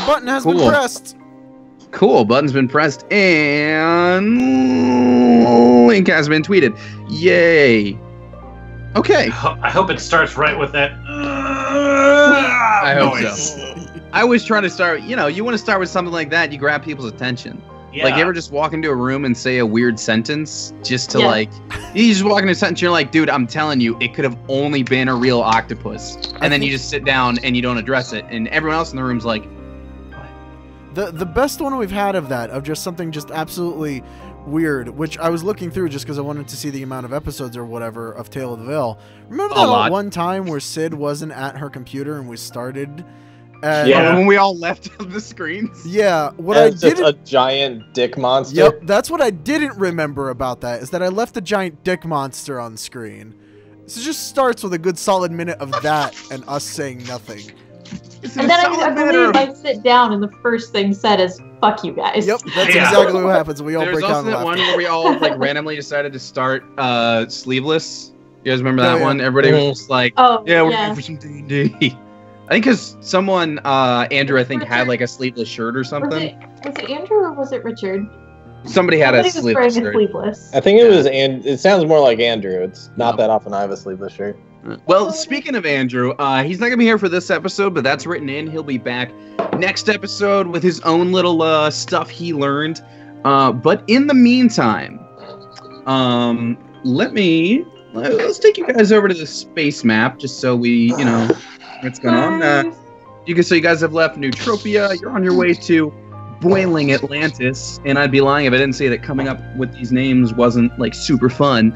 The button has been pressed. Cool, button's been pressed, and link has been tweeted. Yay. Okay. I hope it starts right with that I hope noise. so. I always try to start, you want to start with something like that, you grab people's attention. Yeah. Like, you ever just walk into a room and say a weird sentence just to, you just walk into a sentence, you're like, dude, I'm telling you, it could have only been a real octopus. And then you just sit down and you don't address it. And everyone else in the room's like, what? The best one we've had of that, of just something just absolutely weird, which I was looking through just because I wanted to see the amount of episodes or whatever of Tale of the Veil. Remember that one time where Sid wasn't at her computer and we started... when we all left the screens. Yeah, just a giant dick monster. Yep, that's what I didn't remember about that, is that I left the giant dick monster on screen. So it just starts with a good solid minute of that and us saying nothing. And then I believe I sit down and the first thing said is, fuck you guys. Yep, that's exactly what happens. We all break down. There's also that one where we all randomly decided to start sleeveless. You guys remember that one? Everybody was just like, we're going for some D&D. I think because someone, Andrew, I think, had like a sleeveless shirt or something. Was it Andrew or was it Richard? Somebody had a sleeveless shirt. Sleeveless. I think it was, and it sounds more like Andrew. It's not that often I have a sleeveless shirt. Well, speaking of Andrew, he's not going to be here for this episode, but that's written in. He'll be back next episode with his own little stuff he learned. But in the meantime, let's take you guys over to the space map just so we, what's going on. So you guys have left Neutropia. You're on your way to boiling Atlantis, and I'd be lying if I didn't say that coming up with these names wasn't like super fun.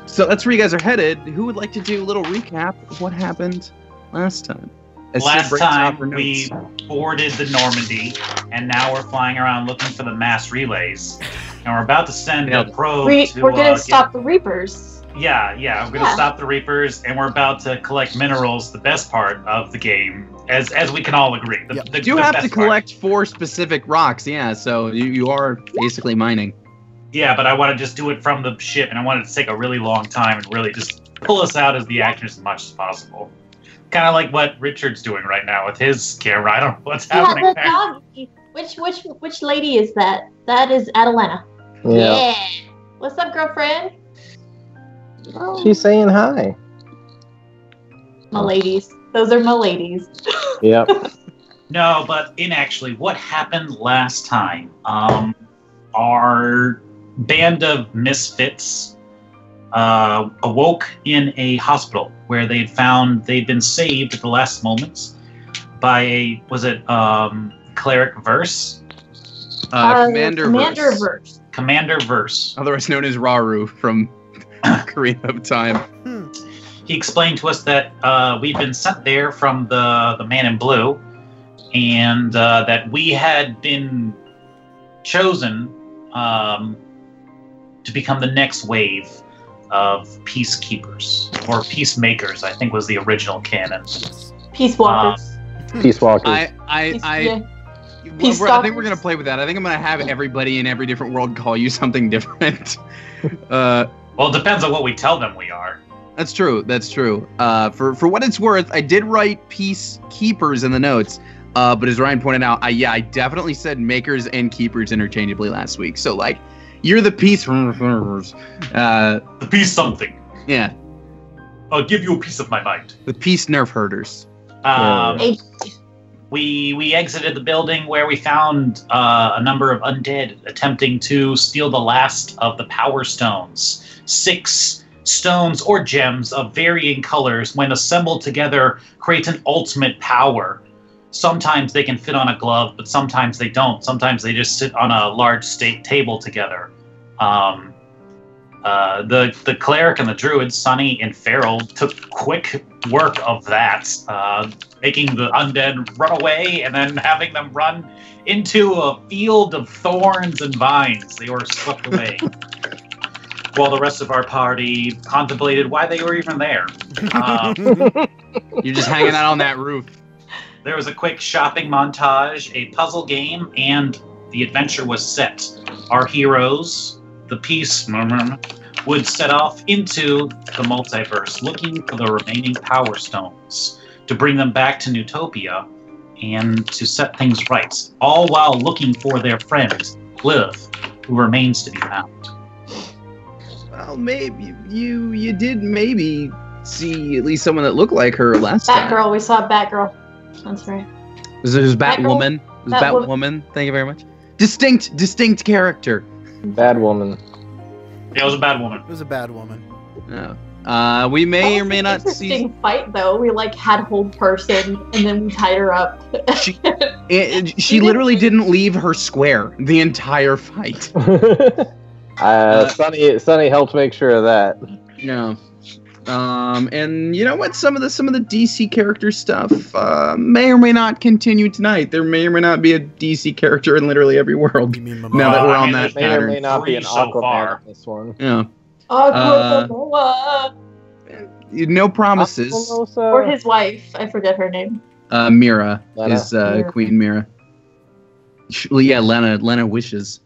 So that's where you guys are headed. Who would like to do a little recap of what happened last time? Last time we boarded the Normandy, and now we're flying around looking for the mass relays, and we're about to send a probe. We're going to stop the Reapers. Yeah, we're going to stop the Reapers, and we're about to collect minerals, the best part of the game, as we can all agree. You do have to collect 4 specific rocks, so you are basically mining. Yeah, but I want to just do it from the ship, and I want it to take a really long time and really just pull us out as the actors as much as possible. Kind of like what Richard's doing right now with his camera. I don't know what's happening there. Doggy. Which lady is that? That is Atalanta. Yeah. What's up, girlfriend? She's saying hi. My ladies. Those are my ladies. Yep. No, but actually, what happened last time? Our band of misfits awoke in a hospital where they'd been saved at the last moments by Cleric Verse? Commander Verse. Commander Verse. Otherwise known as Raru from Ocarina of Time. He explained to us that we'd been sent there from the Man in Blue, and that we had been chosen to become the next wave of peacekeepers, or peacemakers, I think was the original canon. Peacewalkers. Peacewalkers. I think we're going to play with that. I think I'm going to have everybody in every different world call you something different. Well, it depends on what we tell them we are. That's true. For what it's worth, I did write peacekeepers in the notes. But as Ryan pointed out, I definitely said makers and keepers interchangeably last week. So, you're the peace... the peace something. Yeah. I'll give you a piece of my mind. The peace nerf herders. We exited the building where we found a number of undead attempting to steal the last of the power stones. 6 stones or gems of varying colors, when assembled together, create an ultimate power. Sometimes they can fit on a glove, but sometimes they don't. Sometimes they just sit on a large table together. The cleric and the druid, Sunny and Farrell, took quick work of that, making the undead run away and then having them run into a field of thorns and vines. They were swept away. While the rest of our party contemplated why they were even there. You're just hanging out on that roof. There was a quick shopping montage, a puzzle game, and the adventure was set. Our heroes, the Peace, would set off into the multiverse, looking for the remaining Power Stones to bring them back to Neutopia and to set things right, all while looking for their friend, Lilith, who remains to be found. Well, maybe you did maybe see at least someone that looked like her last time. Batgirl, we saw Batgirl. That's right. It was Batwoman. It was Batwoman. Thank you very much. Distinct character. Bad woman. Yeah, it was a bad woman. It was a bad woman. No. We may or may not see. Interesting fight though. We like had hold person and then we tied her up. She literally didn't leave her square the entire fight. Sunny helped make sure of that. Yeah. And you know what? Some of the DC character stuff may or may not continue tonight. There may or may not be a DC character in literally every world. You mean now that we're on that May pattern. or may not be an Aquaman in this one. Yeah. No promises. Or his wife. I forget her name. Mira Lena. is Queen Mira. Yeah, Lena wishes.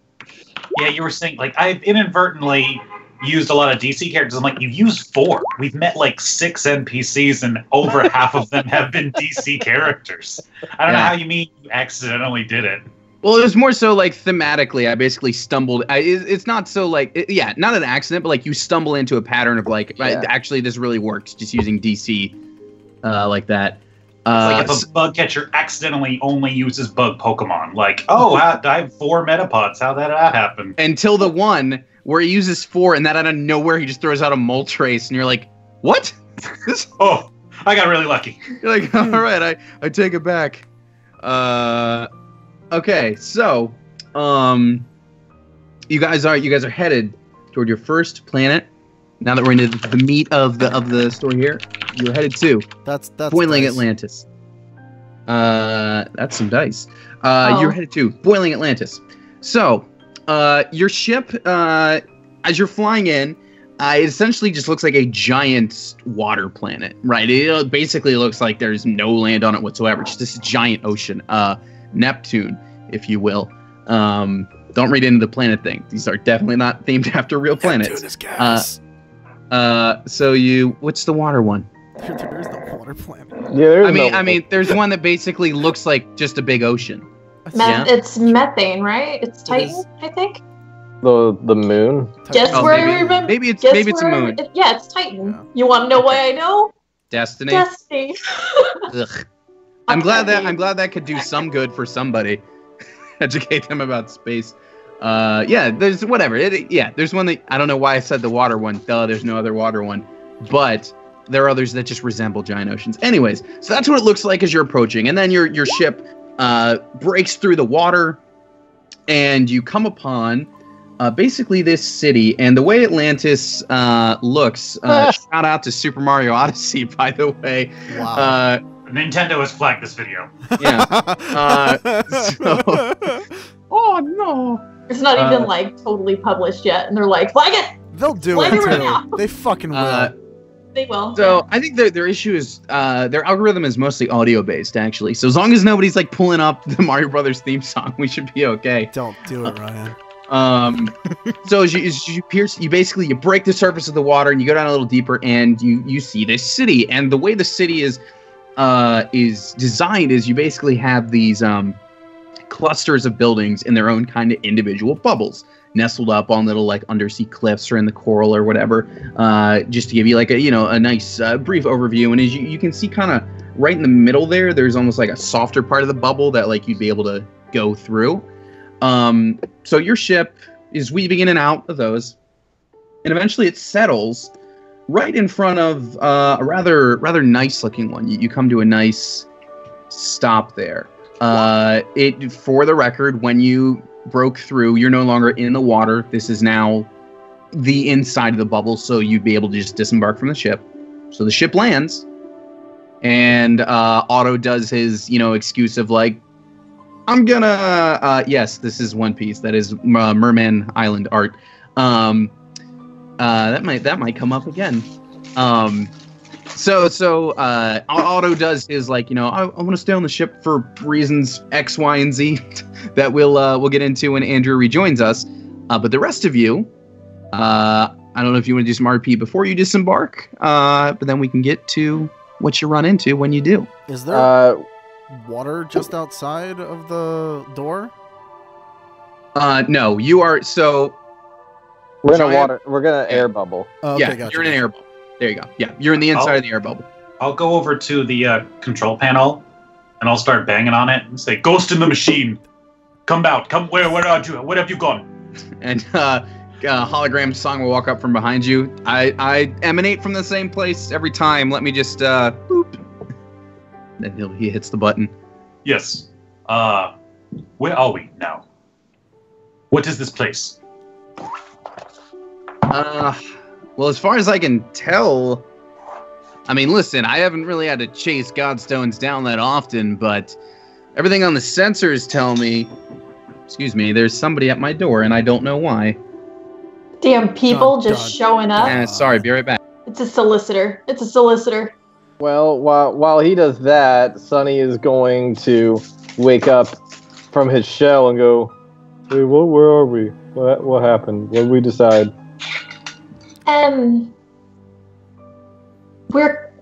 Yeah, you were saying, like, I've inadvertently used a lot of DC characters. I'm like, you've used 4. We've met like 6 NPCs, and over half of them have been DC characters. I don't know how you mean you accidentally did it. Well, it was more so like thematically. I basically stumbled. It's not so like, not an accident, but like you stumble into a pattern of like, actually, this really works. Just using DC like that. It's like if a bug catcher accidentally only uses bug Pokemon. Like, oh, I have 4 Metapods. How did that happen? Until the one where he uses 4, and then out of nowhere he just throws out a Moltres, and you're like, what? Oh, I got really lucky. You're like, all right, I take it back. Okay, so, you guys are headed toward your first planet. Now that we're into the meat of the story here, you're headed to that's Boiling dice. Atlantis. That's some dice. You're headed to Boiling Atlantis. So, your ship, as you're flying in, it essentially just looks like a giant water planet, right? It basically looks like there's no land on it whatsoever. Just this giant ocean, Neptune, if you will. Don't read into the planet thing. These are definitely not themed after real planets. Neptune is gas. What's the water one? There's the water planet. Yeah, there's I mean, there's one that basically looks like just a big ocean. It's methane, right? It's Titan, I think. the moon. Guess where I remember. Maybe it's a moon. Yeah, it's Titan. Yeah. You want to know why I know? Destiny. Destiny. Ugh. I'm glad that could do some good for somebody. Educate them about space. There's whatever. There's one that I don't know why I said the water one. There's no other water one, but there are others that just resemble giant oceans. Anyways, so that's what it looks like as you're approaching, and then your ship breaks through the water, and you come upon basically this city. And the way Atlantis looks, shout out to Super Mario Odyssey, by the way. Wow. Nintendo has flagged this video. Yeah. Oh no. It's not even like totally published yet, and they're like, flag it. They'll do Flag it it right too. now. They fucking will. They will. So I think their issue is their algorithm is mostly audio based, actually. So as long as nobody's like pulling up the Mario Brothers theme song, we should be okay. Don't do it, Ryan. So as you pierce, you break the surface of the water and you go down a little deeper, and you see this city. And the way the city is designed is you basically have these clusters of buildings in their own kind of individual bubbles, nestled up on little like undersea cliffs or in the coral or whatever, just to give you like a nice brief overview. And as you can see, kind of right in the middle there's almost like a softer part of the bubble that like you'd be able to go through. So your ship is weaving in and out of those, and eventually it settles right in front of a rather nice looking one. You come to a nice stop there. For the record, when you broke through, you're no longer in the water. This is now the inside of the bubble, so you'd be able to just disembark from the ship. So the ship lands, and Otto does his excuse of like, I'm gonna yes, this is One Piece. That is Merman Island art. That might come up again. So Otto does his like, I want to stay on the ship for reasons X, Y, and Z that we'll get into when Andrew rejoins us. But the rest of you, I don't know if you want to do some RP before you disembark, but then we can get to what you run into when you do. Is there? water just outside of the door? No, you are so. We're in a water. We're gonna air bubble. Oh, okay, You're in an air bubble. There you go. Yeah, you're in the inside of the air bubble. I'll go over to the control panel, and I'll start banging on it and say, "Ghost in the machine, come out! Come, where are you? Where have you gone?" And hologram song will walk up from behind you. I emanate from the same place every time. Let me just boop. Then he hits the button. Yes. Where are we now? What is this place? Well, as far as I can tell, I mean, listen, I haven't really had to chase Godstones down that often, but everything on the sensors tell me, excuse me, there's somebody at my door, and I don't know why. Damn people just showing up. Sorry, be right back. It's a solicitor. It's a solicitor. Well, while he does that, Sonny is going to wake up from his shell and go, "Hey, where are we? What happened? What did we decide?" We're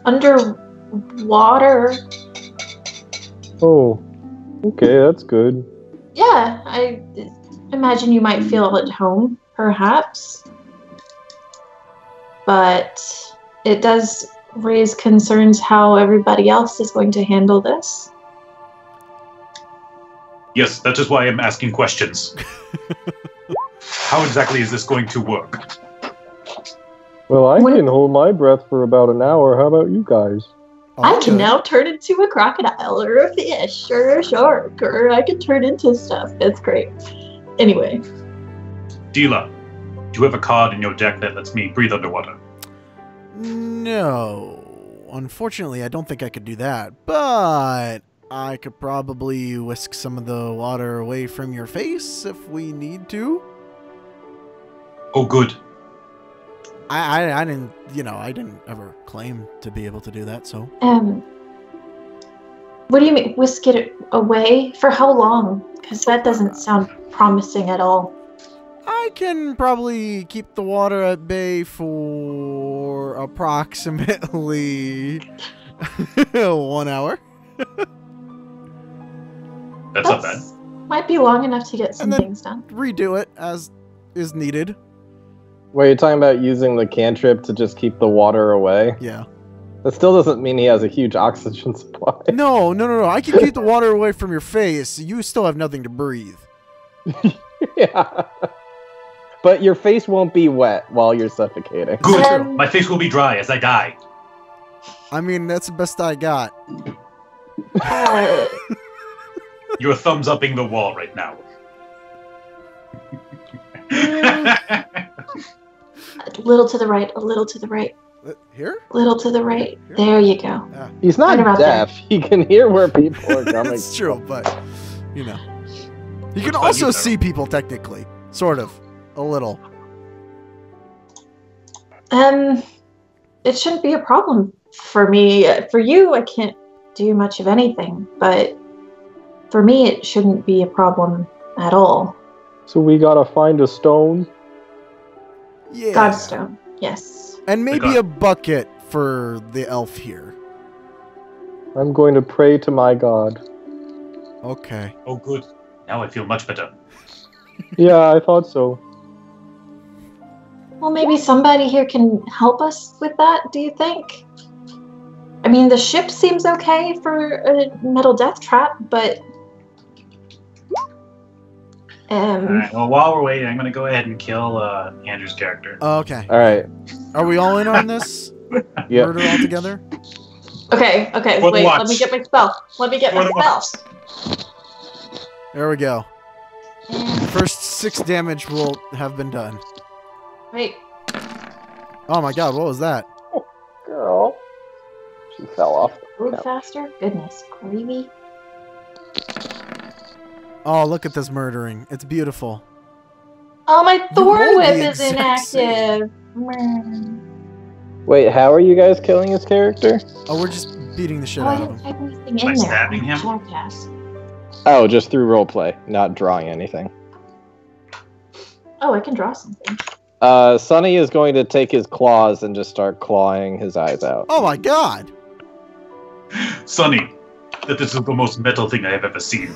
underwater. Oh, okay, that's good. Yeah, I imagine you might feel at home, perhaps. But it does raise concerns how everybody else is going to handle this. Yes, that is why I'm asking questions. How exactly is this going to work? Well, I can hold my breath for about an hour. How about you guys? I can now turn into a crocodile or a fish or a shark, or I can turn into stuff. It's great. Anyway. Dealer, do you have a card in your deck that lets me breathe underwater? No. Unfortunately, I don't think I could do that, but I could probably whisk some of the water away from your face if we need to. Oh, good. I didn't, I didn't ever claim to be able to do that, so. What do you mean, whisk it away? For how long? Because that doesn't sound promising at all. I can probably keep the water at bay for approximately 1 hour. That's not bad. Might be long enough to get some things done. Redo it as is needed. Wait, you're talking about using the cantrip to just keep the water away? Yeah. That still doesn't mean he has a huge oxygen supply. No. I can keep the water away from your face. You still have nothing to breathe. Yeah. But your face won't be wet while you're suffocating. Good. My face will be dry as I die. I mean, that's the best I got. You're thumbs-upping the wall right now. A little to the right, a little to the right. Here? A little to the right. Here? There you go. Yeah. He's not deaf. He can hear where people are coming. That's true, but, you can also see people, technically. Sort of. A little. It shouldn't be a problem for me. For you, I can't do much of anything, but for me, it shouldn't be a problem at all. So we gotta find a stone? Yeah. Godstone, yes. And maybe a bucket for the elf here. I'm going to pray to my god. Okay. Oh, good. Now I feel much better. Yeah, I thought so. Well, maybe somebody here can help us with that, do you think? I mean, the ship seems okay for a metal death trap, but... Alright, well, while we're waiting, I'm going to go ahead and kill Andrew's character. Okay. Alright. Are we all in on this? Yeah. Murder all together? Okay, wait, let me get my spell. Let me get my spell. There we go. First 6 damage will have been done. Wait. Oh my god, what was that? Oh, girl. She fell off. Move faster? Goodness, creepy. Oh, look at this murdering. It's beautiful. Oh, my thorn rolled whip the is exact inactive. Wait, how are you guys killing his character? Oh, we're just beating the shit Oh, I out of didn't him. type anything in By there. stabbing him? Jackass. Oh, just through roleplay, not drawing anything. Oh, I can draw something. Sonny is going to take his claws and just start clawing his eyes out. Oh my god! Sonny, that this is the most metal thing I have ever seen.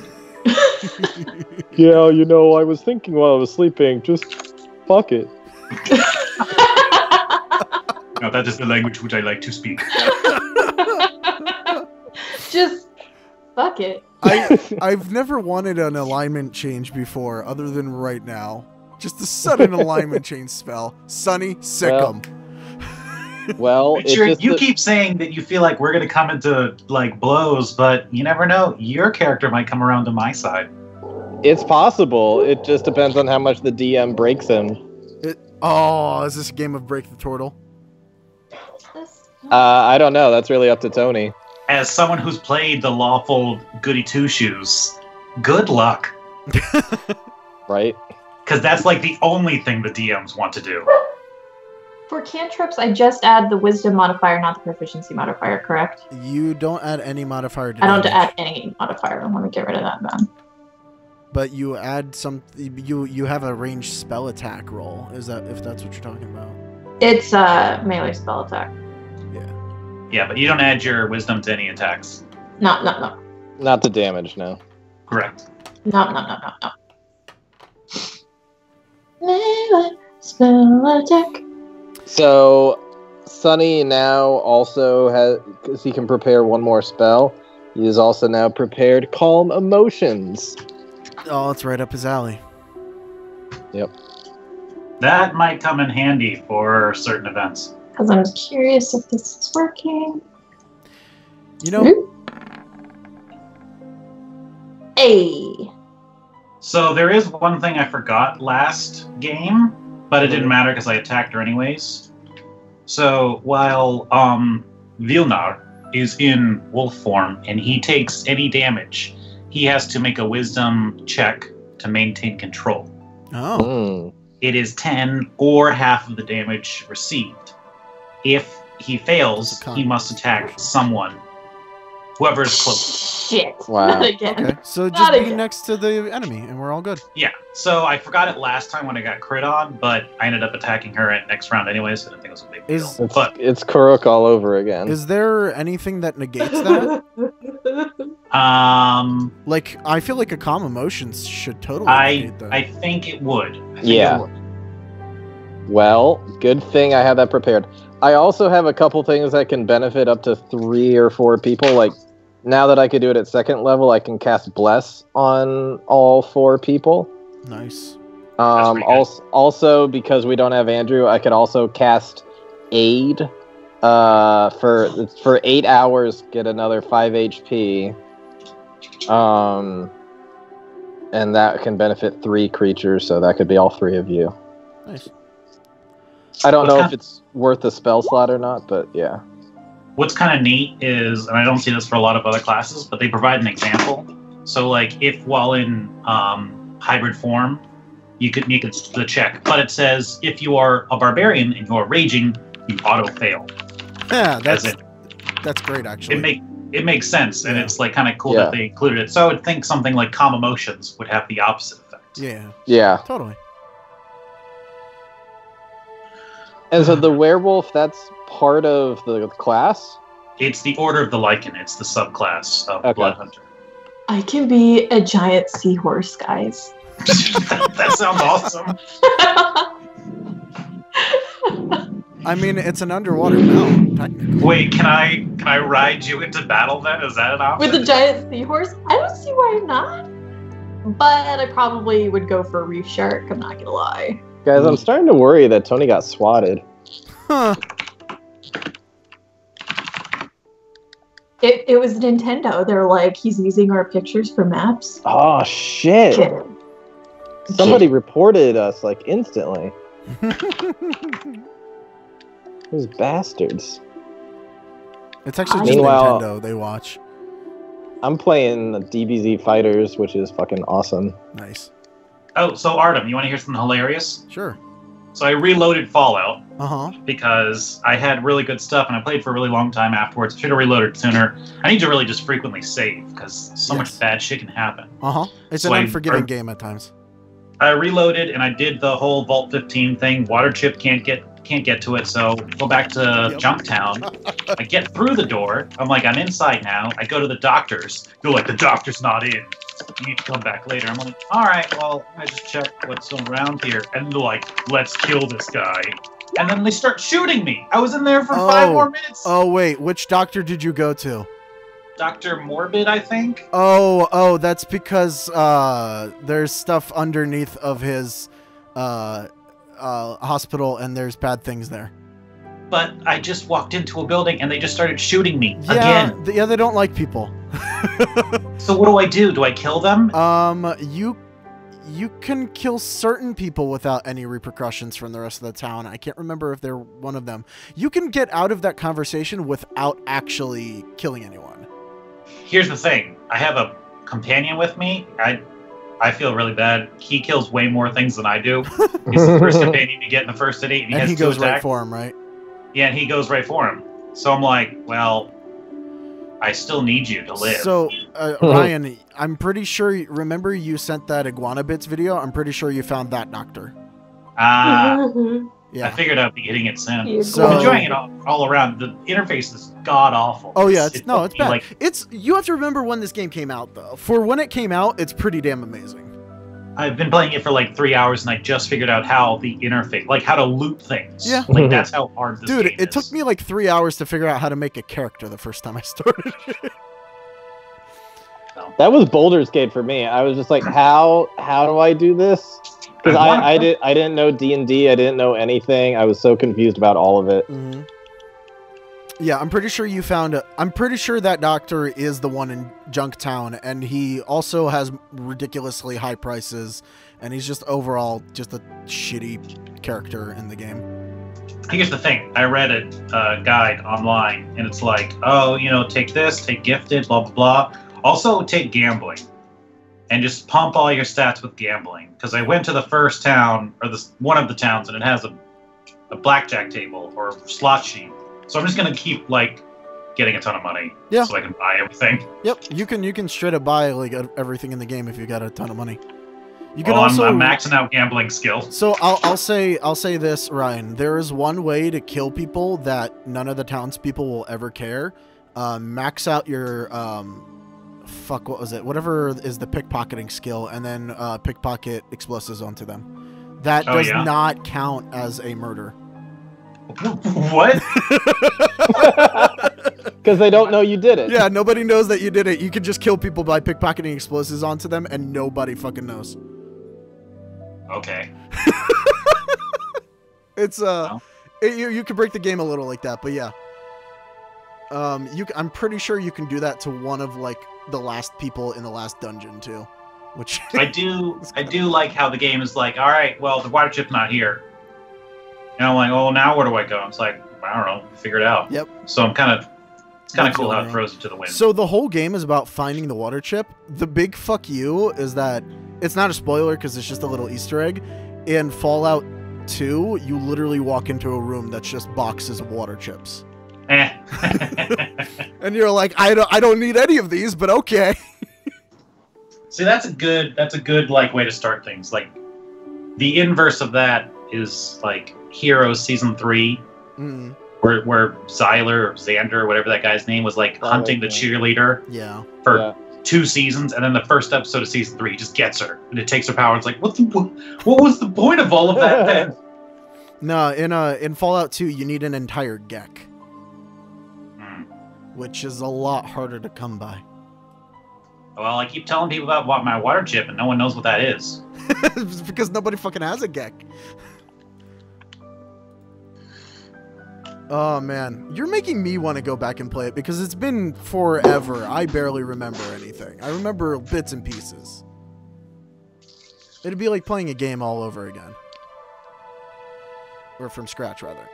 Yeah, I was thinking while I was sleeping, just fuck it. Now that is the language which I like to speak. Just fuck it. I've never wanted an alignment change before, other than right now. Just a sudden alignment change spell. Sunny, sick 'em. Well, You keep saying that you feel like we're going to come into like blows, but you never know. Your character might come around to my side. It's possible. It just depends on how much the DM breaks him. Is this a game of Break the Turtle? I don't know. That's really up to Tony. As someone who's played the lawful goody two-shoes, good luck. Right? Because that's like the only thing the DMs want to do. For cantrips, I just add the wisdom modifier, not the proficiency modifier, correct? You don't add any modifier to I don't damage. add any modifier. I want to get rid of that then. But you add some. You have a ranged spell attack roll. Is that if that's what you're talking about? It's a melee spell attack. Yeah, but you don't add your wisdom to any attacks. No. Not the damage, no. Correct. No. Melee spell attack. So, Sunny now also has, because he can prepare one more spell, he is also now prepared Calm Emotions. Oh, it's right up his alley. Yep. That might come in handy for certain events. Because I'm curious if this is working. Hey. So there is one thing I forgot last game, but it didn't matter because I attacked her anyways. So while Vilnar is in wolf form and he takes any damage, he has to make a wisdom check to maintain control. Oh. It is 10 or half of the damage received. If he fails, he must attack someone, whoever is close. Shit. Wow. Not again. Okay, so just be next to the enemy, and we're all good. Yeah, so I forgot it last time when I got crit on, but I ended up attacking her at next round anyway, so I didn't think it was a big deal. It's Kuruk all over again. Is there anything that negates that? Like, I feel like a calm emotions should totally negate that. I think it would. Well, good thing I had that prepared. I also have a couple things that can benefit up to 3 or 4 people. Like, now that I could do it at 2nd level, I can cast Bless on all 4 people. Nice. Also, because we don't have Andrew, I could also cast Aid for 8 hours, get another 5 HP. And that can benefit 3 creatures, so that could be all 3 of you. Nice. I don't know if it's worth a spell slot or not, but yeah. What's kind of neat is, and I don't see this for a lot of other classes, but they provide an example. So, like, if while in hybrid form, you could make the check, but it says if you are a barbarian and you are raging, you auto fail. Yeah, that's great actually. It makes sense, and it's like kind of cool that they included it. So I would think something like calm emotions would have the opposite effect. Yeah. Totally. And so the werewolf, that's part of the class? It's the Order of the Lycan. It's the subclass of Blood Hunter. I can be a giant seahorse, guys. That sounds awesome. I mean, it's an underwater mount, technically. Wait, can I ride you into battle then? Is that an option? With a giant seahorse? I don't see why not. But I probably would go for a reef shark, I'm not gonna lie. Guys, I'm starting to worry that Tony got swatted. Huh. It was Nintendo. They're like, he's using our pictures for maps. Oh, shit. Somebody reported us, like, instantly. Those bastards. It's actually just Nintendo they watch. I'm playing the DBZ Fighters, which is fucking awesome. Nice. Oh, so Artem, you want to hear something hilarious? Sure. So I reloaded Fallout Uh-huh. because I had really good stuff and I played for a really long time afterwards. I should have reloaded sooner. I need to really just frequently save because so much bad shit can happen. Uh-huh. It's an unforgiving game at times. I reloaded and I did the whole Vault 15 thing. Water Chip can't get can't get to it, so go back to Junktown. I get through the door. I'm like, I'm inside now. I go to the doctor's. They're like, the doctor's not in. You need to come back later. I'm like, all right, well, I just check what's around here. And they're like, let's kill this guy. And then they start shooting me. I was in there for 5 more minutes. Oh, wait. Which doctor did you go to? Dr. Morbid, I think. Oh, that's because there's stuff underneath of his hospital, and there's bad things there. But I just walked into a building, and they just started shooting me again. Yeah, they don't like people. So what do? Do I kill them? You can kill certain people without any repercussions from the rest of the town. I can't remember if they're one of them. You can get out of that conversation without actually killing anyone. Here's the thing. I have a companion with me. I feel really bad. He kills way more things than I do. He's the first companion you get in the first city. And he goes right for him, right? Yeah, and he goes right for him. So I'm like, well, I still need you to live. So, Ryan, I'm pretty sure, remember you sent that Iguana Bits video? I'm pretty sure you found that doctor. Yeah. I figured I'd be hitting it soon. So, I'm enjoying it all around. The interface is god-awful. Oh, yeah, it's bad. Like, you have to remember when this game came out, though. For when it came out, it's pretty damn amazing. I've been playing it for like 3 hours, and I just figured out how the interface, like how to loot things. Yeah. Like, that's how hard this game is. Dude, it took me like 3 hours to figure out how to make a character the first time I started. That was Baldur's Gate for me. I was just like, how do I do this? Because I didn't know D&D. I didn't know anything. I was so confused about all of it. Mm-hmm. Yeah, I'm pretty sure you found I'm pretty sure that doctor is the one in Junktown, and he also has ridiculously high prices, and he's just overall just a shitty character in the game. Here's the thing. I read a guide online, and it's like, oh, take this, take gifted, blah, blah, blah. Also, take gambling, and just pump all your stats with gambling. Because I went to the first town, or one of the towns, and it has a blackjack table or slot sheet. So I'm just gonna keep getting a ton of money, so I can buy everything. Yep, you can straight up buy everything in the game if you got a ton of money. You can I'm also maxing out gambling skill. So I'll say this, Ryan. There is one way to kill people that none of the townspeople will ever care. Max out your what was it? Whatever is the pickpocketing skill, and then pickpocket explosives onto them. That does not count as a murder. What? Because they don't know you did it. Yeah, nobody knows that you did it. You can just kill people by pickpocketing explosives onto them, and nobody fucking knows. Okay. It's you can break the game a little like that, but yeah. I'm pretty sure you can do that to one of the last people in the last dungeon too, which I do like how the game is like, all right, well, the water chip's not here. And I'm like, oh, now where do I go? It's like, I don't know, figure it out. Yep. So it's kind of cool how it throws it to the wind. So the whole game is about finding the water chip. The big fuck you is that it's not a spoiler because it's just a little Easter egg. In Fallout 2, you literally walk into a room that's just boxes of water chips. And you're like, I don't need any of these, but okay. See, that's a good way to start things. Like, the inverse of that is Heroes Season 3, where Xyler or Xander, whatever that guy's name was, hunting the cheerleader for 2 seasons, and then the first episode of Season 3, he just gets her, and it takes her power. It's like, what was the point of all of that then? No, in Fallout 2, you need an entire Gek. Which is a lot harder to come by. Well, I keep telling people about my water chip, and no one knows what that is. It's because nobody fucking has a Gek. Oh, man. You're making me want to go back and play it because it's been forever. I barely remember anything. I remember bits and pieces. It'd be like playing a game all over again. Or from scratch, rather.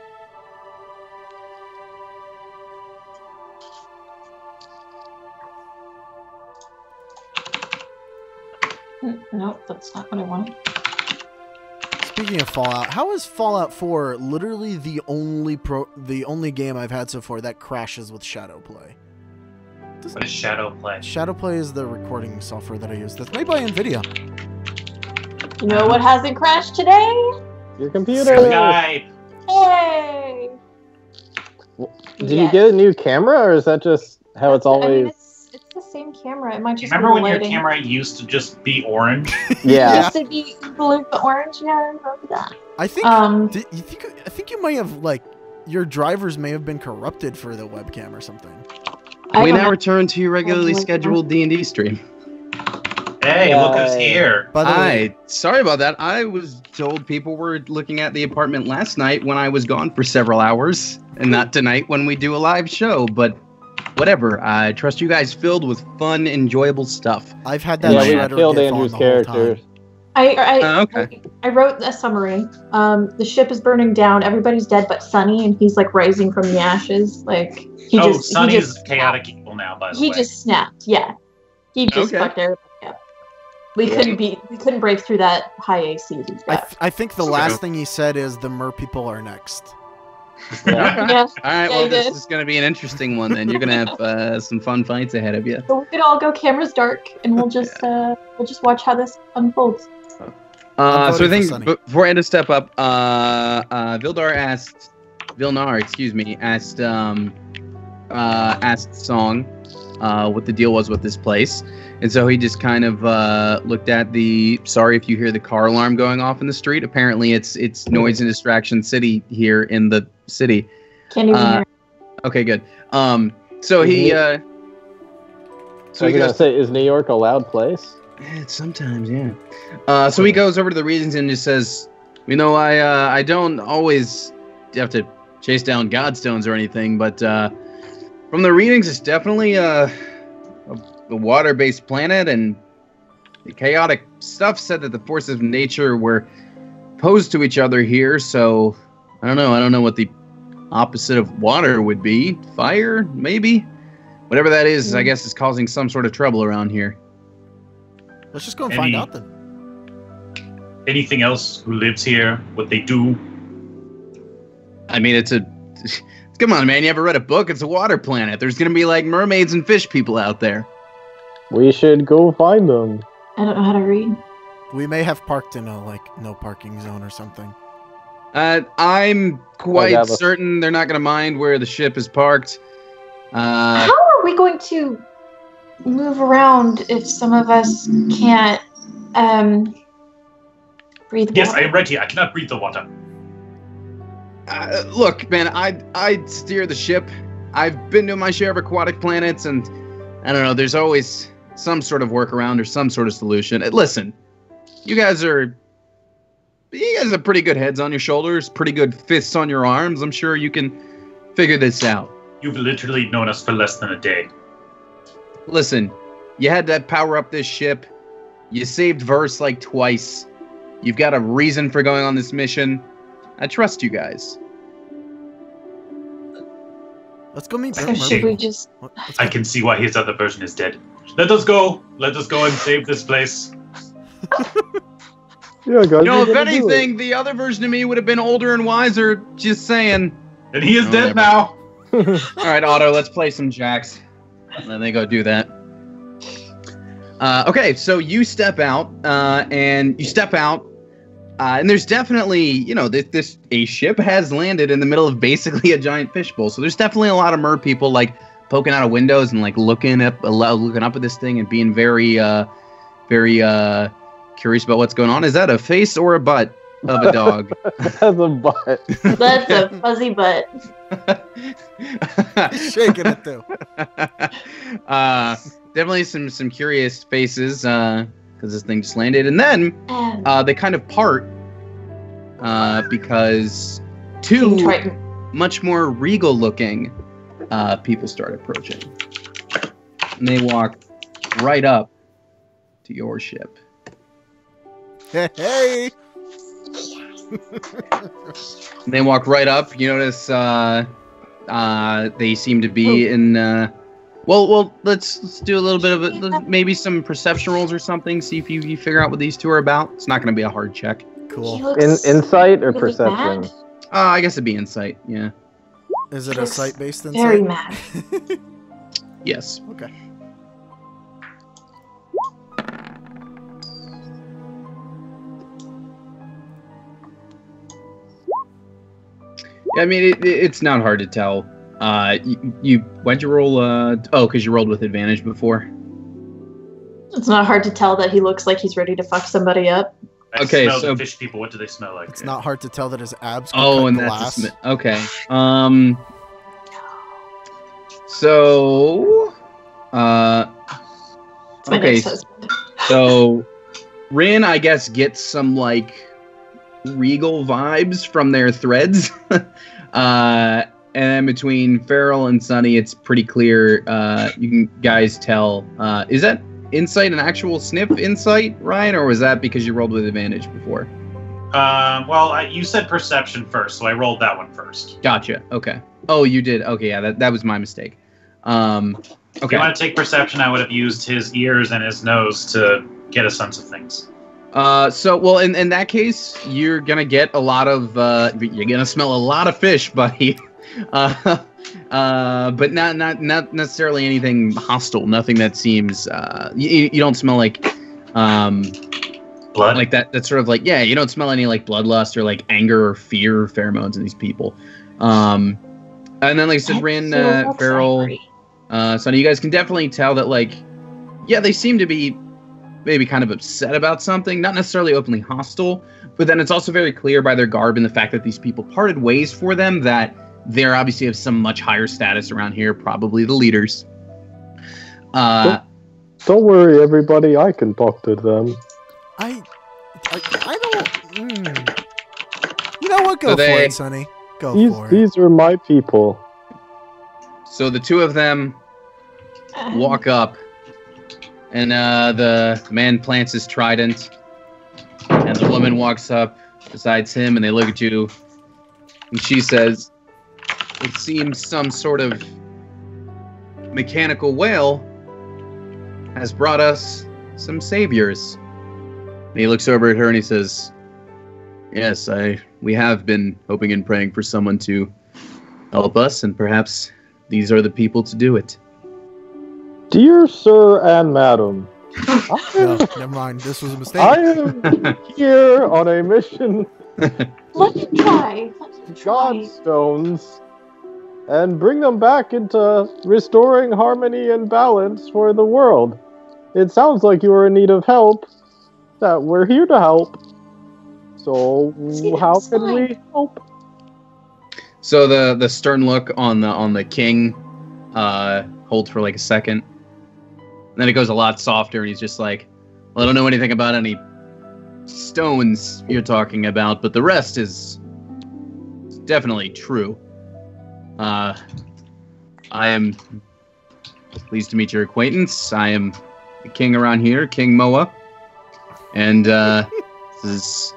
Nope, that's not what I wanted. Speaking of Fallout, how is Fallout 4 literally the only game I've had so far that crashes with Shadowplay? What is Shadowplay? Shadowplay is the recording software that I use. That's made by NVIDIA. You know what hasn't crashed today? Your computer. Skype. Hey, Yay! Did you get a new camera, or is that just how it's always? I mean, it's the same camera. It might just Remember be when your lighting. camera used to just be orange? Yeah. Used to be blue but orange. Yeah, I remember that. I think. I think you might have your drivers may have been corrupted for the webcam or something. We now return to your regularly scheduled D&D stream. Hey, look who's here. By the way, sorry about that. I was told people were looking at the apartment last night when I was gone for several hours, and not tonight when we do a live show, but whatever. I trust you guys filled with fun, enjoyable stuff. I've had that. Yeah, we killed Andrew's character. I wrote a summary. The ship is burning down. Everybody's dead but Sunny, and he's rising from the ashes. Sunny's chaotic evil now. By the way, he just snapped. Yeah, he just fucked everybody up. We couldn't break through that high AC he's got. I think the last thing he said is the mer people are next. Yeah. Yeah. All right, well, this is going to be an interesting one then. You're going to have some fun fights ahead of you. So we could all go cameras dark, and we'll just watch how this unfolds. So I think before I had to step up, Vilnar asked Song what the deal was with this place. And so he just kind of looked at sorry if you hear the car alarm going off in the street. Apparently it's noise and distraction city here in the city. Can't even hear. Okay, good. So he I was gonna say, is New York a loud place? Sometimes, yeah. So he goes over to the readings and just says, I don't always have to chase down godstones or anything, but from the readings, it's definitely a water-based planet, and the chaotic stuff said that the forces of nature were opposed to each other here, so I don't know what the opposite of water would be. Fire, maybe? Whatever that is, I guess is causing some sort of trouble around here. Let's just go and find out then. Anything else who lives here? What they do? I mean, come on, man. You ever read a book? It's a water planet. There's going to be mermaids and fish people out there. We should go find them. I don't know how to read. We may have parked in a no parking zone or something. I'm quite certain they're not going to mind where the ship is parked. How are we going to move around if some of us can't breathe water? Yes, I am right here. I cannot breathe the water. Look, man, I steer the ship. I've been to my share of aquatic planets, and I don't know, there's always some sort of workaround or some sort of solution. Listen, you guys have pretty good heads on your shoulders, pretty good fists on your arms. I'm sure you can figure this out. You've literally known us for less than a day. Listen, you had to power up this ship. You saved Verse twice. You've got a reason for going on this mission. I trust you guys. Let's go meet So should we just... I can see why his other version is dead. Let us go. Let us go and save this place. Yeah, guys. If anything, the other version of me would have been older and wiser. Just saying. And he is dead now. All right, Otto, let's play some jacks. And then they go do that. Okay, so you step out, and there's definitely, a ship has landed in the middle of basically a giant fishbowl. So there's definitely a lot of mer people poking out of windows and looking up at this thing and being very, very curious about what's going on. Is that a face or a butt of a dog? That's a butt. That's a fuzzy butt. Shaking it too. Definitely some curious faces because this thing just landed, and then they kind of part because two much more regal-looking people start approaching, and they walk right up to your ship. Hey! And they walk right up. You notice they seem to be in. Well, let's do a little bit of it. Maybe some perception rolls or something. See if you figure out what these two are about. It's not going to be a hard check. Cool. Insight or perception? I guess it'd be insight. Yeah. Is it a sight-based insight? Very mad. Yes. Okay. I mean, it's not hard to tell. Why'd you roll? Because you rolled with advantage before. It's not hard to tell that he looks like he's ready to fuck somebody up. I smell the fish people. What do they smell like? It's not hard to tell that his abs. And glass. that's okay. So, okay. So, Rin, I guess, gets some like regal vibes from their threads. And between Farrell and Sunny, it's pretty clear. You can guys tell. Is that insight, an actual sniff insight, Ryan, or was that because you rolled with advantage before? You said perception first, so I rolled that one first. Gotcha. Okay. Oh, you did. Okay, yeah, that was my mistake. Okay. If you want to take perception, I would have used his ears and his nose to get a sense of things. In that case, you're gonna get a lot of. You're gonna smell a lot of fish, buddy. But not necessarily anything hostile. Nothing that seems. You don't smell like. Blood? Like that. That's sort of like, yeah. You don't smell any like bloodlust or like anger or fear or pheromones in these people. And then, like I said, Rin, Farrell, Sonny, you guys can definitely tell that, like, yeah, they seem to be maybe kind of upset about something, not necessarily openly hostile, but then it's also very clear by their garb and the fact that these people parted ways for them that they're obviously of some much higher status around here, probably the leaders. Don't worry, everybody. I can talk to them. I don't. You know what? Go for it, Sonny. Go for it. These are my people. So the two of them walk up, and the man plants his trident, and the woman walks up besides him, and they look at you, and she says, "It seems some sort of mechanical whale has brought us some saviors." And he looks over at her and he says, "Yes, we have been hoping and praying for someone to help us, and perhaps these are the people to do it." Dear sir and madam, no, never mind. This was a mistake. I am here on a mission. Let's try. Godstones, and bring them back into restoring harmony and balance for the world. It sounds like you are in need of help. That we're here to help. So how can we help? So the stern look on the king holds for like a second. And then it goes a lot softer, and he's just like, "Well, I don't know anything about any stones you're talking about, but the rest is definitely true. I am pleased to meet your acquaintance. I am the king around here, King Moa. And this is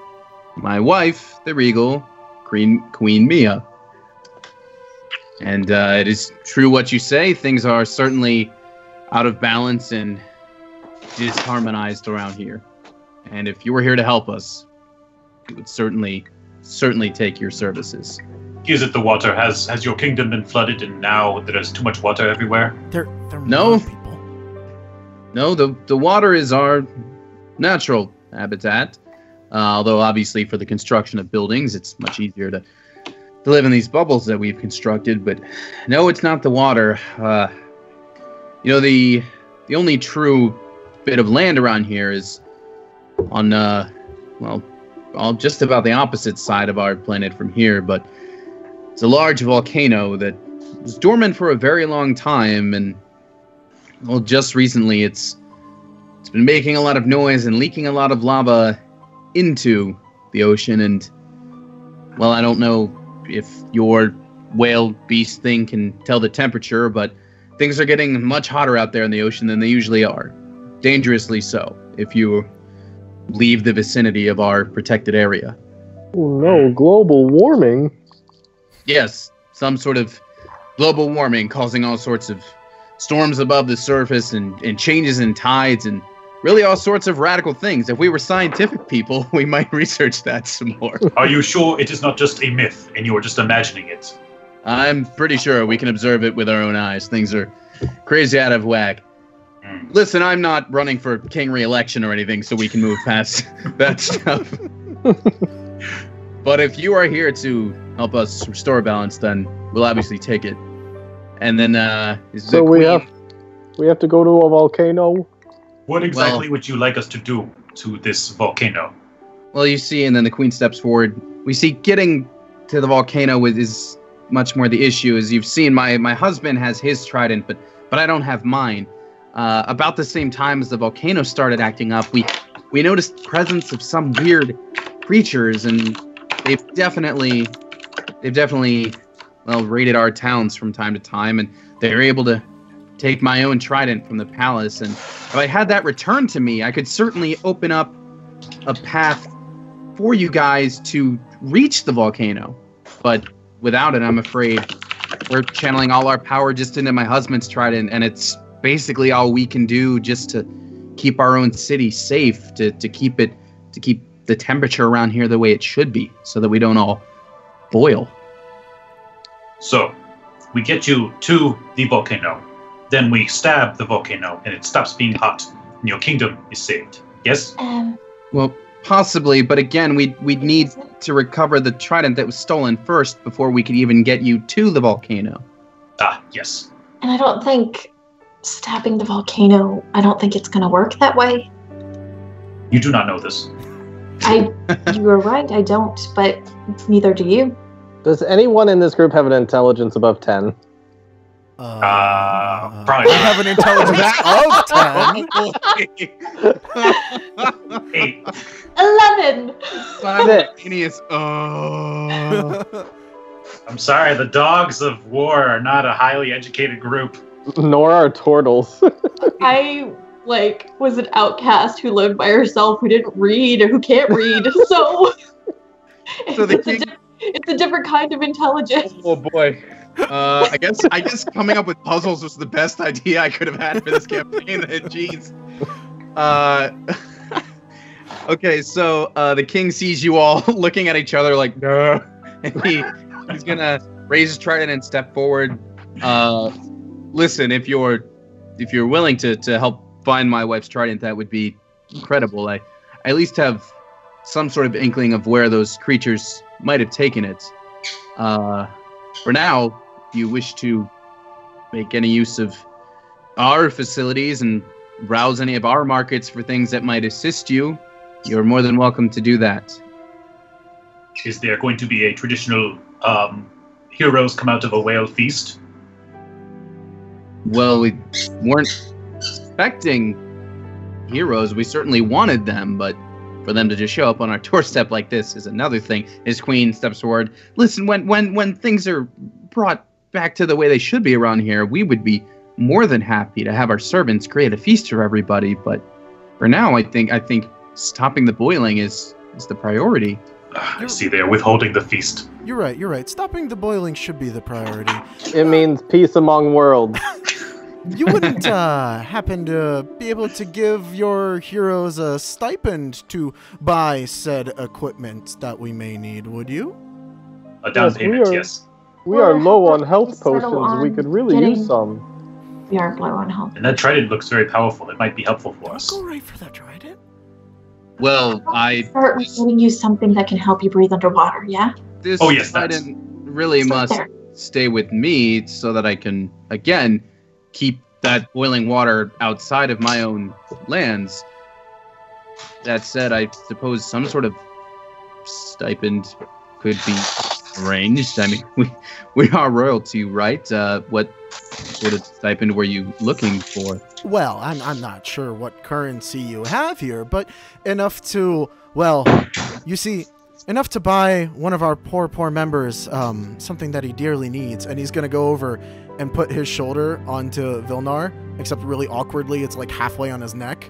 my wife, the regal Queen Mia. And it is true what you say. Things are certainly out of balance and disharmonized around here. And if you were here to help us, we would certainly take your services." Is it the water? Has your kingdom been flooded and now there's too much water everywhere? They're No. people. No, the water is our natural habitat. Although obviously for the construction of buildings, it's much easier to live in these bubbles that we've constructed. But no, it's not the water. The only true bit of land around here is on, just about the opposite side of our planet from here. But it's a large volcano that was dormant for a very long time, and well, just recently it's been making a lot of noise and leaking a lot of lava into the ocean. And well, I don't know if your whale beast thing can tell the temperature, but things are getting much hotter out there in the ocean than they usually are. Dangerously so, if you leave the vicinity of our protected area. Oh no, global warming? Yes, some sort of global warming causing all sorts of storms above the surface and changes in tides and really all sorts of radical things. If we were scientific people, we might research that some more. Are you sure it is not just a myth and you are just imagining it? I'm pretty sure we can observe it with our own eyes. Things are crazy out of whack. Listen, I'm not running for king re-election or anything, so we can move past that stuff. But if you are here to help us restore balance, then we'll obviously take it. And then so we have to go to a volcano. What exactly would you like us to do to this volcano? Well, you see, and then the queen steps forward. We see getting to the volcano is much more the issue. As you've seen, my husband has his trident, but I don't have mine. About the same time as the volcano started acting up, we noticed the presence of some weird creatures, and they've definitely raided our towns from time to time, and they're able to take my own trident from the palace. And if I had that returned to me, I could certainly open up a path for you guys to reach the volcano. But without it, I'm afraid we're channeling all our power just into my husband's trident, and it's basically all we can do just to keep our own city safe, to keep the temperature around here the way it should be, so that we don't all boil. So, we get you to the volcano, then we stab the volcano, and it stops being hot, and your kingdom is saved. Yes? Well, possibly, but again, we'd need to recover the trident that was stolen first before we could even get you to the volcano. Ah, yes. And I don't think stabbing the volcano, I don't think it's going to work that way. You do not know this. You are right, I don't, but neither do you. Does anyone in this group have an intelligence above 10? Probably. I have an intelligence of 10. 8. 11! Simultaneous. I'm sorry, the dogs of war are not a highly educated group. Nor are turtles. I, was an outcast who lived by herself, who didn't read, or who can't read, so... It's a different kind of intelligence. Oh boy. I guess coming up with puzzles was the best idea I could have had for this campaign. Jeez. Okay, so the king sees you all looking at each other like, "Duh," and he's gonna raise his trident and step forward. Listen, if you're willing to help find my wife's trident, that would be incredible. I at least have some sort of inkling of where those creatures might have taken it. For now, if you wish to make any use of our facilities and browse any of our markets for things that might assist you, you're more than welcome to do that. Is there going to be a traditional heroes come out of a whale feast? Well, we weren't expecting heroes. We certainly wanted them, but for them to just show up on our doorstep like this is another thing. His queen steps forward. Listen, when things are brought back to the way they should be around here, we would be more than happy to have our servants create a feast for everybody. But for now, I think stopping the boiling is the priority. I see they're withholding the feast. You're right. Stopping the boiling should be the priority. It means peace among worlds. You wouldn't happen to be able to give your heroes a stipend to buy said equipment that we may need, would you? A down payment, yes. We are low on health potions. We could really use some. We are low on health. And that trident looks very powerful. It might be helpful for us. Go right for that trident. Well, Start with getting you something that can help you breathe underwater, yeah? This yes, trident really must stay with me so that I can, again, keep that boiling water outside of my own lands. That said, I suppose some sort of stipend could be arranged. I mean, we are royalty, right? What sort of stipend were you looking for? Well, I'm not sure what currency you have here, but enough to, well, you see, enough to buy one of our poor members something that he dearly needs, and he's gonna go over and put his shoulder onto Vilnar, except really awkwardly, it's like halfway on his neck.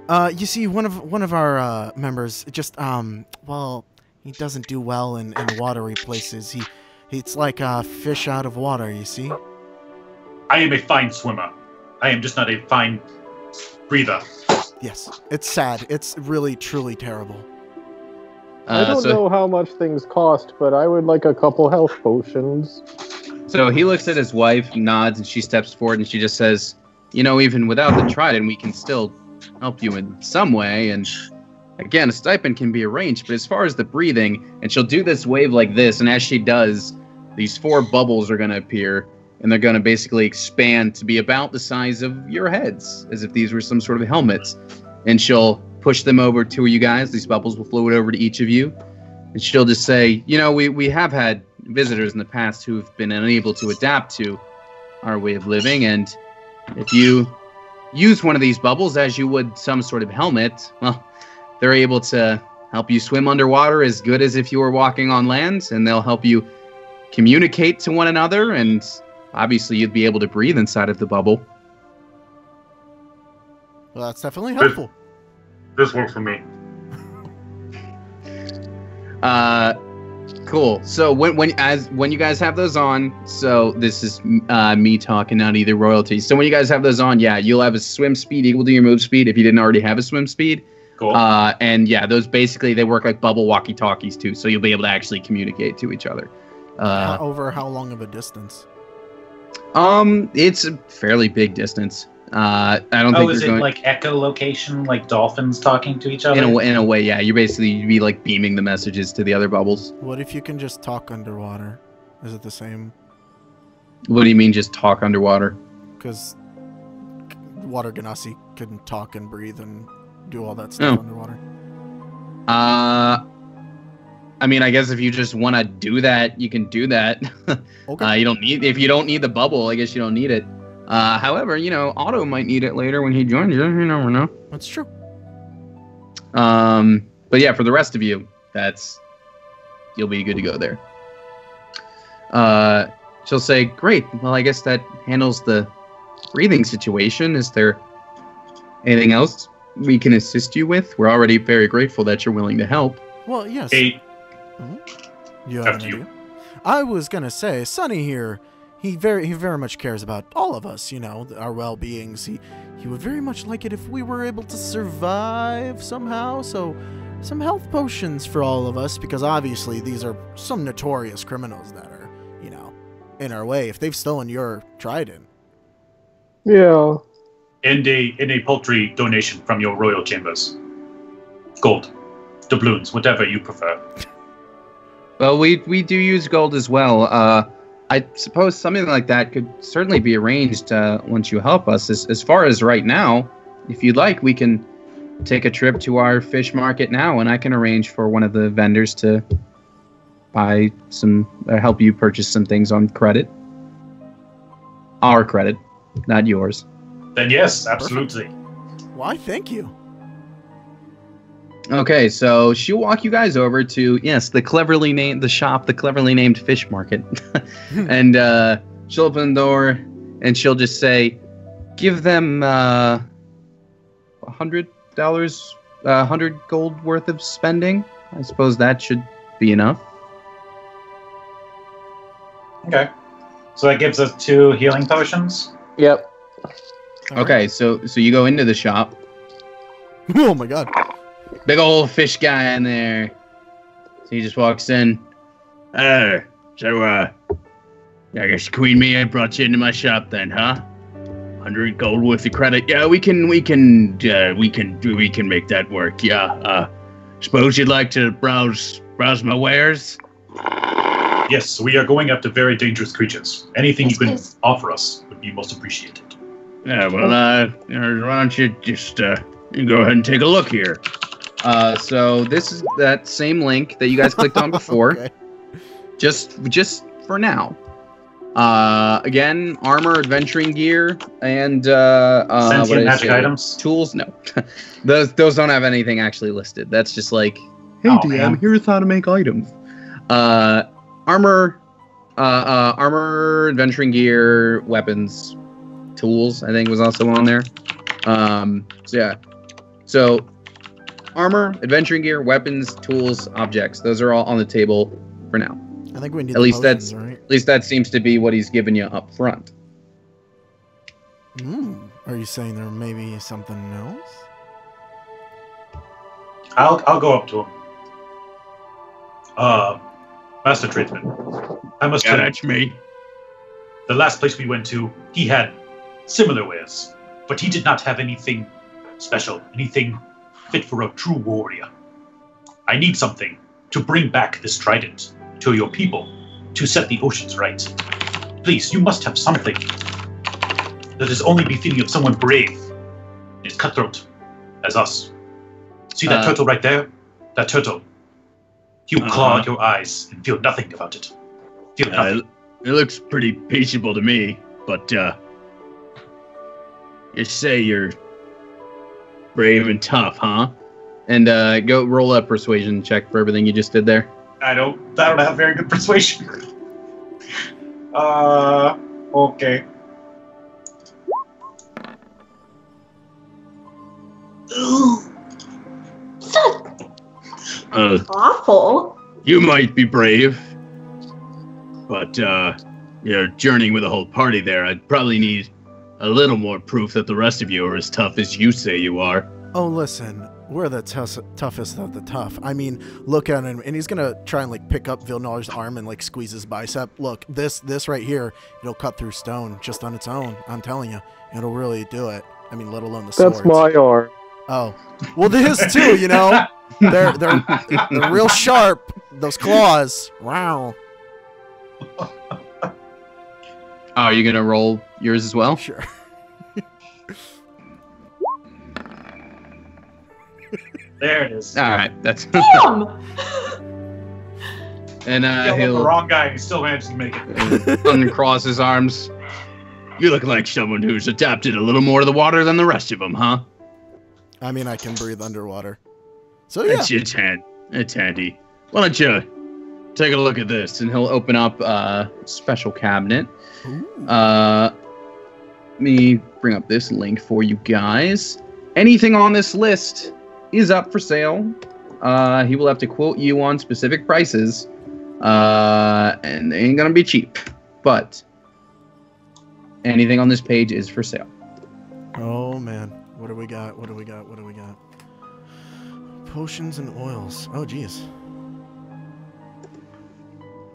You see, one of our members just well, he doesn't do well in watery places. It's like a fish out of water, you see. I am a fine swimmer. I am just not a fine breather. Yes, it's sad. It's really, truly terrible. I don't know how much things cost, but I would like a couple health potions. So he looks at his wife, nods, and she steps forward and she just says, "You know, even without the trident, we can still help you in some way." And again, a stipend can be arranged, but as far as the breathing, and she'll do this wave like this, and as she does, these 4 bubbles are going to appear, and they're going to basically expand to be about the size of your heads, as if these were some sort of helmets. And she'll push them over to you guys. These bubbles will float over to each of you. And she'll just say, you know, we have had visitors in the past who've been unable to adapt to our way of living, and if you use one of these bubbles as you would some sort of helmet, well, they're able to help you swim underwater as good as if you were walking on land, and they'll help you communicate to one another, and obviously you'd be able to breathe inside of the bubble. Well, that's definitely helpful. This works for me. Cool. So when you guys have those on, so this is me talking, not either royalty. So when you guys have those on, yeah, you'll have a swim speed equal to your move speed if you didn't already have a swim speed. Cool. And yeah, those basically, they work like bubble walkie-talkies too, so you'll be able to actually communicate to each other. Over how long of a distance? It's a fairly big distance. I don't think is it like echolocation, like dolphins talking to each other? In a way, yeah. You'd be like beaming the messages to the other bubbles. What if you can just talk underwater? Is it the same? What do you mean, just talk underwater? Because water Ganassi can talk and breathe and do all that stuff underwater. I mean, I guess if you just want to do that, you can do that. Okay. If you don't need the bubble, I guess you don't need it. However, you know, Otto might need it later when he joins you. You never know. That's true. But yeah, for the rest of you, you'll be good to go there. She'll say, great. Well, I guess that handles the breathing situation. Is there anything else we can assist you with? We're already very grateful that you're willing to help. Well, yes. Hey, You have after an you. idea? I was gonna say, Sonny here, he very much cares about all of us, you know, our well-beings. He would very much like it if we were able to survive somehow, so some health potions for all of us, because obviously these are some notorious criminals that are, you know, in our way. If they've stolen your trident. Yeah. And a paltry donation from your royal chambers. Gold, doubloons, whatever you prefer. Well, we do use gold as well. I suppose something like that could certainly be arranged once you help us. As far as right now, if you'd like, we can take a trip to our fish market now, and I can arrange for one of the vendors to buy some, help you purchase some things on credit. Our credit, not yours. Then yes, absolutely. Why, thank you. Okay, so she'll walk you guys over to, yes, the cleverly named fish market. And she'll open the door and she'll just say, give them $100, 100 gold worth of spending. I suppose that should be enough. Okay. So that gives us 2 healing potions. Yep. Okay, so you go into the shop. Oh my god. Big old fish guy in there. So he just walks in. I guess Queen Mia brought you into my shop then, huh? 100 gold worth of credit. Yeah, we can make that work. Yeah. Suppose you'd like to browse my wares? Yes, we are going after very dangerous creatures. Anything you can offer us would be most appreciated. Yeah, well, why don't you just you go ahead and take a look here. So this is that same link that you guys clicked on before. Okay. Just for now. Again, armor, adventuring gear, and Sentient magic items. Tools. No, those don't have anything actually listed. That's just like, hey, Oh, DM, man. here's how to make items. Armor, adventuring gear, weapons, tools. I think was also on there. So armor, adventuring gear, weapons, tools, objects. Those are all on the table for now. I think we need At least potions, right? At least that seems to be what he's given you up front. Are you saying there may be something else? I'll go up to him. Master Tradesman, I must tell you, that's me. the last place we went to, he had similar wares, but he did not have anything special, anything fit for a true warrior. I need something to bring back this trident to your people, to set the oceans right. Please, you must have something that is only befitting of someone brave and is cutthroat as us. See that turtle right there? That turtle. You claw at your eyes and feel nothing about it. Feel nothing. It looks pretty peaceable to me, but you say you're brave and tough, huh? And go roll a persuasion check for everything you just did there. I don't have very good persuasion. Okay. Awful. You might be brave, but you're journeying with a whole party there. I'd probably need a little more proof that the rest of you are as tough as you say you are. Oh, listen, we're the toughest of the tough. I mean, look at him, and he's gonna try and like pick up Vilnar's arm and like squeeze his bicep. Look, this right here, it'll cut through stone just on its own. I'm telling you, it'll really do it. I mean, let alone the swords. That's my arm. Oh, well, this too. You know, they're real sharp. Those claws. Wow. Oh, are you gonna roll yours as well? Sure. There it is. All right, that's. Damn! And He'll the wrong guy. He still manages to make it. uncross his arms. You look like someone who's adapted a little more to the water than the rest of them, huh? I mean, I can breathe underwater. So yeah. It's handy. Why don't you take a look at this? And he'll open up a special cabinet. Let me bring up this link for you guys. Anything on this list is up for sale. He will have to quote you on specific prices. And they ain't gonna be cheap. But anything on this page is for sale. Oh man. What do we got? What do we got? What do we got? Potions and oils. Oh geez.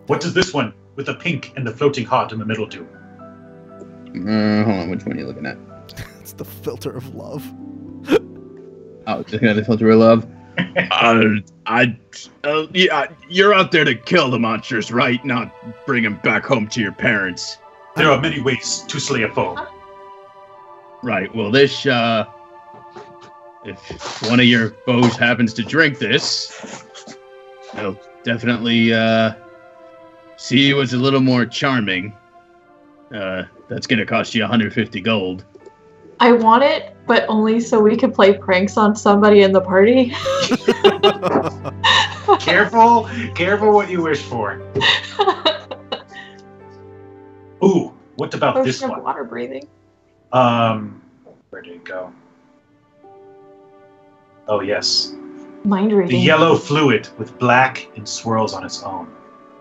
What does this one with the pink and the floating heart in the middle do? Hold on, which one are you looking at? It's the filter of love. Oh, just the filter of love. Yeah, you're out there to kill the monsters, right? Not bring them back home to your parents. There are many ways to slay a foe. Right. Well, this, if one of your foes happens to drink this, they'll definitely see you as a little more charming. That's gonna cost you 150 gold. I want it, but only so we can play pranks on somebody in the party. Careful what you wish for. Ooh, what about this one? Water breathing. Where did it go? Oh yes. Mind reading. The yellow fluid with black and swirls on its own.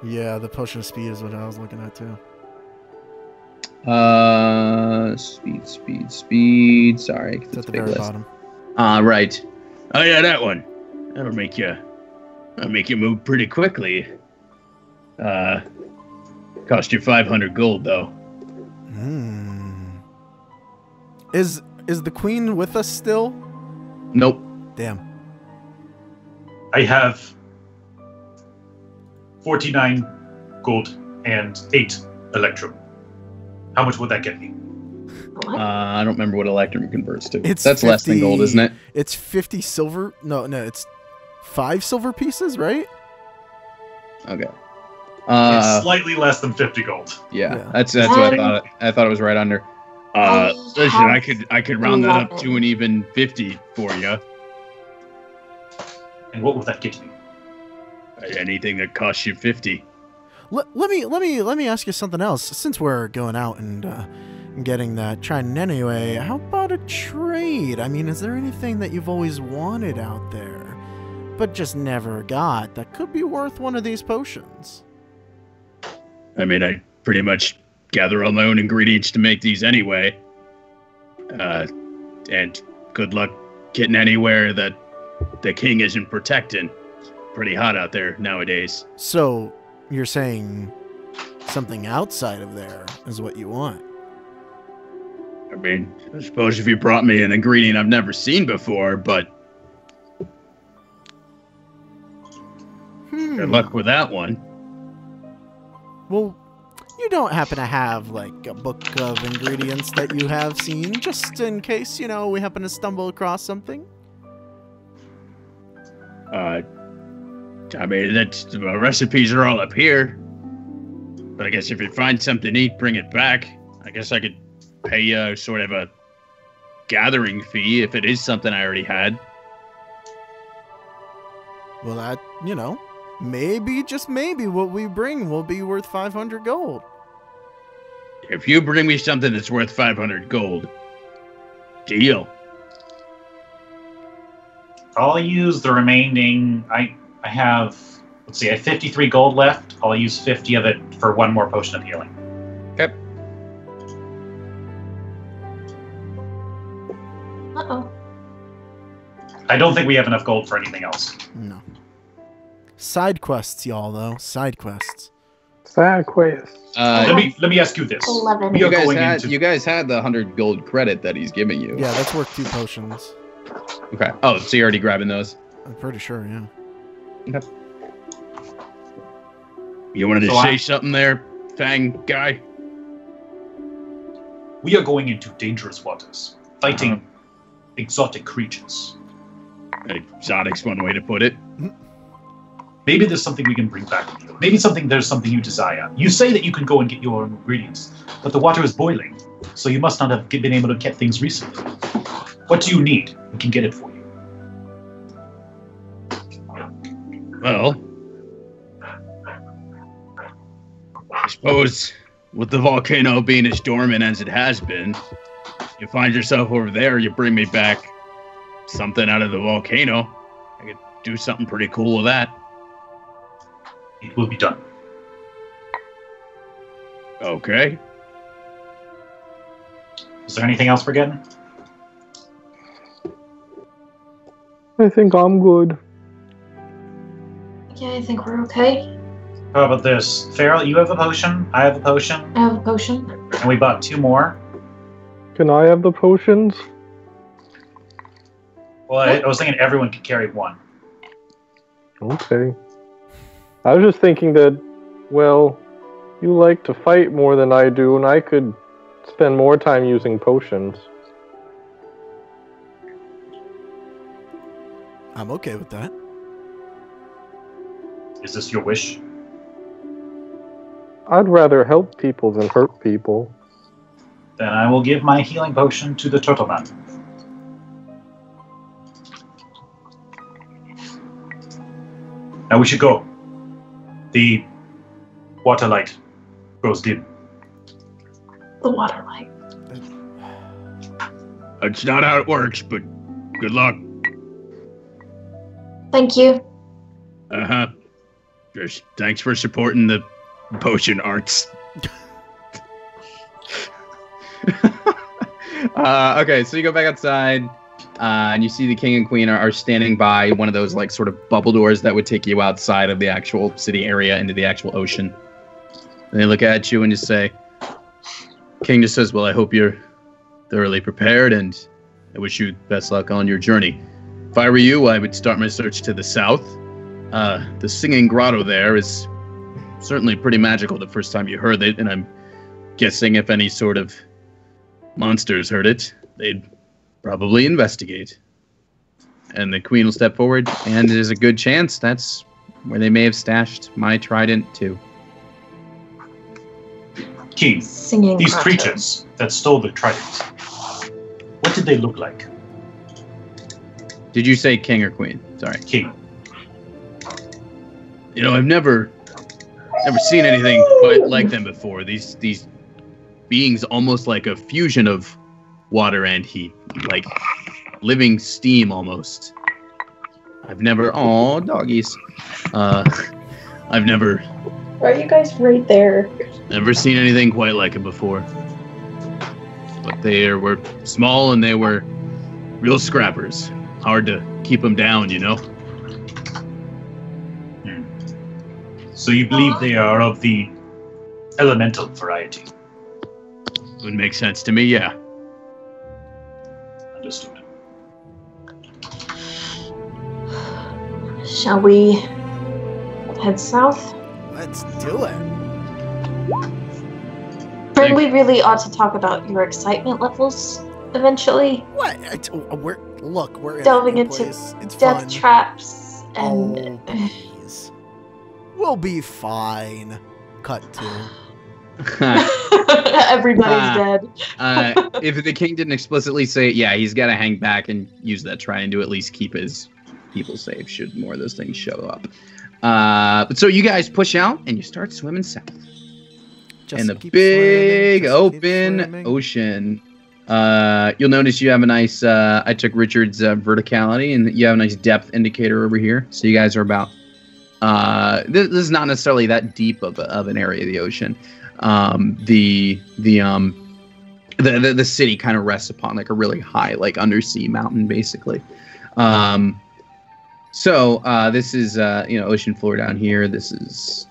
Yeah, the potion of speed is what I was looking at too. Speed. Sorry, It's at the very bottom. Right. Oh yeah, that one. That'll make you move pretty quickly. Cost you 500 gold though. Is the queen with us still? Nope. Damn. I have 49 gold and 8 electrum. How much would that get me? What? I don't remember what electrum converts to. It's That's 50, less than gold, isn't it? It's 50 silver. No, it's 5 silver pieces, right? Okay. It's slightly less than 50 gold. Yeah. That's what I thought. I thought it was right under. Listen, I could round that up to an even 50 for you. And what will that get me? Anything that costs you 50. Let me ask you something else. Since we're going out and getting that trident anyway, how about a trade? I mean, is there anything that you've always wanted out there, but just never got that could be worth one of these potions? I mean, I pretty much gather all my own ingredients to make these anyway. And good luck getting anywhere that the king isn't protecting. Pretty hot out there nowadays. So you're saying something outside of there is what you want? I mean, I suppose if you brought me an ingredient I've never seen before, but Good luck with that one. Well, you don't happen to have, like, a book of ingredients that you have seen, just in case, we happen to stumble across something? I mean, the recipes are all up here. But I guess if you find something neat, bring it back. I guess I could pay you sort of a gathering fee if it is something I already had. Well, that, maybe, just maybe, what we bring will be worth 500 gold. If you bring me something that's worth 500 gold, deal. I'll use the remaining. I have, let's see, I have 53 gold left. I'll use 50 of it for one more potion of healing. Okay. Uh-oh. I don't think we have enough gold for anything else. No. Side quests, y'all, though. Side quests. Side quest. Let me ask you this. 11. You guys had the 100 gold credit that he's giving you. Yeah, that's worth 2 potions. Okay. Oh, so you're already grabbing those? I'm pretty sure, yeah. Okay. You wanted to say something there, Fang guy? We are going into dangerous waters, fighting exotic creatures. Exotic's one way to put it. Maybe there's something we can bring back with you. Maybe there's something you desire. You say that you can go and get your ingredients, but the water is boiling, so you must not have been able to get things recently. What do you need? We can get it for you. Well, I suppose with the volcano being as dormant as it has been, you find yourself over there, you bring me back something out of the volcano. I could do something pretty cool with that. It will be done. Okay. Is there anything else we're getting? I think I'm good. Yeah, I think we're okay. How about this? Farrell, you have a potion. I have a potion. I have a potion. And we bought 2 more. Can I have the potions? Well, I was thinking everyone could carry 1. Okay. I was just thinking that, well, you like to fight more than I do, and I could spend more time using potions. I'm okay with that. Is this your wish? I'd rather help people than hurt people. Then I will give my healing potion to the turtle man. Now we should go. The water light grows dim. The water light. That's not how it works, but good luck. Thank you. Uh-huh. Just thanks for supporting the potion arts. Okay, so you go back outside, and you see the king and queen are standing by one of those like sort of bubble doors that would take you outside of the actual city area into the actual ocean. And they look at you and just say, King just says, well, I hope you're thoroughly prepared, and I wish you best luck on your journey. If I were you, I would start my search to the south. The singing grotto there is certainly pretty magical the first time you heard it, and I'm guessing if any sort of monsters heard it, they'd probably investigate. And the queen will step forward, and there's a good chance that's where they may have stashed my trident too. King, Singing these grotto. creatures that stole the trident, what did they look like? Did you say king or queen? Sorry. King. You know, I've never seen anything quite like them before. These beings almost like a fusion of water and heat, like living steam almost. I've never, doggies. I've never Why are you guys right there? seen anything quite like it before. But they were small and they were real scrappers. Hard to keep them down, you know? So you believe they are of the elemental variety? Would make sense to me, yeah. Understood. Shall we head south? Let's do it. We really ought to talk about your excitement levels eventually. What? We're delving in a into place. It's death fun. traps and. Oh, please. We'll be fine. Cut to. Everybody's dead. If the king didn't explicitly say it, yeah, he's got to hang back and use that trying to at least keep his people safe should more of those things show up. But so you guys push out and you start swimming south. In the big open ocean. You'll notice you have a nice, I took Richard's verticality, and you have a nice depth indicator over here. So you guys are about, this is not necessarily that deep of an area of the ocean. The city kind of rests upon like a really high, like undersea mountain, basically. So this is, ocean floor down here. This is.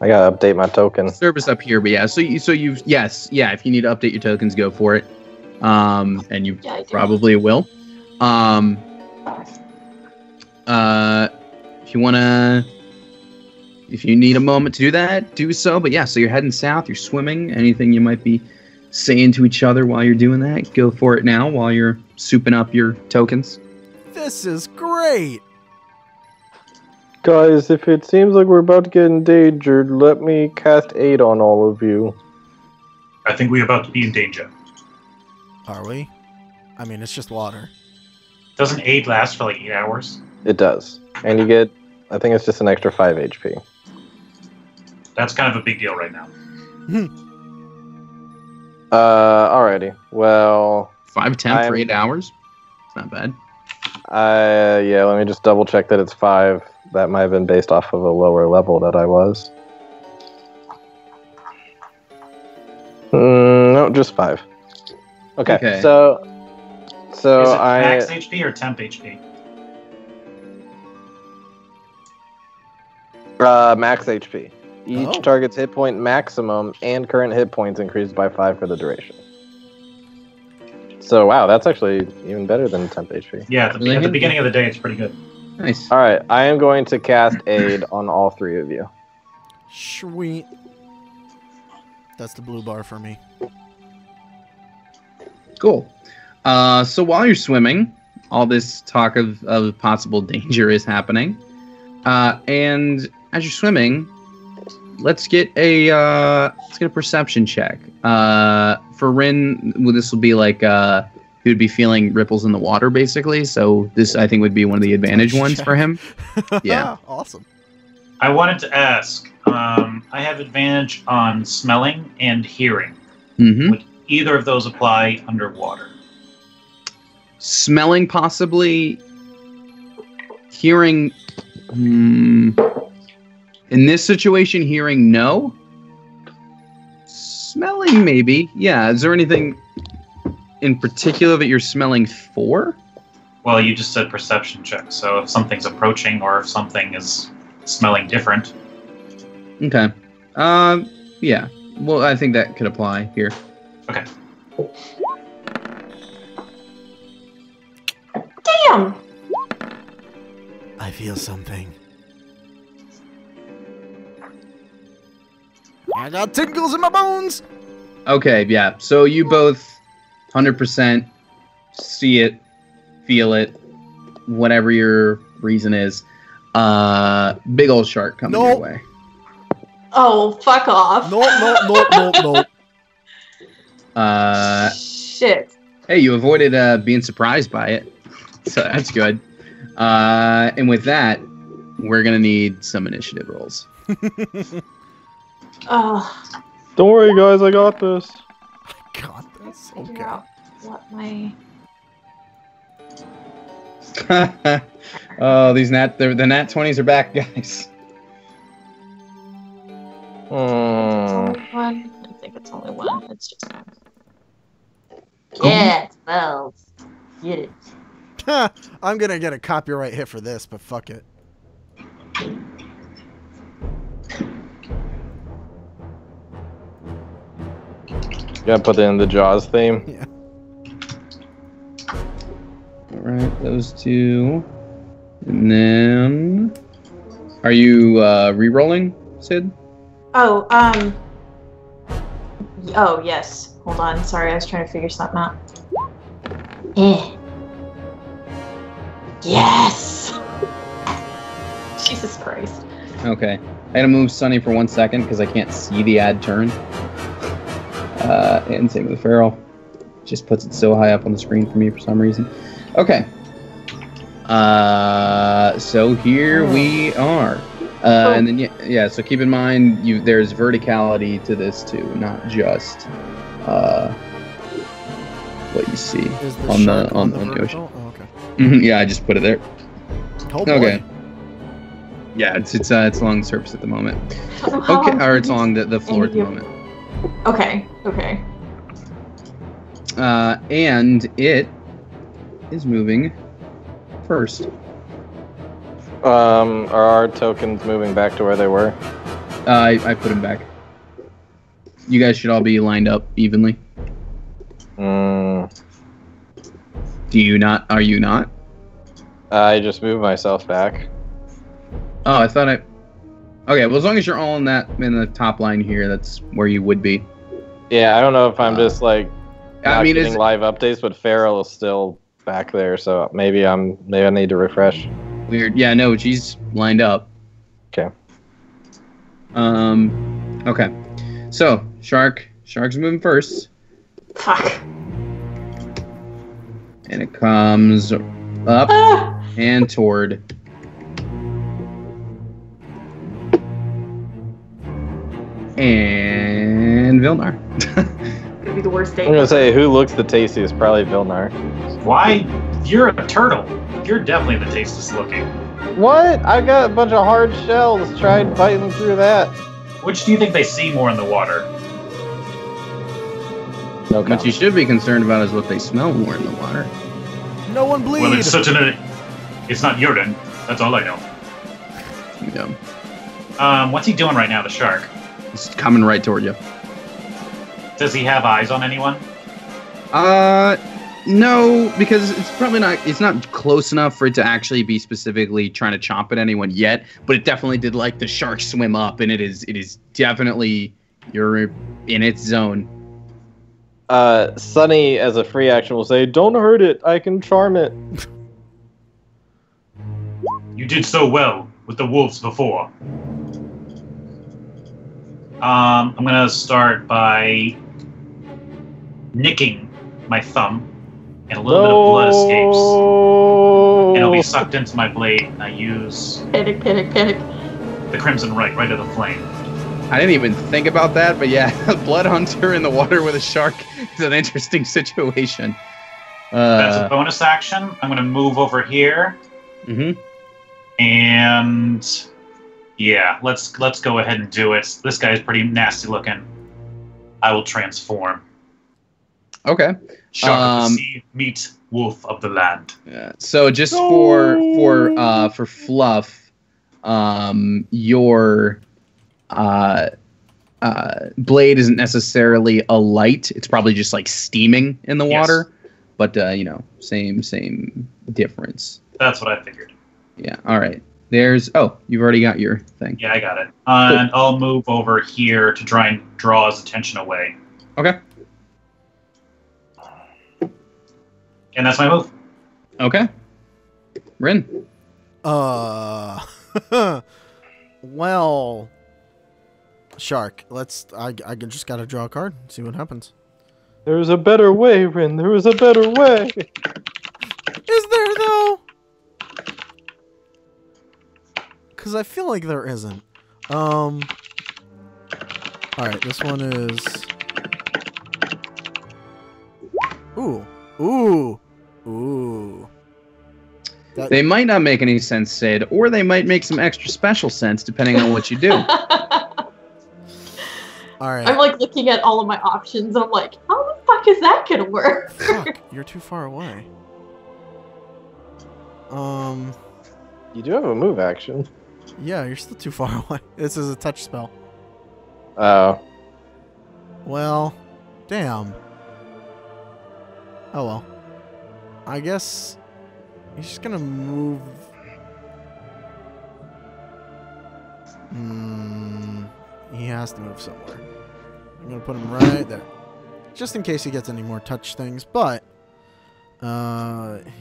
I gotta update my token. Service up here, but yeah. So you've yes, yeah. If you need to update your tokens, go for it. And you probably will. If you need a moment to do that, do so. But yeah, so you're heading south. You're swimming. Anything you might be saying to each other while you're doing that, go for it now while you're souping up your tokens. This is great. Guys, if it seems like we're about to get endangered, let me cast aid on all of you. I think we're about to be in danger. Are we? I mean, it's just water. Doesn't aid last for like 8 hours? It does. And you get, I think it's just an extra 5 HP. That's kind of a big deal right now. Alrighty. Well... 5/10 for 8 hours? It's not bad. Yeah, let me just double check that it's 5. That might have been based off of a lower level that I was. No, just 5. Okay. So is it max HP or temp HP? Max HP. Each target's hit point maximum and current hit points increased by 5 for the duration. So wow, that's actually even better than temp HP. Yeah, at the beginning of the day, it's pretty good. Nice. All right, I am going to cast aid on all 3 of you. Sweet. That's the blue bar for me. Cool. So while you're swimming, all this talk of possible danger is happening. And as you're swimming, let's get a perception check. For Rin, this will be like he would be feeling ripples in the water, basically. So this, I think, would be one of the advantage ones for him. Yeah. Awesome. I wanted to ask. I have advantage on smelling and hearing. Mm-hmm. Would either of those apply underwater? Smelling, possibly. Hearing. In this situation, hearing, no. Smelling, maybe. Yeah. Is there anything in particular that you're smelling for? Well, you just said perception check. So if something's approaching or if something is smelling different. Okay. Yeah. Well, I think that could apply here. Okay. Damn! I feel something. I got tingles in my bones! Okay, yeah. So you both 100% see it, feel it, whatever your reason is. Big old shark coming your way. Oh, fuck off. No. Shit. Hey, you avoided being surprised by it. So that's good. And with that, we're going to need some initiative rolls. Don't worry, guys. I got this. I got this? Figure out what my... Oh, the nat 20s are back, guys. One. I think it's only one. It's just one. Yeah, it smells. Get it. I'm gonna get a copyright hit for this, but fuck it. Gotta put it in the Jaws theme. Yeah. Alright, those two. And then... Are you re-rolling, Sid? Oh, oh, yes. Hold on. Sorry, I was trying to figure something out. Yes! Jesus Christ. Okay. I gotta move Sunny for 1 second because I can't see the ad turn. And same with Feral. Just puts it so high up on the screen for me for some reason. Okay. So here we are. And then yeah, so keep in mind there's verticality to this too, not just what you see on the ocean. Oh, okay. Yeah, I just put it there. Oh, boy. Okay. Yeah, it's along the surface at the moment. Okay, or it's along the floor at the moment. Okay. And it is moving first. Are our tokens moving back to where they were? I put them back. You guys should all be lined up evenly. Do you not? Are you not? I just moved myself back. Oh, I thought I... Okay, well, as long as you're all in the top line here, that's where you would be. Yeah, I don't know if I'm just like I mean, getting live updates, but Feral is still back there, so maybe I need to refresh. Weird. Yeah, no, she's lined up. Okay. Okay. So, Shark's moving first. Fuck. And it comes up and toward. And Vilnar. It'd be the worst day. I'm gonna say who looks the tastiest, probably Vilnar. Why? You're a turtle. You're definitely the tastiest looking. What? I got a bunch of hard shells. Tried biting through that. Which do you think they see more in the water? No What you should be concerned about is what they smell more in the water. No one bleed. Well, it's it's not urine. That's all I know. Yeah. What's he doing right now, the shark? It's coming right toward you. Does he have eyes on anyone? No, because it's probably not. It's not close enough for it to actually be specifically trying to chomp at anyone yet. But it definitely did like the shark swim up, and it is definitely you're in its zone. Sunny, as a free action, will say, "Don't hurt it. I can charm it." You did so well with the wolves before. I'm gonna start by nicking my thumb, and a little bit of blood escapes, and it'll be sucked into my blade. And I use Panic. the Crimson right of the flame. I didn't even think about that, but yeah, Blood Hunter in the water with a shark is an interesting situation. That's a bonus action. I'm gonna move over here. Mm-hmm. And yeah, let's go ahead and do it. This guy's pretty nasty looking. I will transform. Okay. Shark of the sea, meet wolf of the land. Yeah. So just for fluff, your blade isn't necessarily a light. It's probably just like steaming in the water, but same difference. That's what I figured. Yeah. All right. You've already got your thing. Yeah, I got it. And I'll move over here to try and draw his attention away. Okay. And that's my move. Okay. Rin. Well, Shark. I just gotta draw a card. See what happens. There's a better way, Rin. There is a better way. Is there though? Because I feel like there isn't. All right. This one is. Ooh. They might not make any sense, Sid, or they might make some extra special sense depending on what you do. All right. I'm like looking at all of my options and I'm like, how the fuck is that gonna work? Fuck, you're too far away. You do have a move action. Yeah, you're still too far away. This is a touch spell. Oh. Well, damn. Oh well. I guess he's just gonna move. He has to move somewhere. I'm going to put him right there. Just in case he gets any more touch things, but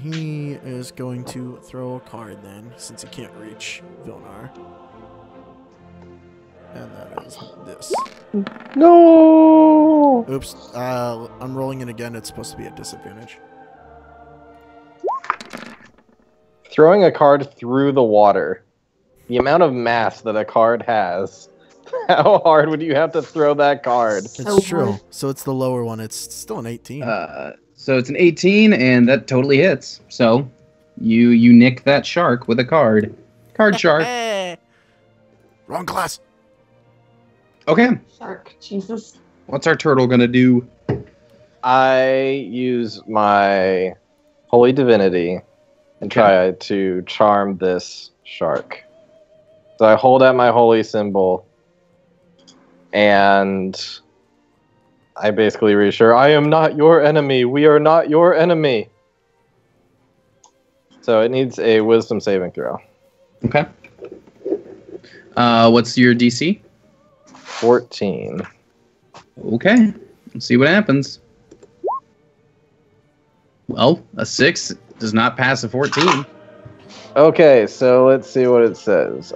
he is going to throw a card then, since he can't reach Vilnar. And that is this. No! Oops. I'm rolling it again. It's supposed to be at disadvantage. Throwing a card through the water. The amount of mass that a card has. How hard would you have to throw that card? It's true. So it's the lower one. It's still an 18. So it's an 18, and that totally hits. So you nick that shark with a card. Card shark. Wrong class. Okay. Shark, Jesus. What's our turtle gonna do? I use my Holy Divinity and try to charm this shark. So I hold out my holy symbol, and I basically reassure, I am not your enemy. We are not your enemy. So it needs a wisdom saving throw. Okay. What's your DC? 14. Okay. Let's see what happens. Well, a 6 does not pass a 14. Okay, so let's see what it says.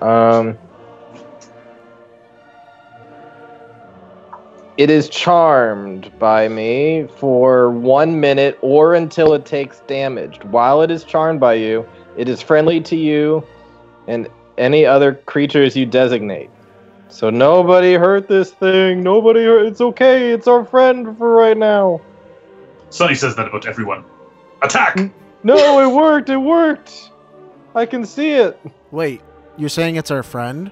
It is charmed by me for 1 minute or until it takes damage. While it is charmed by you, it is friendly to you and any other creatures you designate. So nobody hurt this thing. Nobody hurt. It's okay. It's our friend for right now. Sonny says that about everyone. Attack! No, it worked. It worked. I can see it. Wait, you're saying it's our friend?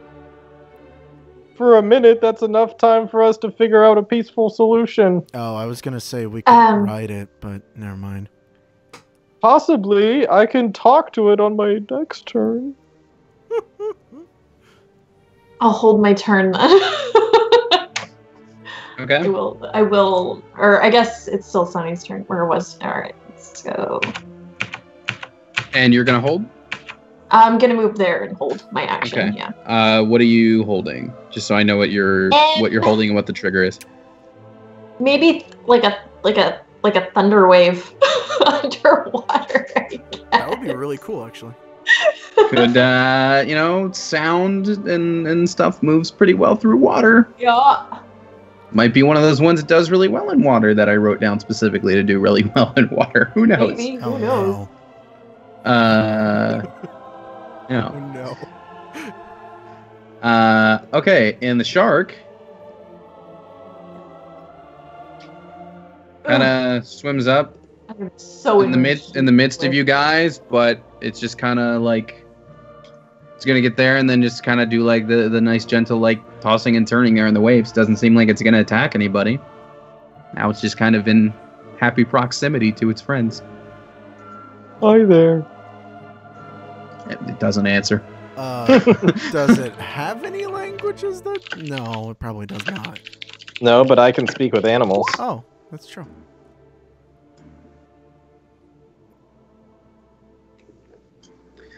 For a minute, that's enough time for us to figure out a peaceful solution. Oh, I was going to say we could ride it, but never mind. Possibly. I can talk to it on my next turn. I'll hold my turn then. Okay. I will, or I guess it's still Sonny's turn, where it was. Alright, let's go. And you're gonna hold? I'm gonna move there and hold my action, yeah. What are you holding? Just so I know what you're holding and what the trigger is. Maybe like a thunder wave underwater, I guess. That would be really cool, actually. Could, sound and stuff moves pretty well through water. Yeah. Might be one of those ones that does really well in water that I wrote down specifically to do really well in water. Who knows? Maybe. Oh, Who knows? No. Oh, no. Okay, and the shark kind of swims up I'm so in the midst of you guys, but it's just kind of like it's gonna get there and then just kind of do like the nice gentle like tossing and turning there in the waves. Doesn't seem like it's gonna attack anybody. Now it's just kind of in happy proximity to its friends. Hi there. It doesn't answer. Does it have any languages that? No, it probably does not. No, but I can speak with animals. Oh, that's true.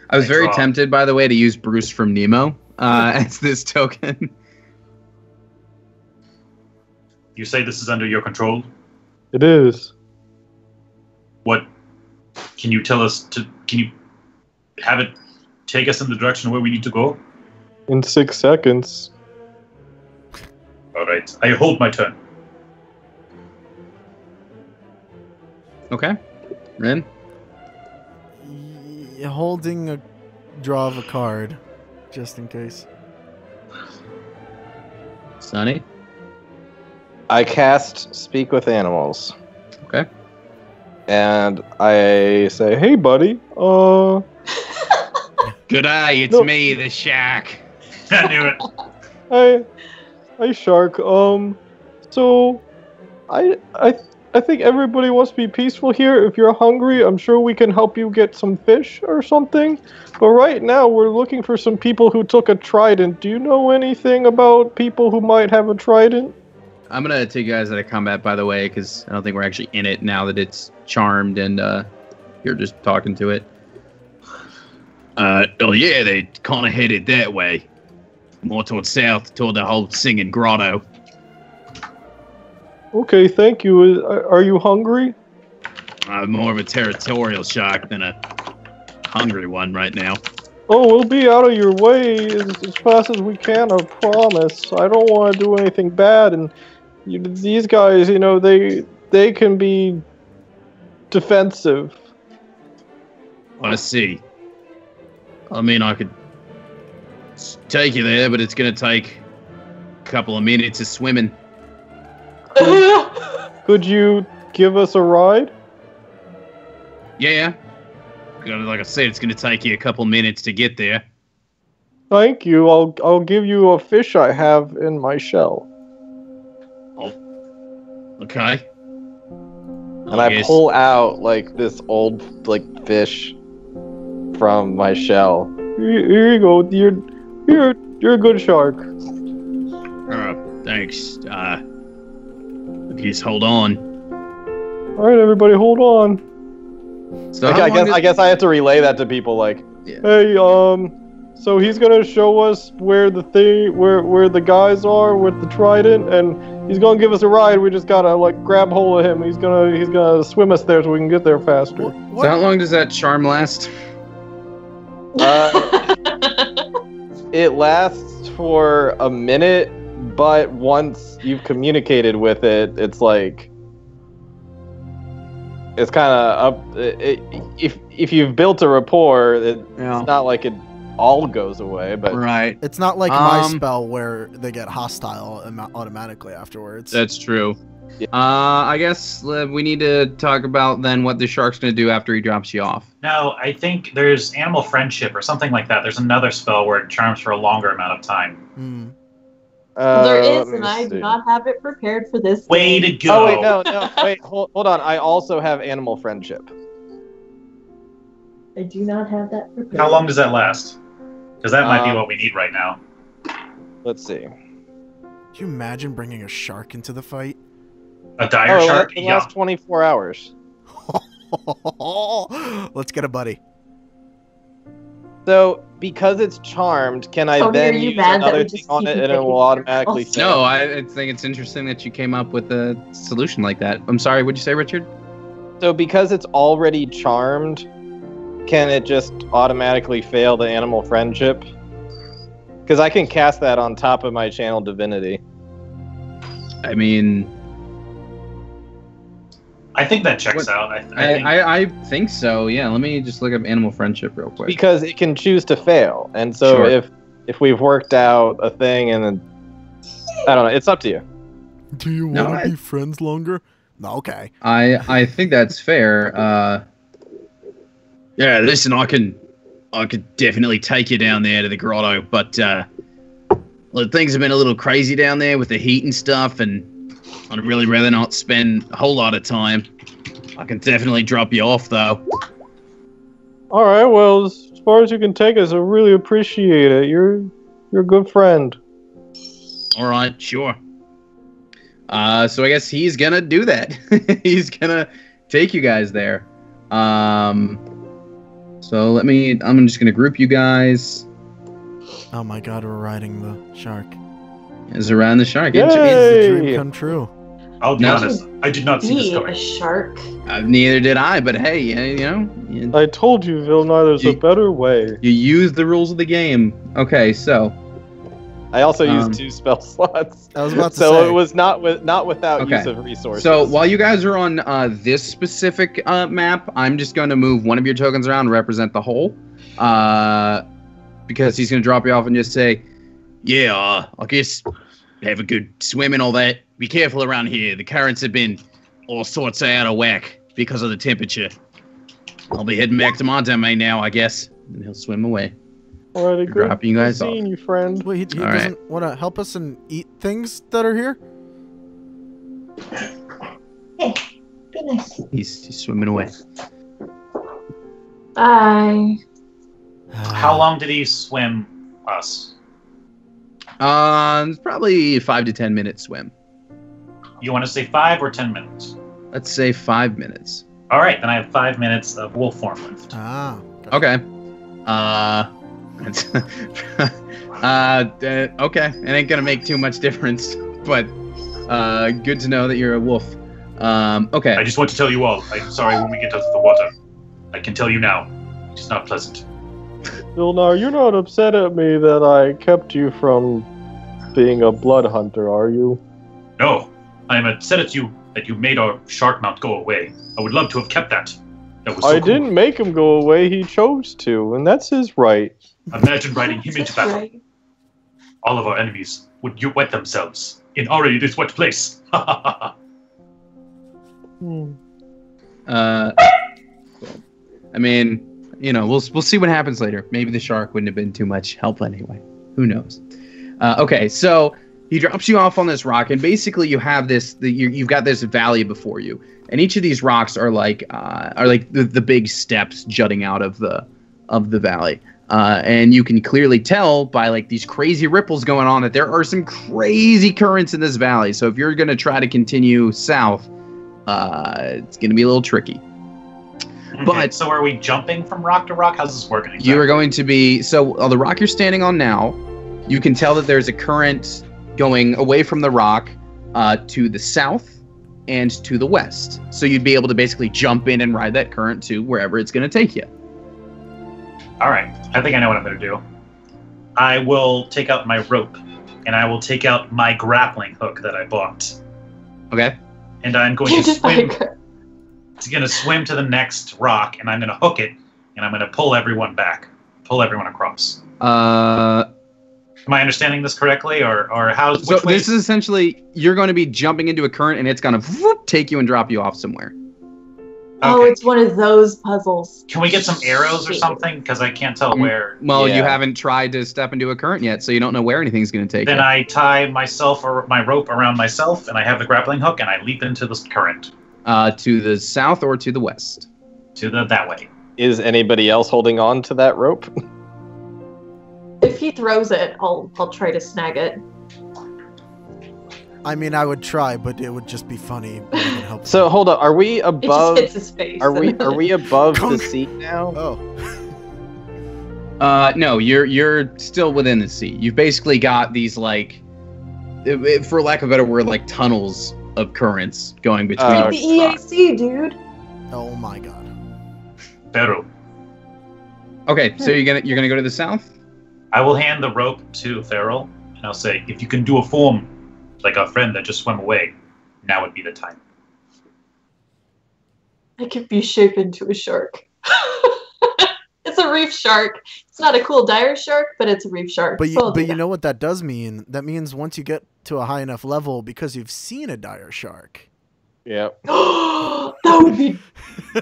I was very tempted, by the way, to use Bruce from Nemo as this token. You say this is under your control? It is. What? Can you tell us to... Can you have it take us in the direction where we need to go? In 6 seconds. All right. I hold my turn. Okay. Ren? Holding a draw of a card, just in case. Sonny? I cast Speak with Animals. Okay. And I say, hey, buddy, Good eye, it's me, the shark. I knew it. Hi, Shark. So, I think everybody wants to be peaceful here. If you're hungry, I'm sure we can help you get some fish or something. But right now, we're looking for some people who took a trident. Do you know anything about people who might have a trident? I'm going to take you guys out of combat, by the way, because I don't think we're actually in it now that it's charmed and you're just talking to it. Oh yeah, they kind of headed that way. more towards south, toward the whole singing grotto. Okay, thank you. Are you hungry? I'm more of a territorial shark than a hungry one right now. Oh, we'll be out of your way as fast as we can, I promise. I don't want to do anything bad, and these guys, they can be defensive. I see. I mean, I could take you there, but it's going to take a couple of minutes of swimming. Could you give us a ride? Yeah. Like I said, it's going to take you a couple minutes to get there. Thank you. I'll give you a fish I have in my shell. Oh. Okay. And I pull out this old fish from my shell. Here you go. You're a good shark. Thanks. Just hold on. All right, everybody, hold on. So I guess I have to relay that to people. Hey, so he's gonna show us where the guys are with the trident, and he's gonna give us a ride. We just gotta grab hold of him. He's gonna swim us there so we can get there faster. So how long does that charm last? It lasts for a minute, but once you've communicated with it, it's kind of up. If you've built a rapport, it's not like it all goes away. But right, it's not like my spell where they get hostile automatically afterwards. That's true. Yeah. I guess we need to talk about then what the shark's going to do after he drops you off. No, I think there's animal friendship or something like that. There's another spell where it charms for a longer amount of time. There is, and I do not have it prepared for this. Way to go! Oh wait, no, wait, hold on. I also have animal friendship. I do not have that prepared. How long does that last? Because that might be what we need right now. Let's see. Can you imagine bringing a shark into the fight? A dire shark? It lasts 24 hours. Let's get a buddy. So, because it's charmed, can I then use another thing on it and it will automatically fail? No, I think it's interesting that you came up with a solution like that. I'm sorry, what'd you say, Richard? So, because it's already charmed, can it just automatically fail the animal friendship? Because I can cast that on top of my channel divinity. I mean, I think that checks out. I think so. Yeah, let me just look up animal friendship real quick. Because it can choose to fail, and so if we've worked out a thing, and then I don't know, it's up to you. Do you want to be friends longer? No, okay. I think that's fair. Yeah, listen, I could definitely take you down there to the grotto, but things have been a little crazy down there with the heat and stuff, and I'd really rather not spend a whole lot of time. I can definitely drop you off, though. All right, well, as far as you can take us, I really appreciate it. You're a good friend. All right, sure. So I guess he's gonna do that. He's gonna take you guys there. So I'm just gonna group you guys. Oh my god, we're riding the shark. Is around the shark. It's a dream come true. I'll be honest, I did not see this coming. A shark. Neither did I, but hey, you know. I told you, Vilnar, there's a better way. You use the rules of the game. Okay, so. I also used 2 spell slots. I was about to say. So it was not without use of resources. So while you guys are on this specific map, I'm just going to move one of your tokens around and represent the whole. Because he's going to drop you off and just say, yeah, I guess have a good swim and all that. Be careful around here. The currents have been all sorts out of whack because of the temperature. I'll be heading back to my domain now, I guess. And he'll swim away. Alrighty, good. Dropping you guys off. Seeing you, friend. Wait, he doesn't want to help us and eat things that are here? Hey, be nice. He's swimming away. Bye. How long did he swim us? It's probably 5 to 10 minute swim. You want to say 5 or 10 minutes? Let's say 5 minutes. All right, then I have 5 minutes of wolf form left. Ah. Okay. Okay, it ain't gonna make too much difference, but good to know that you're a wolf. Okay. I just want to tell you all, I'm sorry when we get to the water. I can tell you now, it's not pleasant. Ilnar, you're not upset at me that I kept you from being a blood hunter, are you? No, I am upset at you that you made our shark mount go away. I would love to have kept that. That was so cool. didn't make him go away, he chose to, and that's his right. Imagine riding him into battle. Right. All of our enemies would wet themselves in already this wet place. I mean, you know, we'll see what happens later. Maybe the shark wouldn't have been too much help anyway. Who knows? Okay, so he drops you off on this rock, and basically you have this. You've got this valley before you, and each of these rocks are like the big steps jutting out of the valley. And you can clearly tell by like these crazy ripples going on that there are some crazy currents in this valley. So if you're going to try to continue south, it's going to be a little tricky. Okay, But so are we jumping from rock to rock? How's this working exactly? you are going to be on the rock you're standing on now. You can tell that there's a current going away from the rock to the south and to the west. So you'd be able to basically jump in and ride that current to wherever it's going to take you. All right, I think I know what I'm going to do. I will take out my rope, and I will take out my grappling hook that I bought. Okay. And I'm going to swim. It's going to swim to the next rock, and I'm going to hook it, and I'm going to pull everyone back, pull everyone across. Am I understanding this correctly, or how's? So this is essentially you're going to be jumping into a current, and it's going to take you and drop you off somewhere. Oh, Okay. it's one of those puzzles. Can we get some arrows or something? Because I can't tell where. Well, you Yeah. haven't tried to step into a current yet, so you don't know where anything's going to take Then you. I tie myself or my rope around myself, and I have the grappling hook, and I leap into the current To the south or to the west? to that way. Is anybody else holding on to that rope? If he throws it, I'll try to snag it. I mean, I would try, but it would just be funny. It wouldn't help. So hold on, are we It above? just hits his face. Are we above the Gunk. sea now? Oh. No, you're still within the sea. You've basically got these like, for lack of a better word, like tunnels of currents going between. the EAC, dude. Oh my god. Pharaoh. Okay, so you're gonna go to the south. I will hand the rope to Farrell, and I'll say, if you can do a form like our friend that just swam away, now would be the time. I could be shaped into a shark. It's a reef shark. It's not a cool dire shark, but it's a reef shark. But So I'll do you that. know what that does mean? That means once you get to a high enough level, because you've seen a dire shark. Yeah. That would be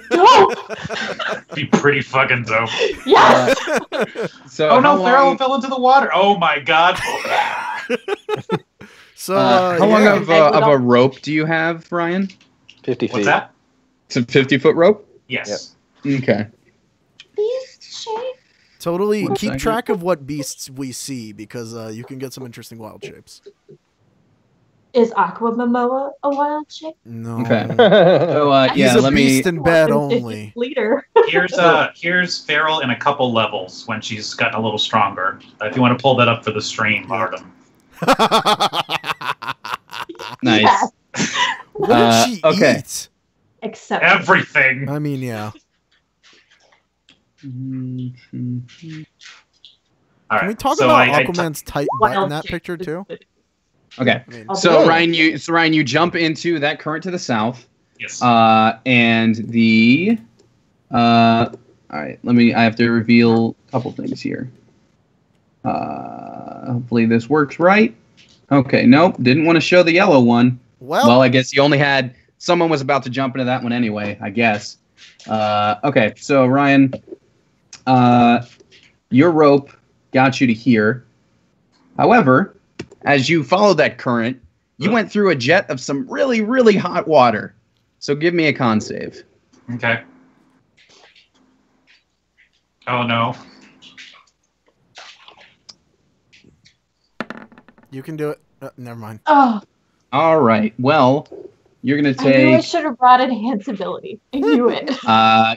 dope. Be pretty fucking dope. Yes. So Oh how no, Farrell long, fell into the water. Oh my god. So how long yeah. of a rope do you have, Ryan? 50 feet. What's that? It's a 50-foot rope. Yes. Okay. Beast shape. Totally One keep second. track of what beasts we see, because you can get some interesting wild shapes. Is Aqua Momoa a wild shape? No. Okay. So He's yeah, a let beast me. in bed only. Leader. Here's Farrell in a couple levels when she's gotten a little stronger. If you want to pull that up for the stream, Martin. Nice. Yes. What did she okay. eat? Except Everything. I mean, yeah. All right. Can we talk so about I Aquaman's tight butt in wild that shape picture is too? good. Okay. I mean, I'll So do it. Ryan, you jump into that current to the south, yes. and the. All right. I have to reveal a couple things here. Hopefully this works right. Okay. Nope. Didn't want to show the yellow one. Well, I guess you only had. Someone was about to jump into that one anyway, I guess. Okay, so Ryan, your rope got you to here. However, as you followed that current, you went through a jet of some really, really hot water. So give me a con save. Okay. Oh no. you can do it. Never mind. Oh, All right. Well, you're gonna I knew I take should have brought enhance ability. I knew it.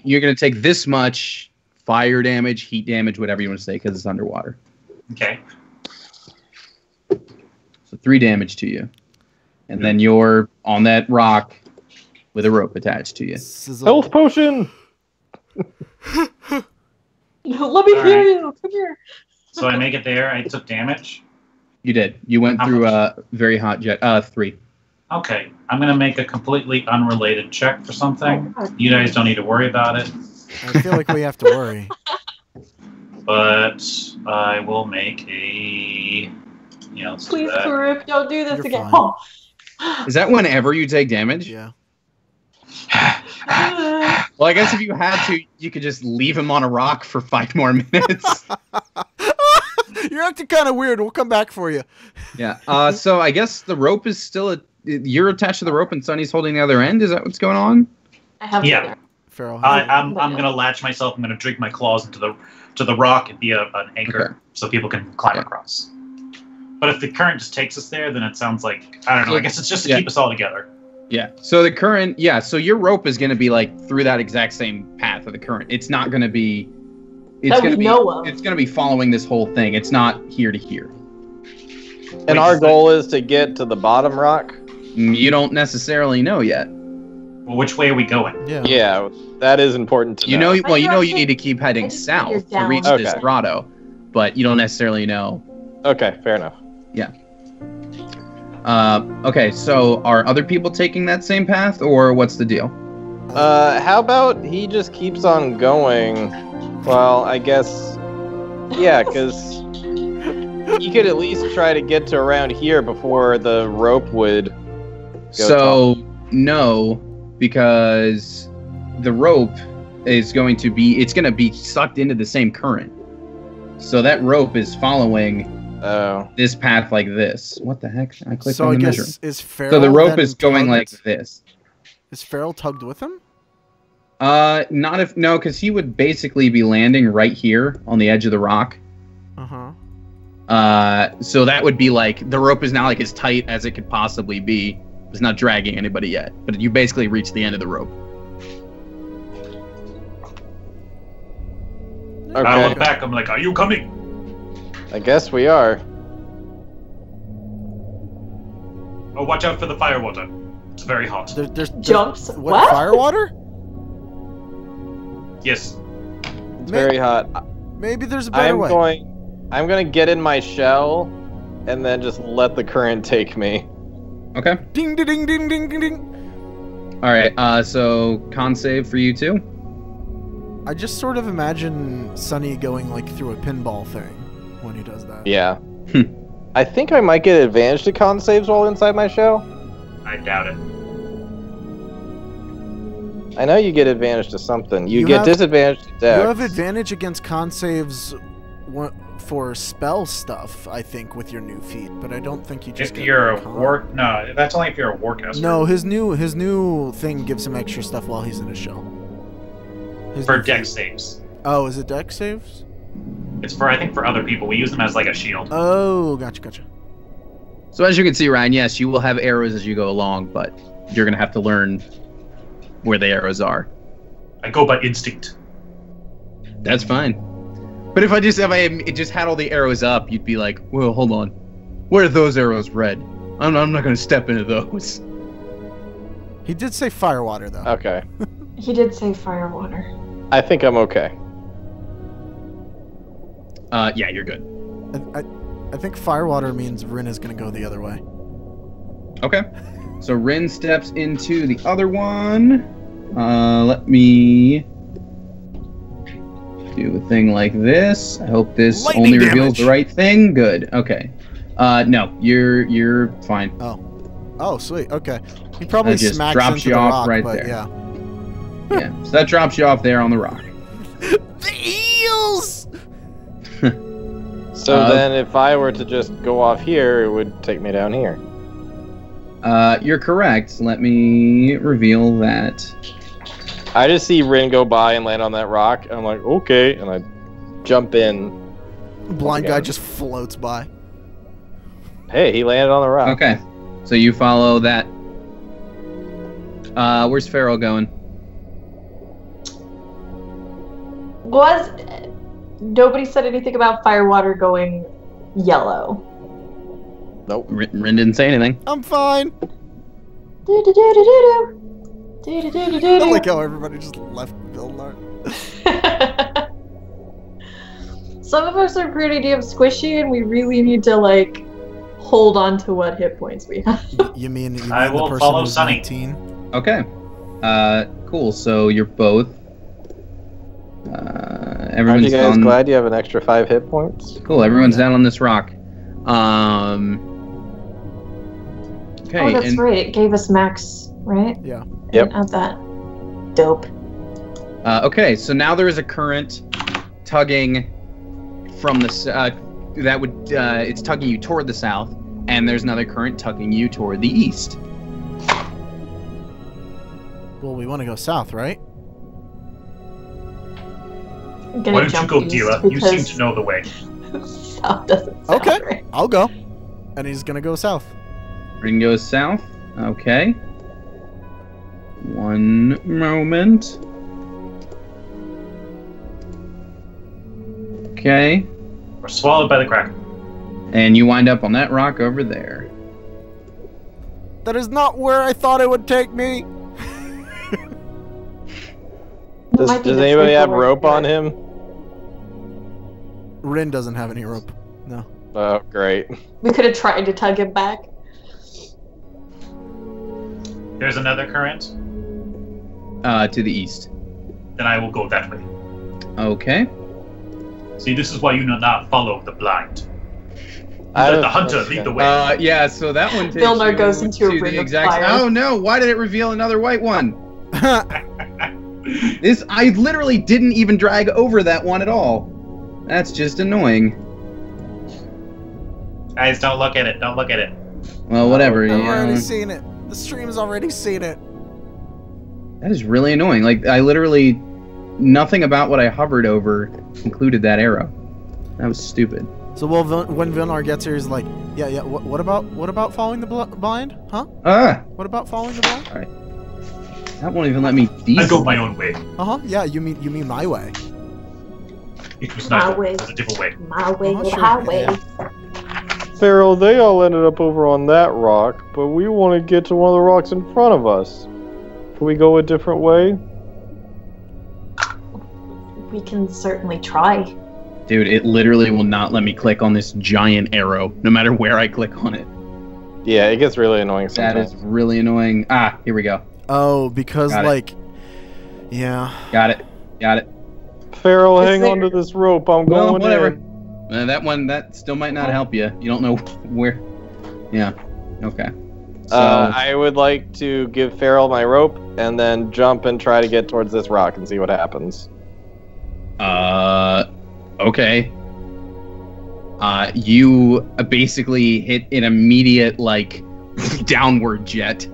you're gonna take this much fire damage, heat damage, whatever you want to say, because it's underwater. Okay. So 3 damage to you. And then you're on that rock with a rope attached to you. Health potion! Let me hear you. Come here. So I make it there. I took damage. You did. You went How through much? a very hot jet. 3. Okay. I'm going to make a completely unrelated check for something. You guys don't need to worry about it. I feel like we have to worry. But I will make a... Yeah, let's do Please, that. Karuk, don't do this You're again. fine. Oh. Is that whenever you take damage? Yeah. Well, I guess if you had to, you could just leave him on a rock for 5 more minutes. You're acting kind of weird. We'll come back for you. Yeah. So I guess the rope is still... You're attached to the rope and Sunny's holding the other end? Is that what's going on? I have Yeah. Pharaoh. I'm going to latch myself. I'm going to drink my claws into the rock and be an anchor Okay. so people can climb across. But if the current just takes us there, then it sounds like, I don't know, I guess it's just to keep us all together. Yeah. So the current, so your rope is going to be like through that exact same path of the current. It's not going to be. It's going to be. It's going to be following this whole thing. It's not here to here. And our goal is to get to the bottom rock. You don't necessarily know yet. Well, which way are we going? Yeah. Yeah, that is important to know. Well, you need to keep heading south to reach this grotto, but you don't necessarily know. Okay, fair enough. Yeah. Okay, so are other people taking that same path, or what's the deal? How about he just keeps on going? Well, I guess, yeah, because he could at least try to get to around here before the rope would go top. No, because the rope is going to be sucked into the same current. So that rope is following this path like this. What the heck? I clicked on the measure. Is Farrell So the rope is going like this. Is Farrell tugged with him? Because he would basically be landing right here on the edge of the rock. So that would be like the rope is now like as tight as it could possibly be. It's not dragging anybody yet, but you basically reached the end of the rope. Okay. I look back. I'm like, are you coming? I guess we are. Oh, watch out for the firewater. It's very hot. There's Jumps. What? Firewater? Yes. It's very hot. Maybe there's a better way. I'm going to get in my shell and then just let the current take me. Okay. Ding, ding, ding, ding, ding, ding. All right. So con save for you too. I just sort of imagine Sunny going like through a pinball thing when he does that. Yeah. I think I might get advantage to con saves while inside my shell. I doubt it. I know you get advantage to something. You get disadvantage to dex. You have advantage against con saves for spell stuff, I think, with your new feat, but I don't think you just. If you're a war, no, that's only if you're a warcaster. No, his new thing gives him extra stuff while he's in his shell. For dex saves. Oh, is it dex saves? It's I think for other people. We use them as like a shield. Oh, gotcha. So as you can see, Ryan, yes, you will have arrows as you go along, but you're gonna have to learn where the arrows are. I go by instinct. That's fine. But if I just had all the arrows up, you'd be like, well, hold on. Where are those arrows red? I'm not gonna step into those. He did say firewater though. Okay. He did say firewater. I think I'm okay. Yeah, you're good. I think firewater means Rin is gonna go the other way. Okay. So Rin steps into the other one. Let me do a thing like this. I hope this only reveals the right thing. Good. Okay. No, you're fine. Oh, sweet. Okay. He probably just smacks drops into you the off rock, right but there. Yeah. Yeah. So that drops you off there on the rock. The eels. So then, if I were to just go off here, it would take me down here. You're correct. Let me reveal that. I just see Rin go by and land on that rock, and I'm like, okay, and I jump in. Blind guy just floats by. Hey, he landed on the rock. Okay, so you follow that. Where's Farrell going? Nobody said anything about firewater going yellow. Nope. Rin didn't say anything. I'm fine. I like how everybody just left Vilnar. Some of us are pretty damn squishy, and we really need to like hold on to what hit points we have. You mean I will the person follow who's Sunny. 19? Okay. Cool. So you're both. Aren't Everyone's you guys on. glad you have an extra 5 hit points? Cool. Everyone's down on this rock. Okay. Oh, that's right. It gave us max, right? Yeah. Yep. Add that. Dope. Okay. So now there is a current tugging from the that would it's tugging you toward the south, and there's another current tugging you toward the east. Well, we want to go south, right? I'm gonna Why don't you jump go, east Dila? You seem because to know the way. south doesn't sound Okay. right. I'll go. And he's gonna go south. Ring goes south. Okay. One moment. Okay. Or swallowed by the Kraken. And you wind up on that rock over there. That is not where I thought it would take me. Does Might be the anybody have straightforward rope on way. him? Rin doesn't have any rope. No. Oh, great. We could have tried to tug him back. There's another current. To the east. Then I will go that way. Okay. See, this is why you do not follow the blind. I Let don't- the hunter lead the way. Yeah, so that one takes Vilnar you goes into a to ring the of exact. fire. Oh no! Why did it reveal another white one? This I literally didn't even drag over that one at all. That's just annoying. Guys, don't look at it. Don't look at it. Well, whatever. I've you already know. seen it. The stream's already seen it. That is really annoying. Like I literally, nothing about what I hovered over included that arrow. That was stupid. So when Vilnar gets here, he's like, yeah. What about following the blind? Huh? What about following the blind? That won't even let me. I go my own way. Yeah. You mean my way? It was My not. way. It was a different way. My way, Oh, the sure, highway. yeah. Pharaoh, they all ended up over on that rock, but we want to get to one of the rocks in front of us. Can we go a different way? We can certainly try. Dude, it literally will not let me click on this giant arrow, no matter where I click on it. Yeah, it gets really annoying That sometimes. is really annoying. Here we go. Oh, because Got it. like, yeah. Got it. Pharaoh, Is hang there- on to this rope. I'm Well, going whatever. in. That still might not help you. You don't know where. Yeah. Okay. So, I would like to give Pharaoh my rope and then jump and try to get towards this rock and see what happens. okay. You basically hit an immediate, like, downward jet.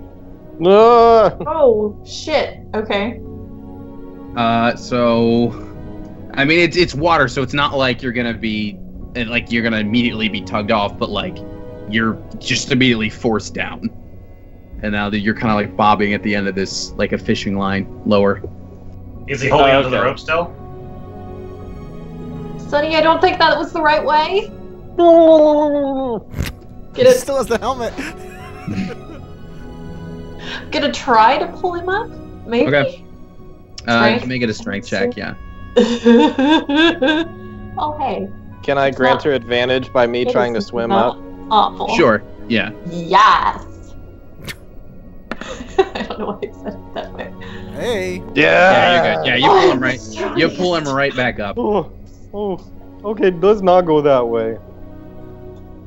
No. Oh, shit. Okay. So, I mean, it's water, so it's not like you're gonna immediately be tugged off, but like, you're just immediately forced down. And now that you're kind of like bobbing at the end of this, like a fishing line, lower. Is he holding onto the Okay. rope still? Sonny, I don't think that was the right way. He still has the helmet. Gonna try to pull him up? Maybe? Okay. Strength? Make it a strength check, yeah. Oh, hey. Can I grant her advantage by me It trying to is swim not up? Awful. Sure, yeah. Yes. I don't know why I said it that way. Hey. Yeah, you're good. Yeah, you pull him right. Oh, You pull him right back up. Oh, okay, does not go that way.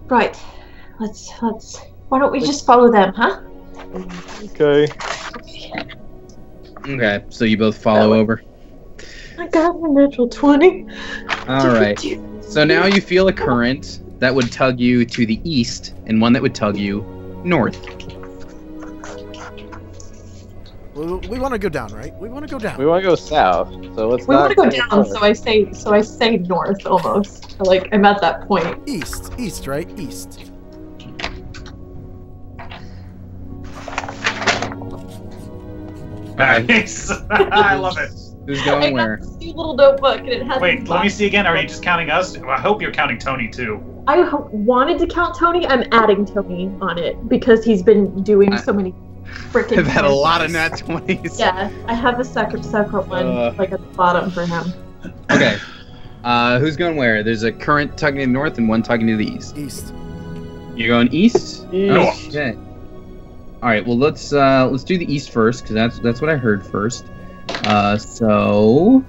Right. Let's. Why don't we just follow them, huh? Okay. Okay, so you both follow over. I got a natural 20. All right. So now you feel a current that would tug you to the east, and one that would tug you north. We want to go down, right? We want to go down. We want to go south, so let's We not want to go down, north. so I say north almost. Like I'm at that point. East, right? East. Nice. I love it. Who's going where? I got this new little notebook and it has. Wait, let me see again. Are you just counting us? Well, I hope you're counting Tony too. I wanted to count Tony. I'm adding Tony on it because he's been doing so many freaking. I've had a lot of nat 20s. Yeah, I have a separate one like at the bottom for him. Okay. Who's going where? There's a current tugging to the north and one tugging to the east. East. You're going east? North. Okay. All right. Well, let's do the east first because that's what I heard first. So.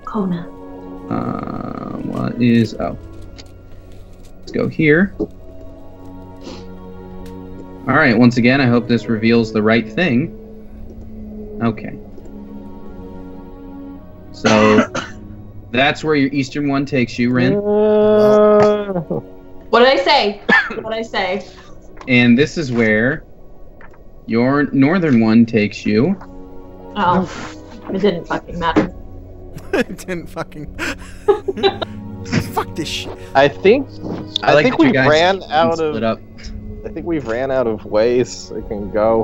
Kona. What is? Oh. Let's go here. All right. Once again, I hope this reveals the right thing. Okay. So. That's where your eastern one takes you, Rin. What did I say? What did I say? And this is where your northern one takes you. Oh, it didn't fucking matter. It didn't fucking. Fuck this shit. I think we ran out of. Split up. I think we've ran out of ways we can go.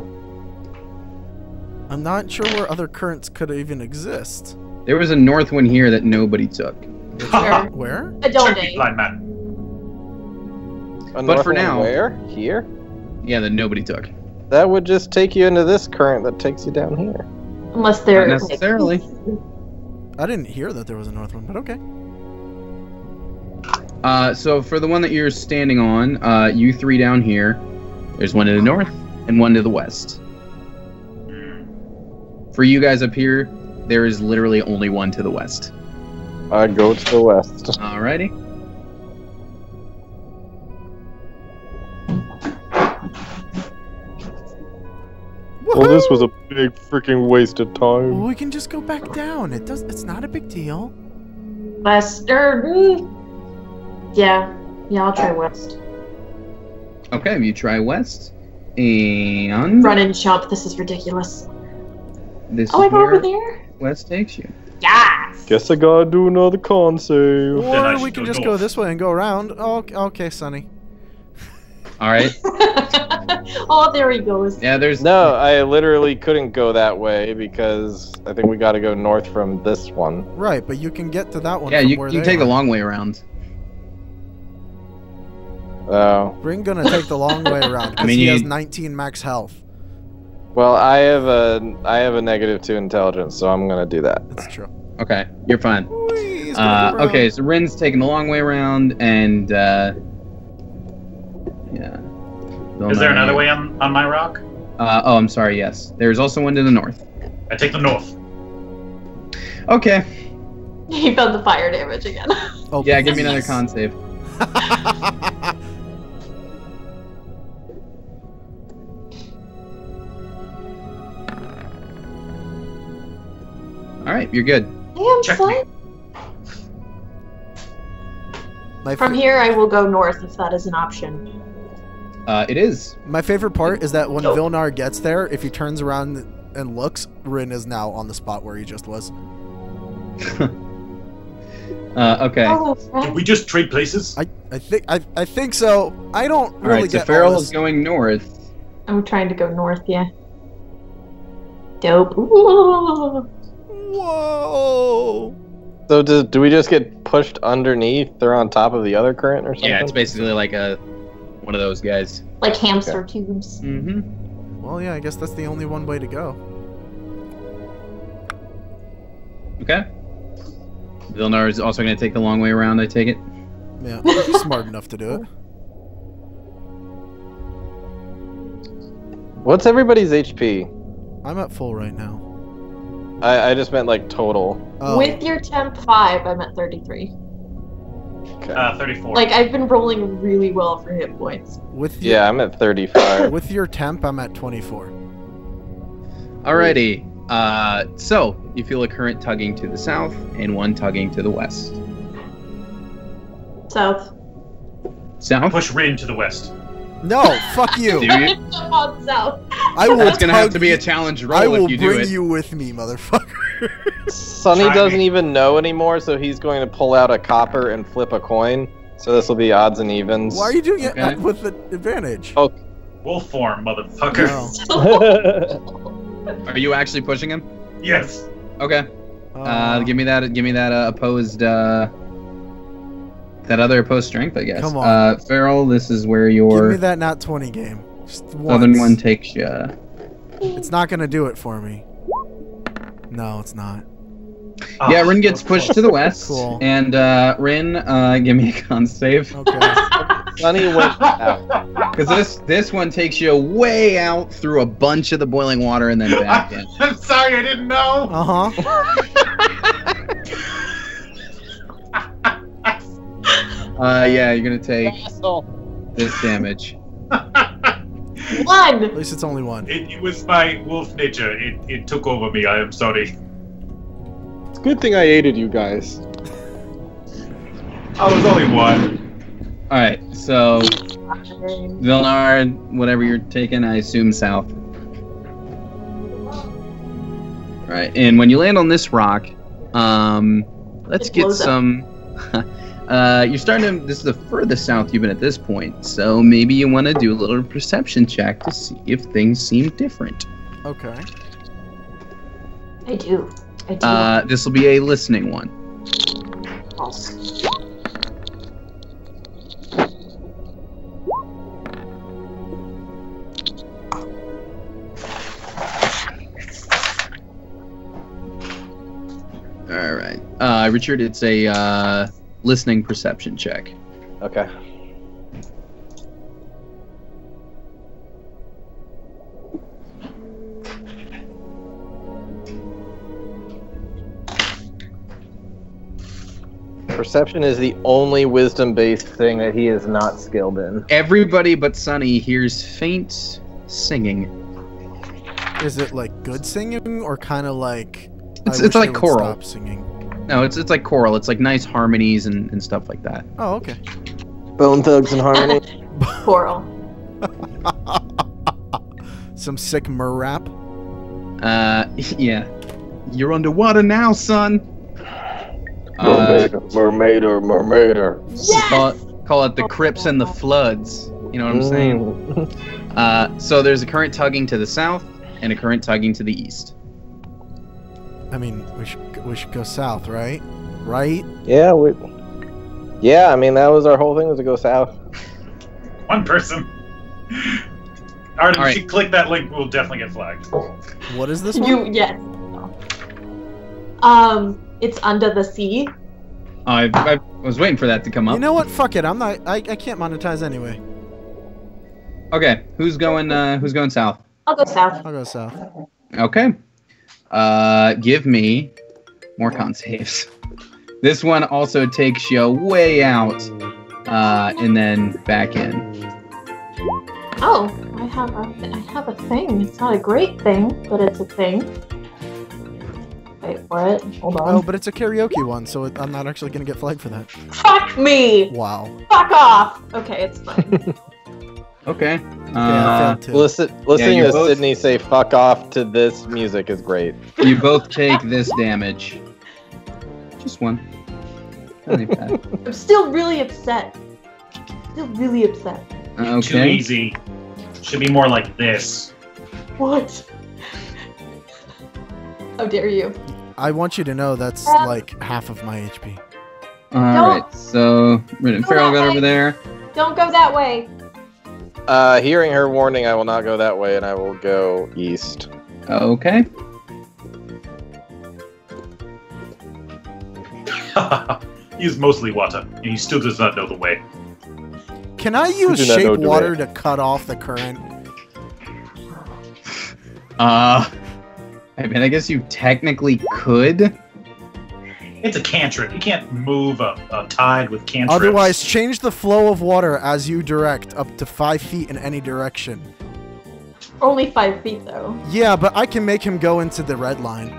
I'm not sure where other currents could even exist. There was a north one here that nobody took. Sure. Where? I don't Check me, blind man. But for now- where? Here? Yeah, that nobody took. That would just take you into this current that takes you down here. Unless they're Not necessarily. I didn't hear that there was a north one, but okay. So for the one that you're standing on, you three down here, there's one to the north and one to the west. For you guys up here, there is literally only one to the west. I go to the west. Alrighty. Well, this was a big freaking waste of time. Well, we can just go back down. It's not a big deal. Western. Yeah, I'll try west. Okay, you try west, and Run and jump. This is ridiculous. this Oh, I is go over where there. west takes you. Yes. Guess I gotta do another con save. Then I Or we should can go just north. go this way and go around. Oh, okay, Sonny. All right. Oh, there he goes. Yeah, there's No, I literally couldn't go that way because I think we gotta go north from this one. Right, but you can get to that one. Yeah, from you where can they take are. the long way around. Oh. We're gonna take the long way around because mean, he you- has 19 max health. Well, I have a -2 intelligence, so I'm gonna do that. That's true. Okay, you're fine. Whee, he's gonna go around. Okay, so Rin's taking the long way around, and yeah. Is there another way on my rock? Oh, I'm sorry. Yes, there's also one to the north. I take the north. Okay. He felt the fire damage again. Oh, Yeah, give me another yes. con save. All right, you're good. Damn, Check son. me. From here, I will go north if that is an option. It is. My favorite part is that when Nope. Vilnar gets there, if he turns around and looks, Rin is now on the spot where he just was. Okay. Oh, Did friend. we just trade places? I think so. I don't All really right, so get Farrell all is this. going north. I'm trying to go north, yeah. Dope. Ooh. Whoa! So do we just get pushed underneath or on top of the other current or something? Yeah, it's basically like one of those guys. Like hamster tubes. Mm-hmm. Well, yeah, I guess that's the only one way to go. Okay. Vilnar is also going to take the long way around, I take it. Yeah, he's smart enough to do it. What's everybody's HP? I'm at full right now. I just meant like total. Oh, With your temp 5, I'm at 33. Okay. 34. Like, I've been rolling really well for hit points. with your, Yeah, I'm at 35. with your temp, I'm at 24. Alrighty. So you feel a current tugging to the south and one tugging to the west. South. South? Push Rin to the west. No, fuck Do you. you? Jump on south. I will That's gonna have tug to be a you- challenge I roll will if you do bring it. you with me, motherfucker. Sonny Try doesn't me. even know anymore, so he's going to pull out a copper and flip a coin. So this will be odds and evens. Why are you doing Okay. it with the advantage? Oh. Wolf form, motherfucker. No. Are you actually pushing him? Yes. Okay. Give me that opposed that other opposed strength, I guess. Come on. Farrell, this is where your Give me that not 20 game. Just southern once. one takes you. It's not gonna do it for me. No, it's not. Yeah, Rin gets pushed to the west. Cool. And Rin, give me a con save. Okay. Sunny went out. Because this one takes you way out through a bunch of the boiling water and then back in. I'm sorry, I didn't know. Yeah, you're gonna take this damage. One! At least it's only one. It was my wolf nature. It took over me. I am sorry. It's a good thing I aided you guys. I was only one. Alright, so Vilnar, whatever you're taking, I assume south. Right, and when you land on this rock, let's It get blows up. some. You're starting to. This is the furthest south you've been at this point, so maybe you want to do a little perception check to see if things seem different. Okay. I do. I do. This will be a listening one. All right, Richard, it's a listening perception check. Okay. Perception is the only wisdom-based thing that he is not skilled in. Everybody but Sunny hears faint singing. Is it like good singing or kind of like? It's I wish like they would choral. Stop singing. No, it's like choral. It's like nice harmonies and stuff like that. Oh, okay. Bone Thugs and Harmony. Coral. Some sick rap. Yeah. You're underwater now, son. Mermaider. Yes! Call it the Crips and the Floods. You know what I'm saying? So there's a current tugging to the south and a current tugging to the east. I mean, we should go south, right? Right? Yeah, I mean, that was our whole thing, was to go south. One person. Alright, All right. if you click that link, we'll definitely get flagged. What is this one? Yes. It's under the sea. I was waiting for that to come up. You know what? Fuck it. I'm not. I can't monetize anyway. Okay, who's going south? I'll go south. I'll go south. Okay. Give me more con saves. This one also takes you way out, and then back in. Oh, I have a thing. It's not a great thing, but it's a thing. Wait for it. Hold on. Oh, but it's a karaoke one, so I'm not actually gonna get flagged for that. Fuck me! Wow. Fuck off! Okay, it's fine. Okay. I failed too. Listening you to both- Sydney say "fuck off" to this music is great. You both take this damage. Just one. Not even bad. I'm still really upset. Still really upset. Too Okay. easy. Should be more like this. What? How dare you? I want you to know that's like half of my HP. All right. So Farrell got over there. Don't go that way. Hearing her warning, I will not go that way, and I will go east. Okay. He's mostly water, and he still does not know the way. Can I use do not know shape the water way. to cut off the current? I mean, I guess you technically could. It's a cantrip. You can't move a tide with cantrips. Otherwise, change the flow of water as you direct up to 5 feet in any direction. Only 5 feet though. Yeah, but I can make him go into the red line.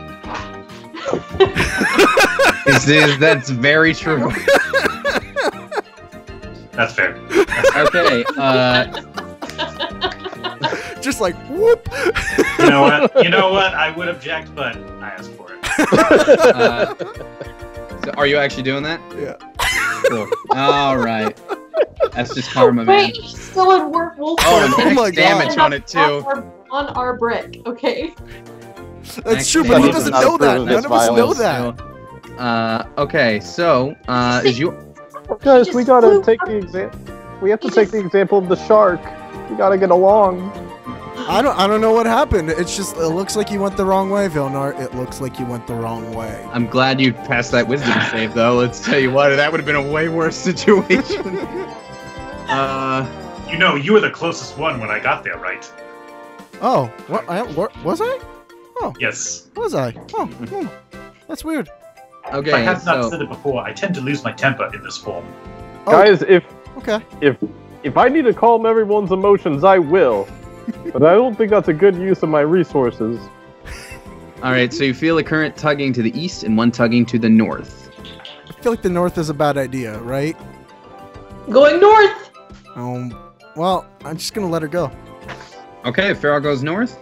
That's very true. That's fair. Okay. Just like whoop. You know what? You know what? I would object, but I asked for it. So are you actually doing that? Yeah. Cool. All right. That's just karma, man. Wait, you're still in wolf Oh, form. and my X damage God. on it too. On our brick, okay? That's true, but he doesn't know that. None of us know that. Okay, so is you? Guys, we gotta take the example. We have to take the example of the shark. We gotta get along. I don't know what happened. It's just it looks like you went the wrong way, Vilnar. It looks like you went the wrong way. I'm glad you passed that wisdom save, though. Let's tell you what, that would have been a way worse situation. You know, you were the closest one when I got there, right? Oh, what was I? Oh, Yes. was I? Oh, that's weird. Okay, If I have not so said it before, I tend to lose my temper in this form. Oh, Guys, okay. if I need to calm everyone's emotions, I will. But I don't think that's a good use of my resources. all right, so you feel a current tugging to the east and one tugging to the north. I feel like the north is a bad idea, right? Going north. Well, I'm just gonna let her go. Okay, Farrell goes north.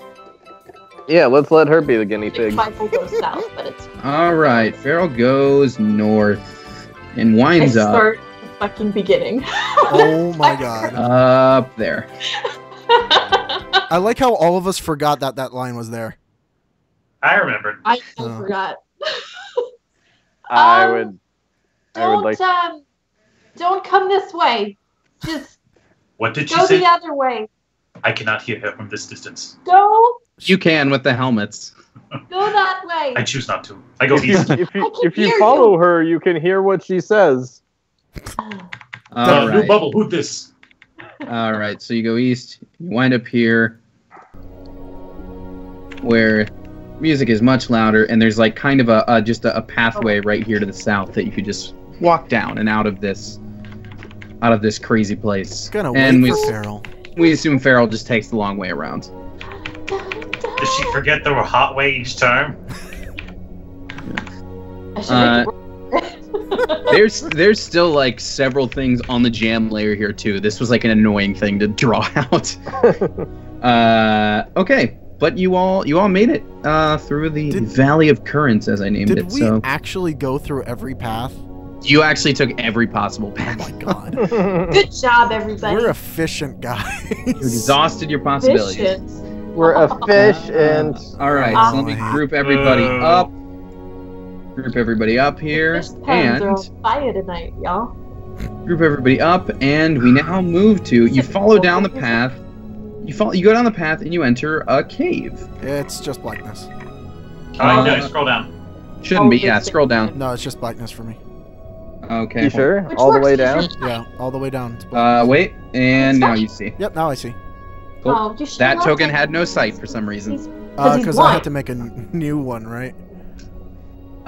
Yeah, let's let her be the guinea pig. Michael goes south, but it's. All right, Farrell goes north and I winds up start the fucking beginning. Oh my god. up there. I like how all of us forgot that line was there. I remembered. I Oh. forgot. I would Don't like. don't come this way. Just What did she go say? the other way. I cannot hear her from this distance. Go You can with the helmets. that way. I choose not to. I go east. If I you, can if you hear follow you. her, you can hear what she says. All New right. bubble, who's this? All right, so you go east, you wind up here, where music is much louder, and there's like kind of a pathway right here to the south that you could just walk down and out of this crazy place. Gonna And wait for Farrell. we assume Farrell just takes the long way around. Did she forget there were hot way each time? I should make it There's still like several things on the jam layer here too. This was like an annoying thing to draw out. Okay, but you all made it through the Valley of Currents, as I named it. Did we So actually go through every path? you actually took every possible Oh path. my god. Good job, everybody. We're efficient guys. You exhausted your possibilities. Efficient. We're a fish and All right, so let me group everybody up. Group everybody up here, Fish pens are and on fire tonight, y'all. group everybody up, and we now move to. You follow down the path. You go down the path, and you enter a cave. It's just blackness. No, scroll down. Shouldn't be. Oh, Yeah, it's- scroll down. No, it's just blackness for me. Okay. you sure? Which All the works way usually. down? Yeah, all the way down. It's blackness. Wait, and now you see. Yep, now I see. Cool. Oh, you should That love token it. had no sight for some reason. He's Because I blind. had to make a new one, right?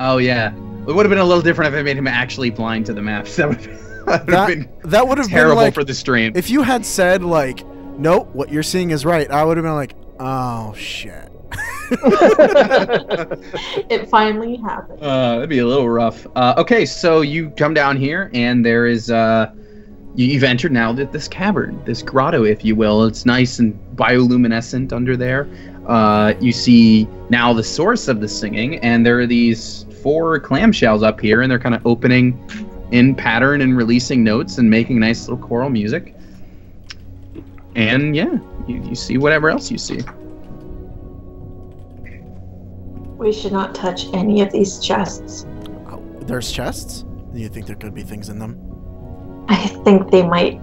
Oh yeah, it would have been a little different if I made him actually blind to the maps. That would have been That would have been terrible like for the stream. if you had said like, nope, what you're seeing is right. I would have been like, oh shit. It finally happened. That'd be a little rough. Okay, so you come down here, and there is you've entered now this cavern, this grotto, if you will. It's nice and bioluminescent under there. You see now the source of the singing, and there are these 4 clamshells up here, and they're kind of opening in pattern and releasing notes and making nice little choral music. And yeah, you see whatever else you see. We should not touch any of these chests. Oh, there's chests? Do you think there could be things in them? I think they might.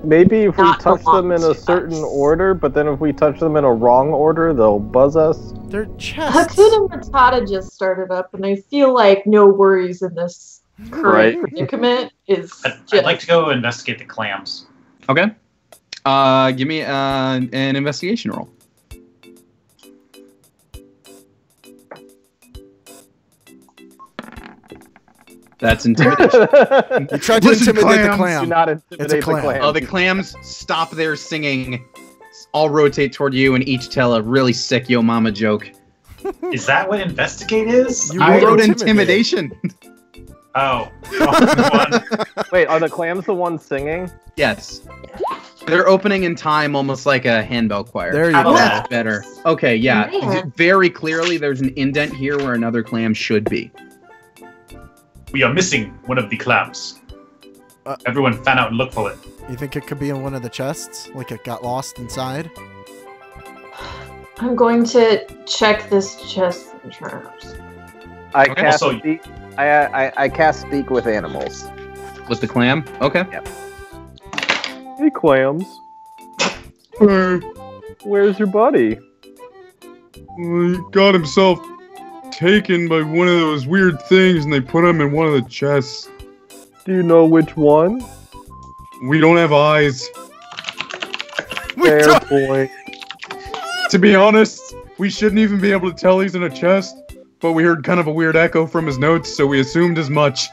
Maybe if we Not touch them in a belong to certain us. order, but then if we touch them in a wrong order, they'll buzz us. They're chests. Hakuna Matata just started up, and I feel like no worries in this current Right. predicament is just. I'd like to go investigate the clams. Okay. Give me an investigation roll. That's intimidation. You tried to Listen, intimidate the clams. clam. Do not intimidate It's a the clam. clam. Oh, the clams stop their singing, all rotate toward you, and each tell a really sick yo mama joke. Is that what investigate is? You I wrote intimidate. intimidation. Oh. One. Wait, are the clams the ones singing? Yes. They're opening in time, almost like a handbell choir. There you How go. about That's better. Okay, yeah. Man. Very clearly, there's an indent here where another clam should be. We are missing one of the clams. Everyone fan out and look for it. You think it could be in one of the chests? Like it got lost inside? I'm going to check this chest and traps. I Okay. cast Also- speak. I cast speak with animals. With the clam? Okay. Hey, clams. Where's your buddy? He got himself taken by one of those weird things, and they put him in one of the chests. Do you know which one? We don't have eyes. Fair point. To be honest, we shouldn't even be able to tell he's in a chest, but we heard kind of a weird echo from his notes, so we assumed as much.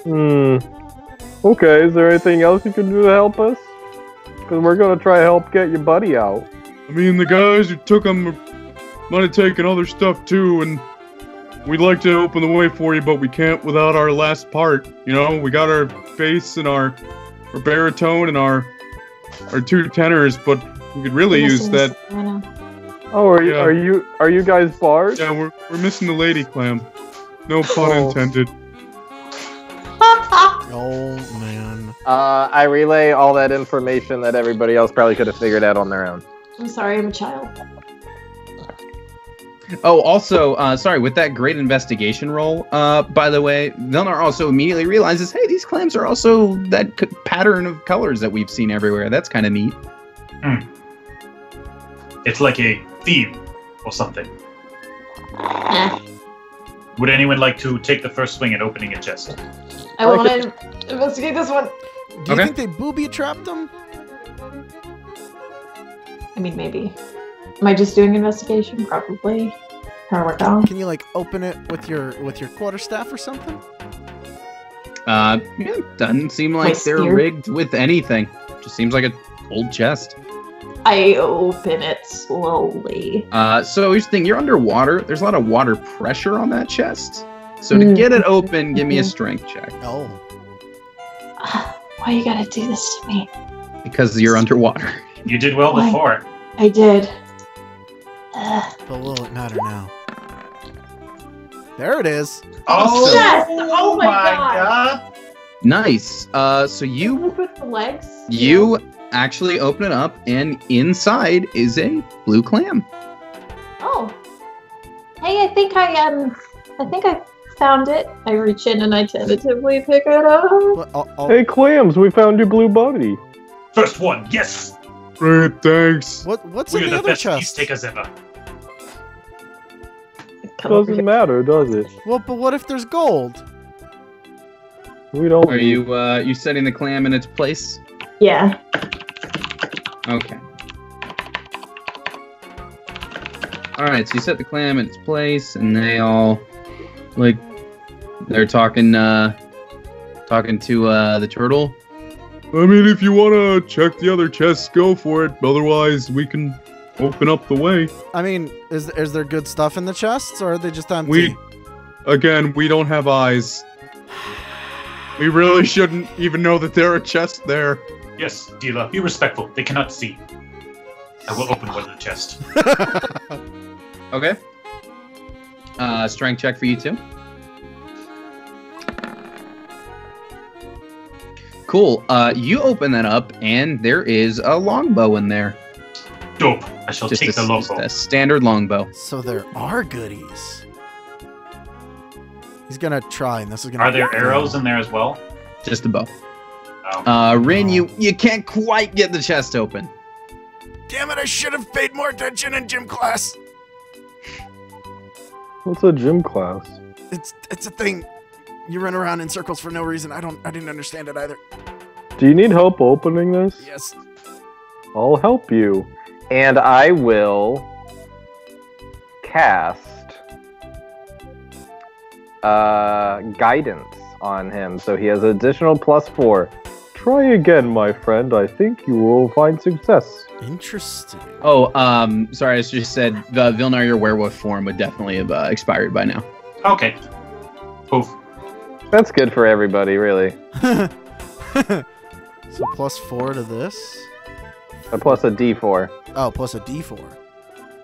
Okay, is there anything else you can do to help us? Because we're gonna try to help get your buddy out. I mean, the guys who took him might have taken other stuff too, and we'd like to open the way for you, but we can't without our last part. You know, we got our bass and our baritone and our two tenors, but we could really use that. Oh, are you Yeah. are you guys bards? Yeah, we're missing the lady clam. No pun Oh. intended. Oh man. I relay all that information that everybody else probably could have figured out on their own. I'm sorry, I'm a child. Oh, also, sorry, with that great investigation roll, by the way, Vilnar also immediately realizes, hey, these clams are also that pattern of colors that we've seen everywhere. That's kind of neat. It's like a theme or something. Eh, Would anyone like to take the first swing at opening a chest? I want to investigate this one. Do you Okay. think they booby trapped them? I mean, maybe. Am I just doing investigation? Probably. Trying to work out. Can you like open it with your quarterstaff or something? Yeah, doesn't seem like My they're spear? rigged with anything. Just seems like an old chest. I open it slowly. So here's the thing, you're underwater. There's a lot of water pressure on that chest. So to get it open, give me a strength check. Oh. Why you gotta do this to me? Because you're underwater. You did well Why? before. I did. But will it matter now? There it is. Oh, Yes! Oh my God. Nice. So Can you we put the legs? actually open it up, and inside is a blue clam. Oh. Hey, I think I found it. I reach in and I tentatively pick it up. Well, Hey, clams, we found your blue buddy. First one, yes! Great, thanks. what's We in are the the other best chest? piece takers ever. Come over Doesn't here. matter, does it? Well, but what if there's gold? We don't. Are you setting the clam in its place? Yeah. Okay. Alright, so you set the clam in its place, and they all, like, they're talking to the turtle. I mean, if you want to check the other chests, go for it. Otherwise, we can open up the way. I mean, is there good stuff in the chests, or are they just empty? We don't have eyes. We really shouldn't even know that there are chests there. Yes, dealer, be respectful. They cannot see. I will open one of the chest. Okay. Strength check for you too. Cool. You open that up, and there is a longbow in there. Dope. I shall take the just longbow. a standard longbow. So there are goodies. He's gonna try, and this is gonna. Are there arrows in there as well? Just a bow. Oh. Rin, you can't quite get the chest open. Damn it! I should have paid more attention in gym class. What's a gym class? It's a thing. You run around in circles for no reason. I didn't understand it either. Do you need help opening this? Yes. I'll help you. And I will cast guidance on him, so he has additional +4. Try again, my friend. I think you will find success. Interesting. Oh, sorry, I just said Vilnar, your werewolf form would definitely have expired by now. Okay. Poof. That's good for everybody, really. So +4 to this. Plus a D4. Oh, plus a D4.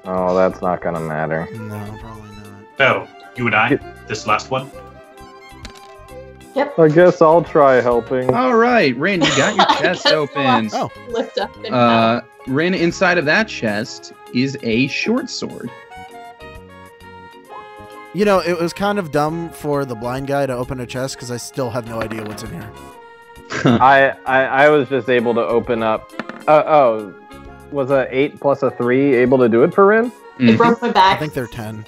Oh, that's not gonna matter. No, probably not. So, you and I, this last one. I guess I'll try helping. All right, Rin, you got your chest open. Oh. Lift up and Rin, inside of that chest is a short sword. You know, it was kind of dumb for the blind guy to open a chest because I still have no idea what's in here. I was just able to open up. Was a 8 plus a 3 able to do it for Rin? It broke my back. I think they're 10.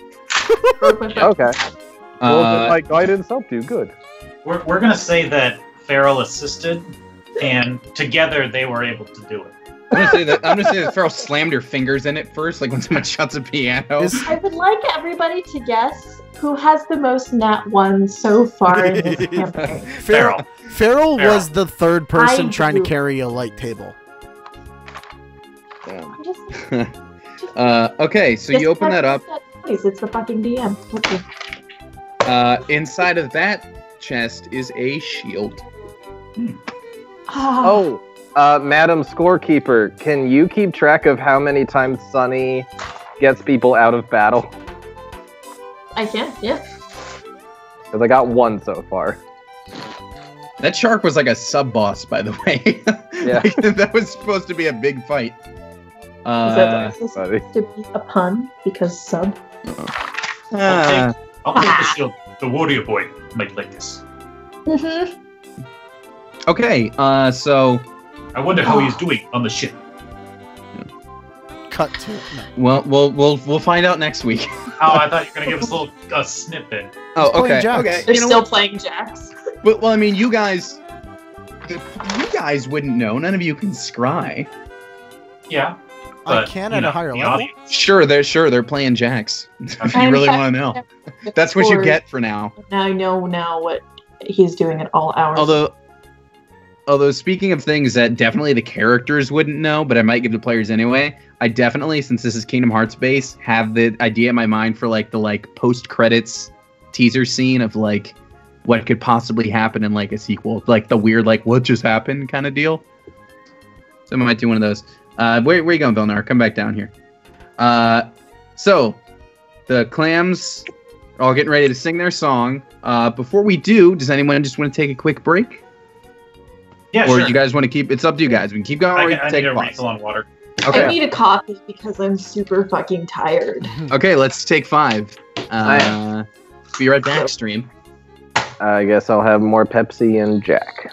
Broke my back. Okay. Well, then my guidance helped you. Good. We're gonna say that Farrell assisted, and together they were able to do it. I'm gonna say that Farrell slammed her fingers in it first, like when someone shuts a piano. I would like everybody to guess who has the most nat 1 so far in this campaign. Farrell was the third person I trying to do. carry a light table. I'm just, Okay, so you open that up. It's the fucking DM. Okay. Inside of that chest is a shield. Ah, Madam Scorekeeper, can you keep track of how many times Sunny gets people out of battle? I can, yeah. Because I got 1 so far. That shark was like a sub boss, by the way. Yeah. Like, that was supposed to be a big fight. Is that supposed to be a pun? Because sub? I'll take the shield. The warrior boy might like this. Mm-hmm. Okay, so I wonder how he's doing on the ship. Cut to. well, we'll find out next week. Oh, I thought you were gonna give us a snippet. Oh, playing okay, jacks. okay. They're You know still what? playing jacks. Well, I mean, you guys wouldn't know. None of you can scry. Yeah. I But, can you at know, a higher the level. audience- Sure, they're playing jacks. If you really want to know, that's what you get for now. Now I know what he's doing at all hours. Although speaking of things that definitely the characters wouldn't know, but I might give the players anyway, I definitely, since this is Kingdom Hearts base, have the idea in my mind for the post credits teaser scene of like what could possibly happen in like a sequel, like the weird what just happened kind of deal. So I might do one of those. Where you going, Belnar? Come back down here. So the clams are all getting ready to sing their song. Before we do, does anyone just want to take a quick break? Yeah, Or sure. you guys want to keep? It's up to you guys. We can keep going. Or we I can need take a a pause. refill on water. I Okay. need a coffee because I'm super fucking tired. Okay. Let's take 5. Be right back, stream. I guess I'll have more Pepsi and Jack.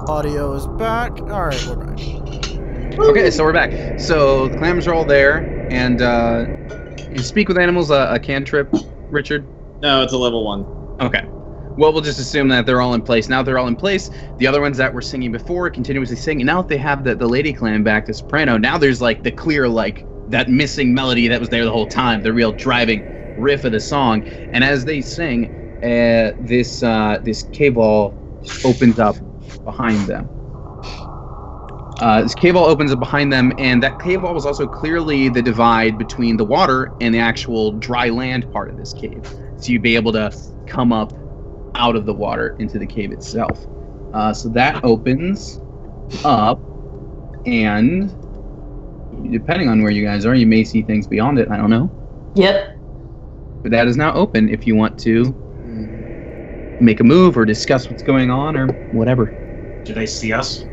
Audio is back. All right, we're back. Okay, so we're back. So the clams are all there, and you speak with animals a cantrip, Richard? No, it's a level 1. Okay. Well, we'll just assume that they're all in place. Now they're all in place. The other ones that were singing before continuously singing. Now that they have the lady clam back to soprano, now there's like the clear, like, that missing melody that was there the whole time, the real driving riff of the song. And as they sing, this cave wall opens up behind them. This cave wall opens up behind them, and that cave wall was also clearly the divide between the water and the actual dry land part of this cave. So you'd be able to come up out of the water into the cave itself. So that opens up, and depending on where you guys are, you may see things beyond it. I don't know. Yep. But that is now open if you want to make a move or discuss what's going on or whatever. Do they see us?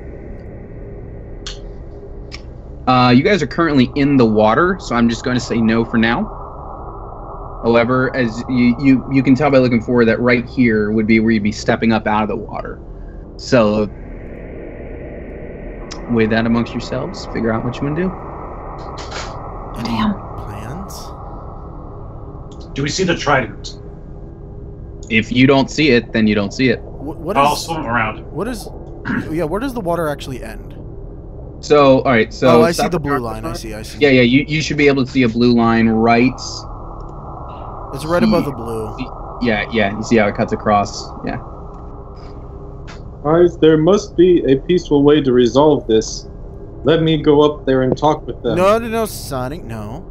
You guys are currently in the water, so I'm just going to say no for now. However, as you can tell by looking forward that right here would be where you'd be stepping up out of the water. So weigh that amongst yourselves. Figure out what you want to do. Damn. Plans? Do we see the trident? If you don't see it, then you don't see it. What I'll is? swim around. What is? Yeah, where does the water actually end? So, all right. So I see the blue line. I see. Yeah. You should be able to see a blue line right. It's right above the blue. Yeah. You see how it cuts across? Yeah. Guys, there must be a peaceful way to resolve this. Let me go up there and talk with them. No, Sonic, no.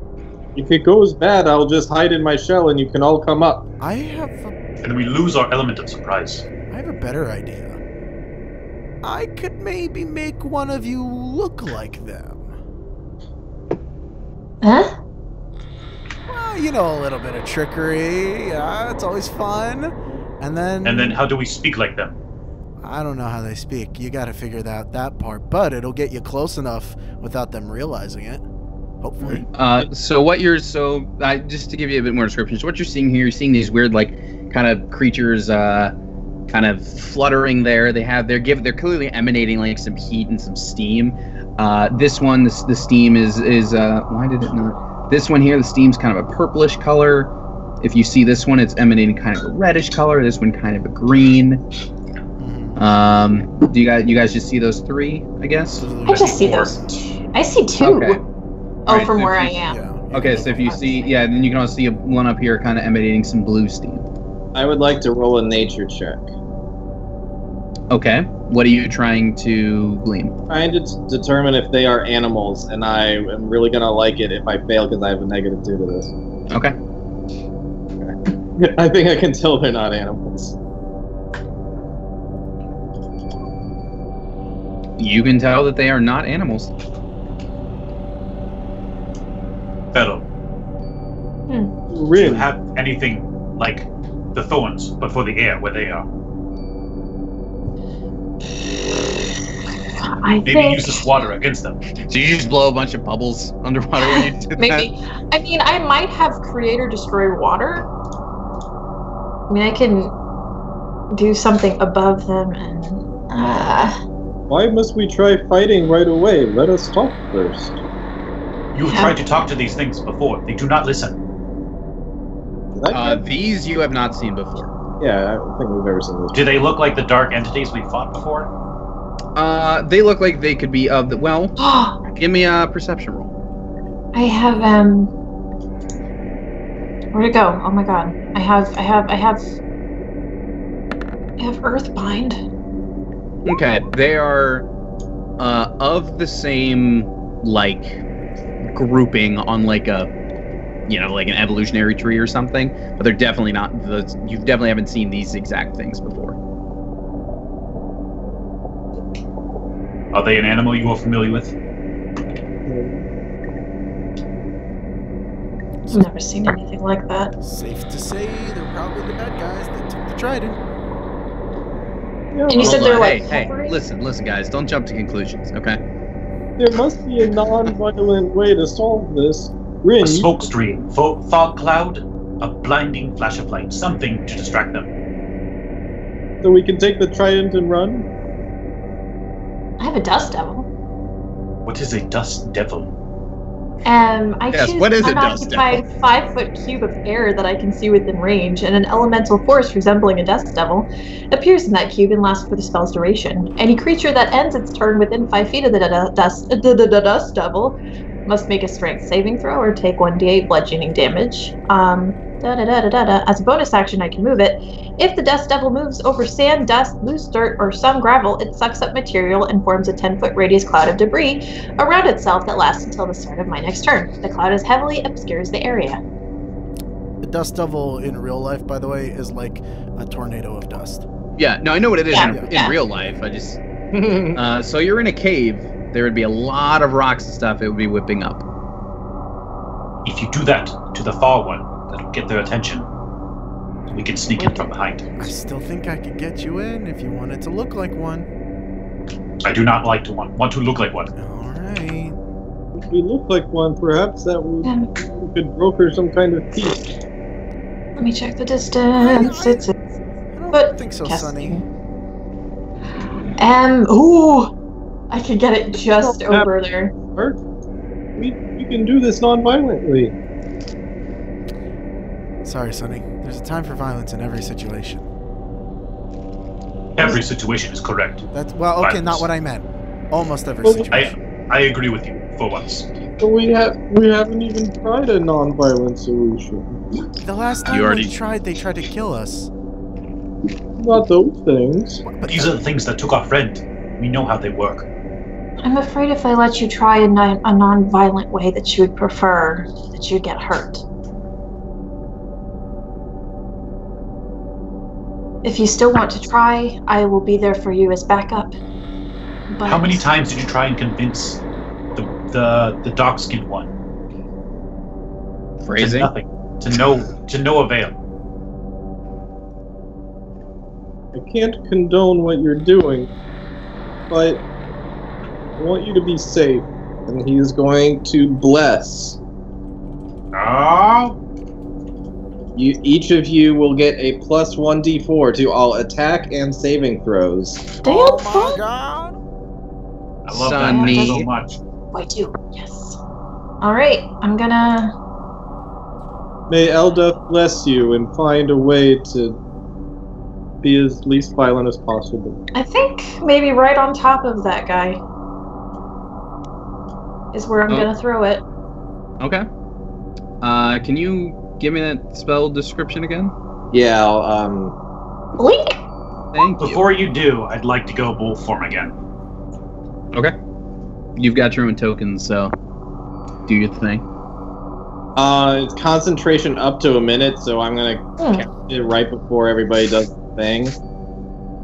If it goes bad, I'll just hide in my shell and you can all come up. I have And we lose our element of surprise. a better idea. I could maybe make one of you look like them. Huh? Well, you know, a little bit of trickery. Yeah, it's always fun. And then how do we speak like them? I don't know how they speak. You got to figure out that part, but it'll get you close enough without them realizing it. Hopefully. So what you're just to give you a bit more description. So what you're seeing here, you're seeing these weird kind of creatures kind of fluttering there. They're clearly emanating like some heat and some steam. This one, the steam is why did it not? This one here, the steam's kind of a purplish color. If you see this one, it's emanating kind of a reddish color. This one kind of a green. Do you guys just see those three? I guess. I just see those two. I see two. Okay. Oh, from where I am. Yeah. Okay, so if you see, then you can also see one up here kind of emanating some blue steam. I would like to roll a nature check. Okay, what are you trying to glean? Trying to determine if they are animals, and I am really going to like it if I fail because I have a -2 to this. Okay. I think I can tell they're not animals. You can tell that they are not animals. Fellow, do you Really? have anything like the thorns, but for the air where they are? I Maybe think use this water against them. So you just blow a bunch of bubbles underwater when you do that? maybe. I mean, I might have create or destroy water. I mean, I can do something above them and. Why must we try fighting right away? Let us talk first. You've Yeah. tried to talk to these things before. They do not listen. These you have not seen before. Yeah, I don't think we've ever seen this. Do they look like the dark entities we fought before? They look like they could be of the, well, Oh, give me a perception roll. I have Where'd it go? Oh my god. I have Earthbind. Okay, they are of the same grouping on like a like an evolutionary tree or something, but they're definitely not you definitely haven't seen these exact things before. Are they an animal you are familiar with? I've never seen anything like that. Safe to say they're probably the bad guys that took the trident. And you said Hold they're on, like hey, hovering? listen, guys, don't jump to conclusions, okay? There must be a non-violent way to solve this. Rin, A smoke stream, fog cloud, a blinding flash of light, something to distract them. so we can take the trident and run? a dust devil. What is a dust devil? I Yes, choose what is a an dust unoccupied 5-foot cube of air that I can see within range, and an elemental force resembling a dust devil appears in that cube and lasts for the spell's duration. Any creature that ends its turn within 5 feet of the dust devil must make a strength saving throw or take 1d8 bludgeoning damage. As a bonus action, I can move it. If the dust devil moves over sand, dust, loose dirt, or some gravel, it sucks up material and forms a 10-foot radius cloud of debris around itself that lasts until the start of my next turn. The cloud heavily obscures the area. The dust devil in real life, by the way, is like a tornado of dust. Yeah, no, I know what it is in Yeah. real life. I just so you're in a cave. There would be a lot of rocks and stuff. It would be whipping up. If you do that to the far one, that'll get their attention. We can sneak in from behind. I still think I could get you in if you wanted to look like one. I do not like to want to look like one. All right. If we look like one, perhaps that we could broker some kind of peace. Let me check the distance. It's I don't But think so, casting. Sonny. Ooh! I could get it just over there. Art, we can do this non-violently. Sorry, Sonny. There's a time for violence in every situation. Every situation is correct. That's well, okay, Violence. not what I meant. Almost every Well, situation. I agree with you for once. But we haven't even tried a non-violent solution. The last You time already- they tried to kill us. Not those things. But These are the things that took our friend. We know how they work. I'm afraid if I let you try a non-violent way that you would prefer, that you'd get hurt. If you still want to try, I will be there for you as backup. But How many times did you try and convince the dark-skinned one? Phrasing. To nothing. To no avail. I can't condone what you're doing, but I want you to be safe. And he is going to bless. Ah, Each of you will get a plus 1d4 to all attack and saving throws. Damn, oh fuck. my god! I love Sonny. that so much. I do. Yes. Alright, I'm gonna... May Eldeth bless you and find a way to be as least violent as possible. I think maybe right on top of that guy is where I'm gonna throw it. Okay. Can you give me that spell description again? Yeah, Blink! Thank you. Before you do, I'd like to go bull form again. Okay. You've got your own tokens, so do your thing. it's concentration up to a minute, so I'm gonna count it right before everybody does the thing.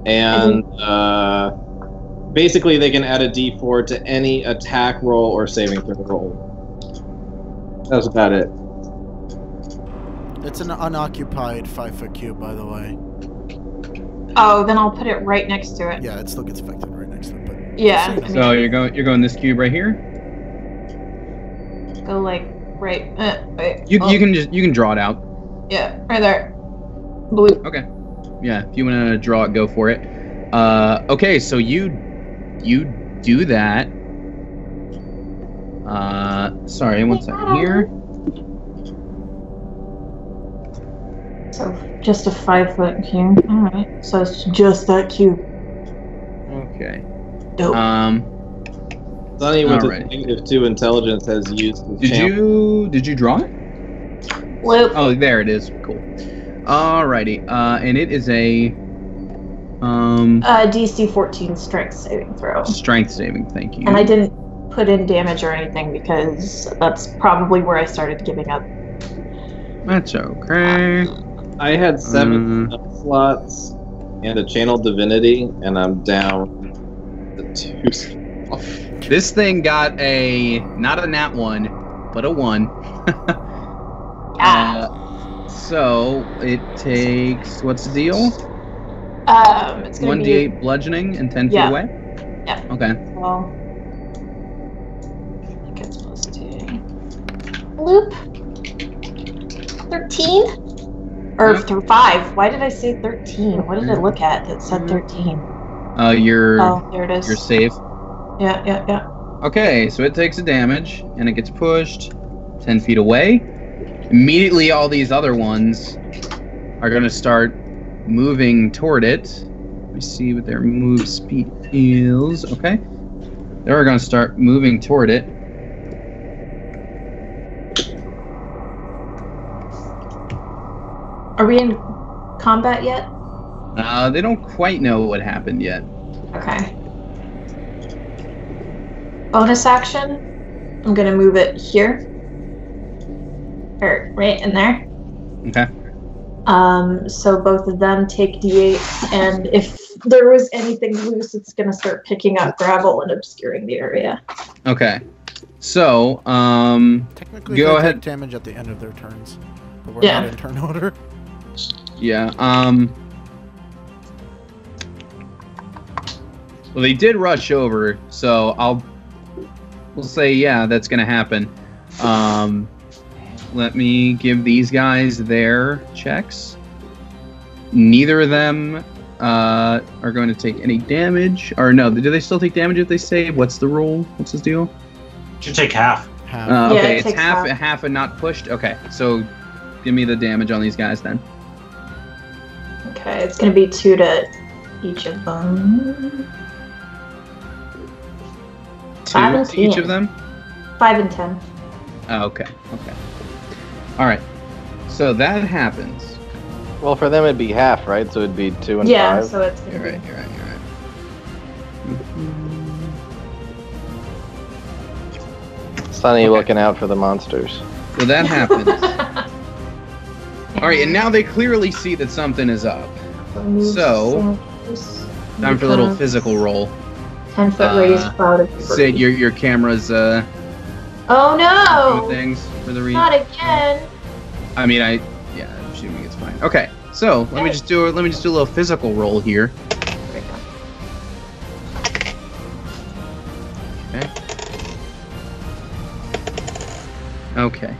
And basically, they can add a d4 to any attack roll or saving throw roll. That's about it. It's an unoccupied 5-foot cube, by the way. Oh, then I'll put it right next to it. Yeah, it still gets affected right next to it, but Yeah. So you're going this cube right here. Go like right. Wait. You can draw it out. Yeah, right there. Blue. Okay. Yeah, if you want to draw it, go for it. Okay, so you do that. Sorry, one second here. So just a 5-foot cube. All right. So it's just that cube. Okay. Dope. Sonny with Alright. his -2 intelligence has used his channel. Did you draw it? Loop. Oh, there it is. Cool. Alrighty. And it is a DC 14 strength saving throw. strength saving. Thank you. And I didn't put in damage or anything because that's probably where I started giving up. That's okay. I had 7 spell slots and a channel divinity, and I'm down to 2 slots. This thing got not a nat 1, but a 1. So it takes, what's the deal? It's gonna 1d8 bludgeoning and 10 feet Yeah. away? Yeah. Okay. Well, I think it's supposed to. Loop. 13? Or Yep. 5. Why did I say 13? What did I look at that said 13? Your Oh, there it is. your save. Yeah. Okay, so it takes a damage, and it gets pushed 10 feet away. Immediately, all these other ones are going to start moving toward it. Let me see what their move speed is. Okay. They're going to start moving toward it. Are we in combat yet? They don't quite know what happened yet. Okay. Bonus action. I'm gonna move it here. Or right in there. Okay. So both of them take D8, and if there was anything loose, it's gonna start picking up gravel and obscuring the area. Okay. So, Technically, go they ahead. take damage at the end of their turns, but we're Yeah. not in turn order. Yeah. Well, they did rush over, so we'll say yeah, that's gonna happen. Let me give these guys their checks. Neither of them are going to take any damage, or no? Do they still take damage if they save? What's the rule? What's this deal? Should take half. Half. Yeah, Okay, it it's takes half and not pushed. Okay, so give me the damage on these guys then. Okay, it's gonna be 2 to each of them. 2 to each of them. 5 and 10. Oh, okay. All right. So that happens. Well, for them it'd be half, right? So it'd be 2 and Yeah, 5. so it's gonna You're be... right. Sunny Okay. looking out for the monsters. So that happens. All right, and now they clearly see that something is up. So, time for a little physical roll. 10-foot raised cloud of debris. Sid, your camera's Oh doing no! things for the read. Not again! I mean, I'm assuming it's fine. Okay, so let me just do a little physical roll here. Okay.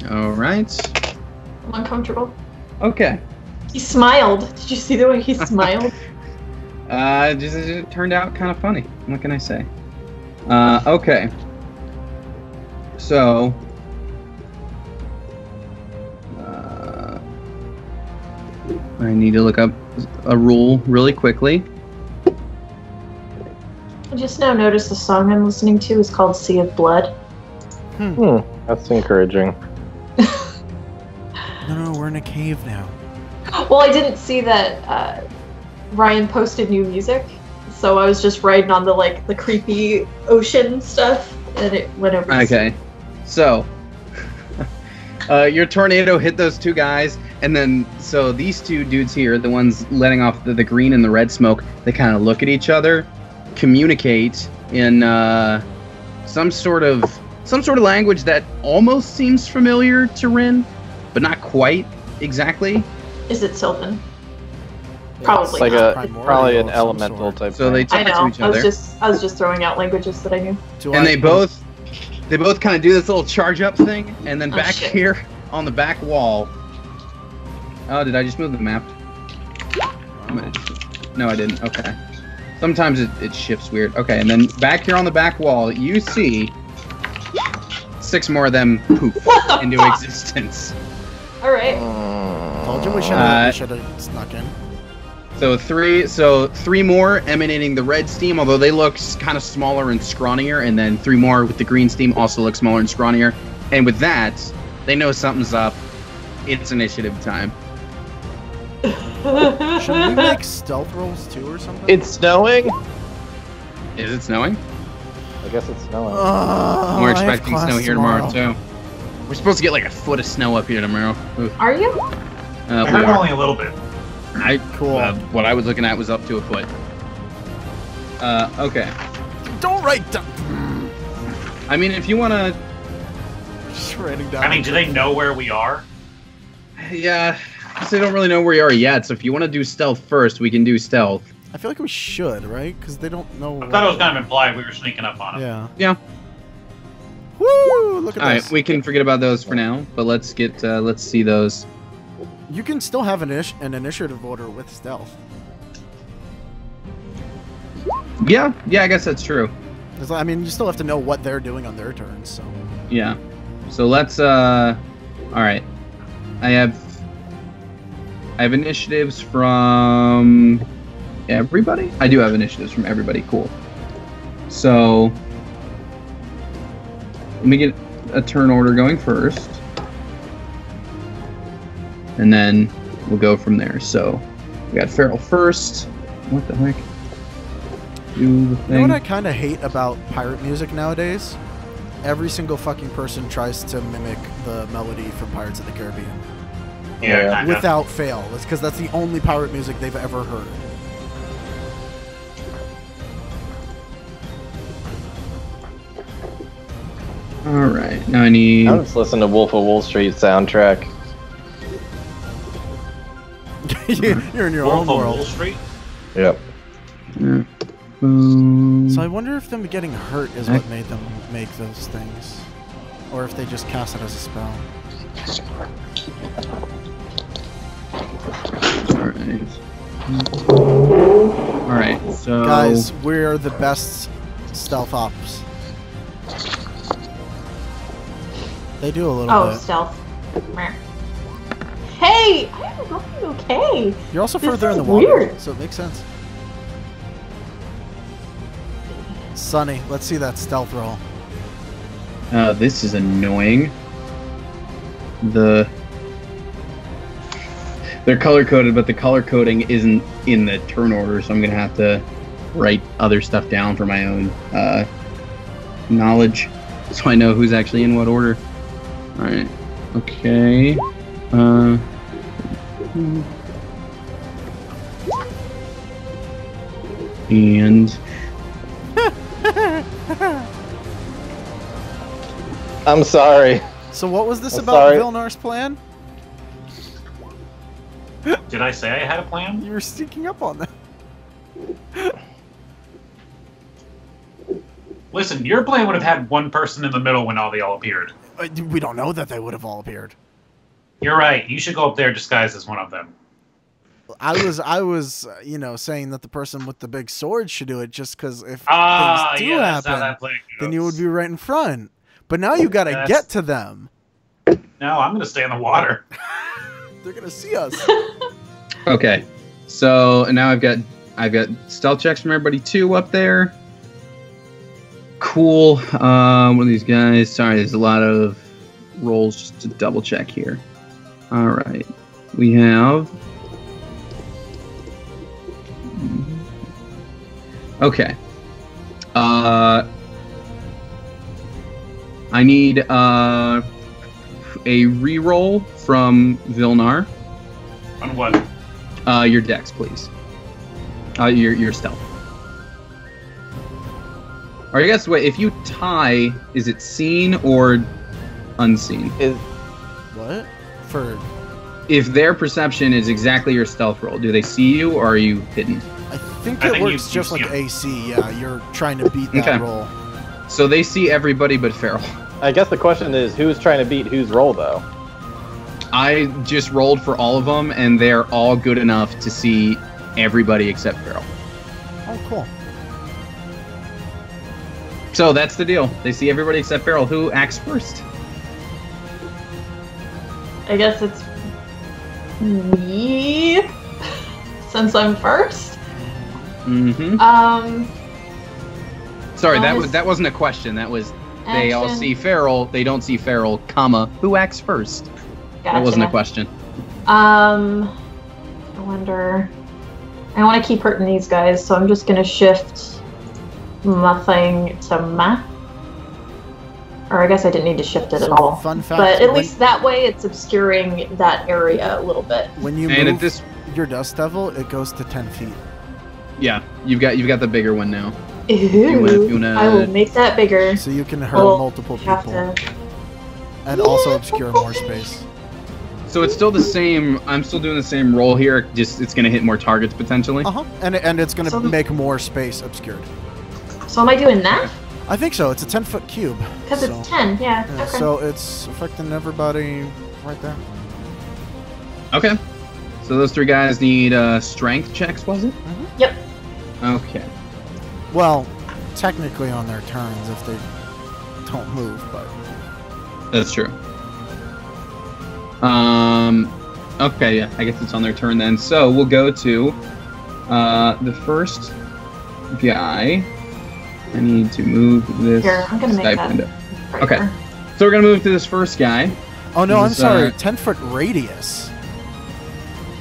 All right. I'm uncomfortable. Okay. He smiled. Did you see the way he smiled? It turned out kind of funny. What can I say? Okay. So, I need to look up a rule really quickly. I just now noticed the song I'm listening to is called Sea of Blood. That's encouraging. No, we're in a cave now. Well, I didn't see that Ryan posted new music, so I was just riding on the creepy ocean stuff, and it went over. Okay. So, your tornado hit those two guys, and then so these two dudes here, the ones letting off the green and the red smoke, they kind of look at each other, communicate in some sort of language that almost seems familiar to Rin, but not quite exactly. Is it Sylvan? Probably. It's like not. probably an elemental type. So they thing. talk I know. to each other. I was just throwing out languages that I knew. And they both kind of do this little charge up thing, and then back shit. here on the back wall. Oh, did I just move the map? No, I didn't. Okay. Sometimes it shifts weird. Okay, and then back here on the back wall, you see 6 more of them poof into existence. All right. Told you we should have snuck in. So three more emanating the red steam, although they look kind of smaller and scrawnier, and then 3 more with the green steam also look smaller and scrawnier. And with that, they know something's up. It's initiative time. Should we make stealth rolls too or something? It's snowing. Is it snowing? I guess it's snowing. We're expecting snow here tomorrow too. We're supposed to get like a foot of snow up here tomorrow. Oof. Are you? We I'm are. only a little bit. Cool. What I was looking at was up to a foot. Okay. Don't write down. I mean, if you want to... Just writing down. I mean, do they know where we are? Yeah, because they don't really know where you are yet, so if you want to do stealth first, we can do stealth. I feel like we should, right? Because they don't know. I thought it was kind of implied we were sneaking up on them. Yeah. Yeah. Woo! Look at this. Alright, we can forget about those for now, but let's see those. You can still have an initiative order with stealth. Yeah, I guess that's true. I mean, you still have to know what they're doing on their turns. So. Yeah. So let's. All right. I have initiatives from everybody. I do have initiatives from everybody. Cool. So let me get a turn order going first, and then we'll go from there. So we got Feral first. What the heck? Do the thing. You know what I kind of hate about pirate music nowadays? Every single fucking person tries to mimic the melody from Pirates of the Caribbean. Yeah, kinda. Without fail. It's because that's the only pirate music they've ever heard. Alright, now I need... I'm just listening to Wolf of Wall Street soundtrack. You're in your Wolf own of world. Wall Street? Yep. Yeah. So I wonder if them getting hurt is what made them make those things. Or if they just cast it as a spell. Alright, so... Guys, we're the best stealth ops. They do a little bit. Stealth. Hey! I'm going okay. You're also This further in is the water, weird. so it makes sense. Sunny, let's see that stealth roll. This is annoying. They're color-coded, but the color coding isn't in the turn order, so I'm gonna have to write other stuff down for my own knowledge, so I know who's actually in what order. Alright. Okay. And... I'm sorry. So what was this I'm about sorry. Vilnar's plan? Did I say I had a plan? You were sneaking up on them. Listen, your plan would have had one person in the middle when they all appeared. We don't know that they would have all appeared. You're right. You should go up there disguised as one of them. I was, you know, saying that the person with the big sword should do it just because if things do that's how happen, that plan then goes. you would be right in front. But now you got to Yes. get to them. No, I'm gonna stay in the water. They're gonna see us. Okay, so now I've got stealth checks from everybody too up there. Cool. One of these guys. Sorry, there's a lot of rolls just to double check here. All right, we have. Okay. I need a reroll from Vilnar. On what? Your dex, please. Your stealth. Or I guess, wait, if you tie, is it seen or unseen? What? For? If their perception is exactly your stealth roll, do they see you or are you hidden? I think it works just like AC. Yeah, you're trying to beat that roll. So they see everybody but Feral. I guess the question is, who's trying to beat whose roll, though? I just rolled for all of them, and they're all good enough to see everybody except Feral. Oh, cool. So that's the deal. They see everybody except Feral. Who acts first? I guess it's me, since I'm first. Mm-hmm. Sorry, that wasn't a question. That was they all see Feral. They don't see Feral, comma, who acts first? Gotcha. That wasn't a question. I wonder. I want to keep hurting these guys, so I'm just gonna shift my thing to ma. Or I guess I didn't need to shift it at all. Fun fact, but at least that way it's obscuring that area a little bit. When you And move at this, your dust devil, it goes to 10 feet. yeah, you've got the bigger one now. Ooh, you wanna- I will make that bigger. So you can hurt We'll multiple have people. to- And also obscure more space. So it's still the same. I'm still doing the same roll here. Just it's gonna hit more targets potentially. Uh-huh. And it's going to So- make more space obscured. So am I doing that? I think so. It's a 10-foot cube. Because so, it's 10, yeah. yeah, Okay. so it's affecting everybody right there. Okay. So those three guys need strength checks, was it? Yep. Okay. Well, technically on their turns if they don't move, but That's true. Okay, yeah, I guess it's on their turn then. So we'll go to the first guy. I need to move this. Here, I'm gonna make stipend that. up. Okay, so we're gonna move to this first guy. oh no, I'm This is, sorry. 10-foot radius.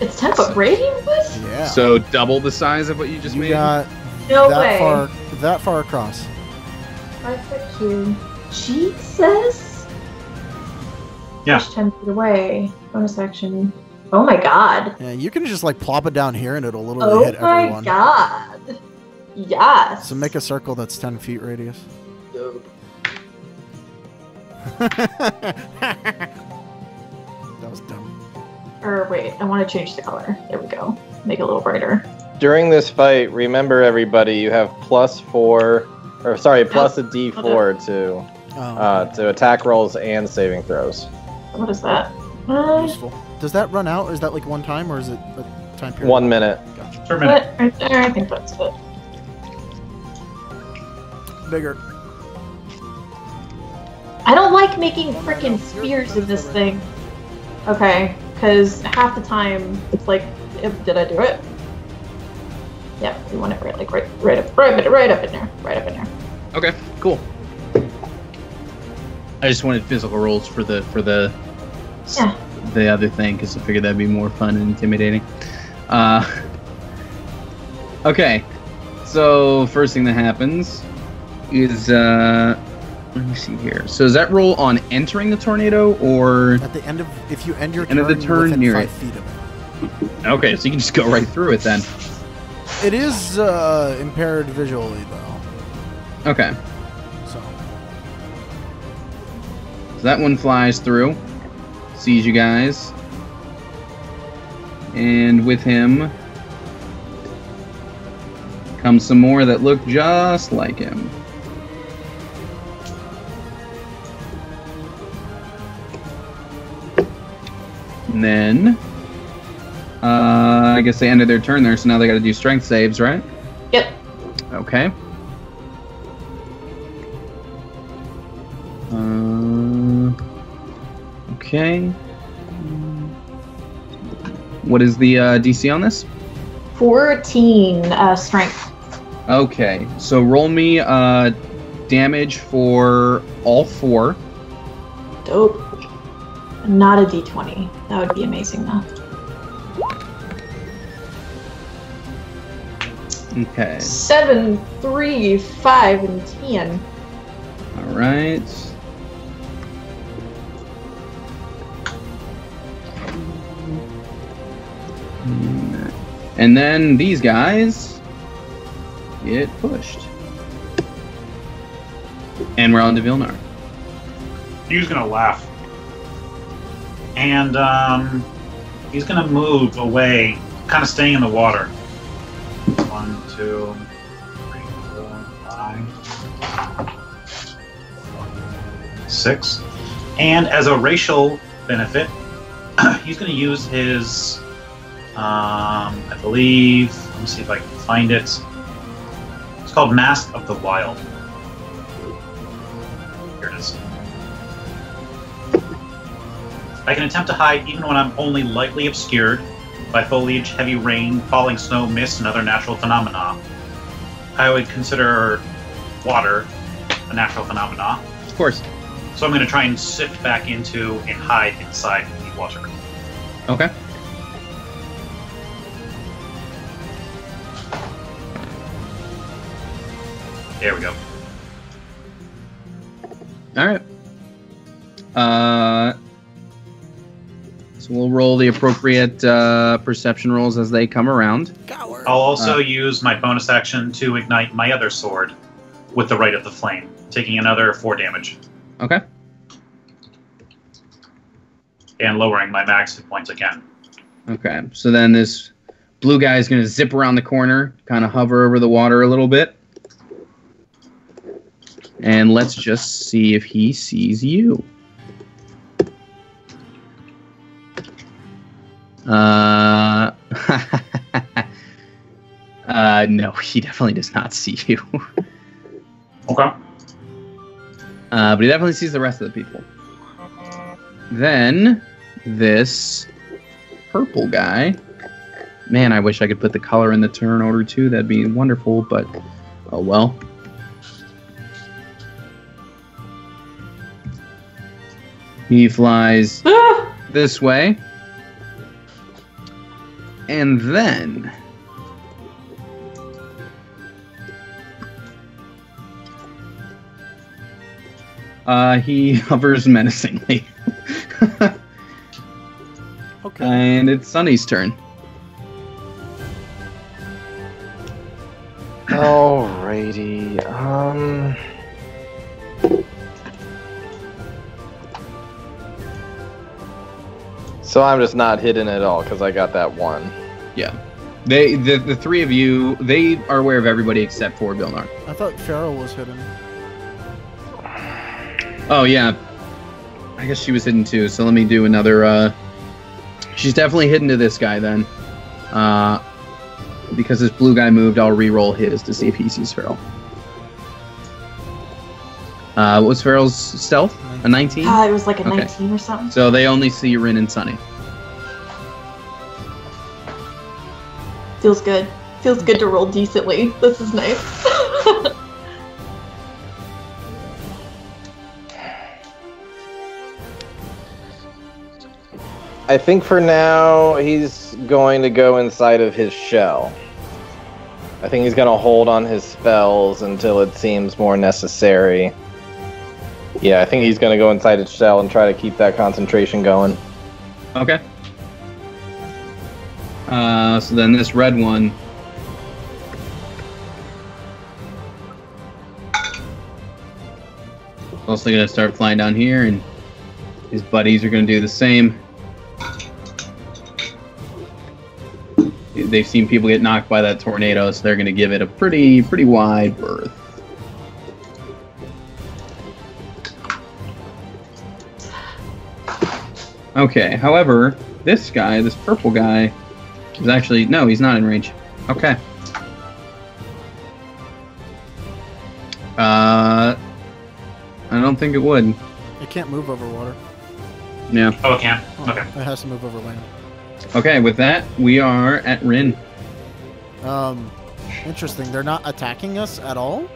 It's 10-foot radius? What? Yeah. So double the size of what you just you made. got No that way. far across. 5-foot cube. Jesus. Yeah. Push 10 feet away. Bonus action. Oh my god. Yeah, you can just like plop it down here and it'll literally hit Oh my everyone. god. Yes. So make a circle that's 10 feet radius. Dope. That was dumb. Or wait, I want to change the color. There we go. Make it a little brighter. During this fight, remember everybody, you have +4, or sorry, plus a D4 to attack rolls and saving throws. What is that? Useful. Does that run out? Is that like one time or is it a time period? 1 minute. Gotcha. Per minute. What? Right there. I think that's it. Bigger. I don't like making freaking spears in this thing. Okay, because half the time it's like, did I do it? Yeah, we want it right, like right up in there. Okay, cool. I just wanted physical rolls for the Yeah. the other thing because I figured that'd be more fun and intimidating. Okay, so first thing that happens is let me see here. So does that roll on entering the tornado or At the end of, if you end your End turn, of the you're turn within near 5 it. feet of it. okay? So you can just go right through it then. It is impaired visually though. Okay, So so that one flies through, sees you guys, and with him comes some more that look just like him. And then, I guess they ended their turn there, so now they got to do strength saves, right? Yep. Okay. Okay. What is the DC on this? 14 strength. Okay, so roll me damage for all 4. Dope. Not a d20. That would be amazing though. Okay. 7, 3, 5, and 10. All right. And then these guys get pushed. And we're on to Vilnar. He's gonna laugh. And he's gonna move away, kind of staying in the water. 1, 2, 3, 4, 5, 6. And as a racial benefit, he's gonna use his I believe, let me see if I can find it. It's called Mask of the Wild. Here it is. I can attempt to hide even when I'm only lightly obscured by foliage, heavy rain, falling snow, mist, and other natural phenomena. I would consider water a natural phenomena. Of course. So I'm going to try and sift back into and hide inside the water. Okay. There we go. All right. So we'll roll the appropriate perception rolls as they come around. Coward. I'll also use my bonus action to ignite my other sword with the Rite of the Flame, taking another 4 damage Okay. and lowering my max hit points again. Okay. So then this blue guy is going to zip around the corner, kind of hover over the water a little bit. And let's just see if he sees you. No, he definitely does not see you. Okay. But he definitely sees the rest of the people. Then, this purple guy. Man, I wish I could put the color in the turn order too. That'd be wonderful, but oh well. He flies this way. And then he hovers menacingly. Okay. And it's Sunny's turn. Alrighty. So I'm just not hidden at all because I got that one. Yeah. The three of you, they are aware of everybody except for Bilnar. I thought Farrell was hidden. Oh, yeah. I guess she was hidden too, so let me do another, she's definitely hidden to this guy then. Because this blue guy moved, I'll re-roll his to see if he sees Farrell. What was Farrell's stealth? A 19? It was like a Okay. 19 or something. So they only see Rin and Sunny. Feels good. Feels good to roll decently. This is nice. I think for now he's going to go inside of his shell. I think he's going to hold on his spells until it seems more necessary. Yeah, I think he's going to go inside his shell and try to keep that concentration going. Okay. So then this red one. Also going to start flying down here, and his buddies are going to do the same. They've seen people get knocked by that tornado, so they're going to give it a pretty wide berth. Okay, however, this guy, this purple guy, is actually... No, he's not in range. Okay. I don't think it would. It can't move over water. Yeah. Oh, it can. Oh, Okay. It has to move over land. Okay, with that, we are at Rin. Interesting. They're not attacking us at all?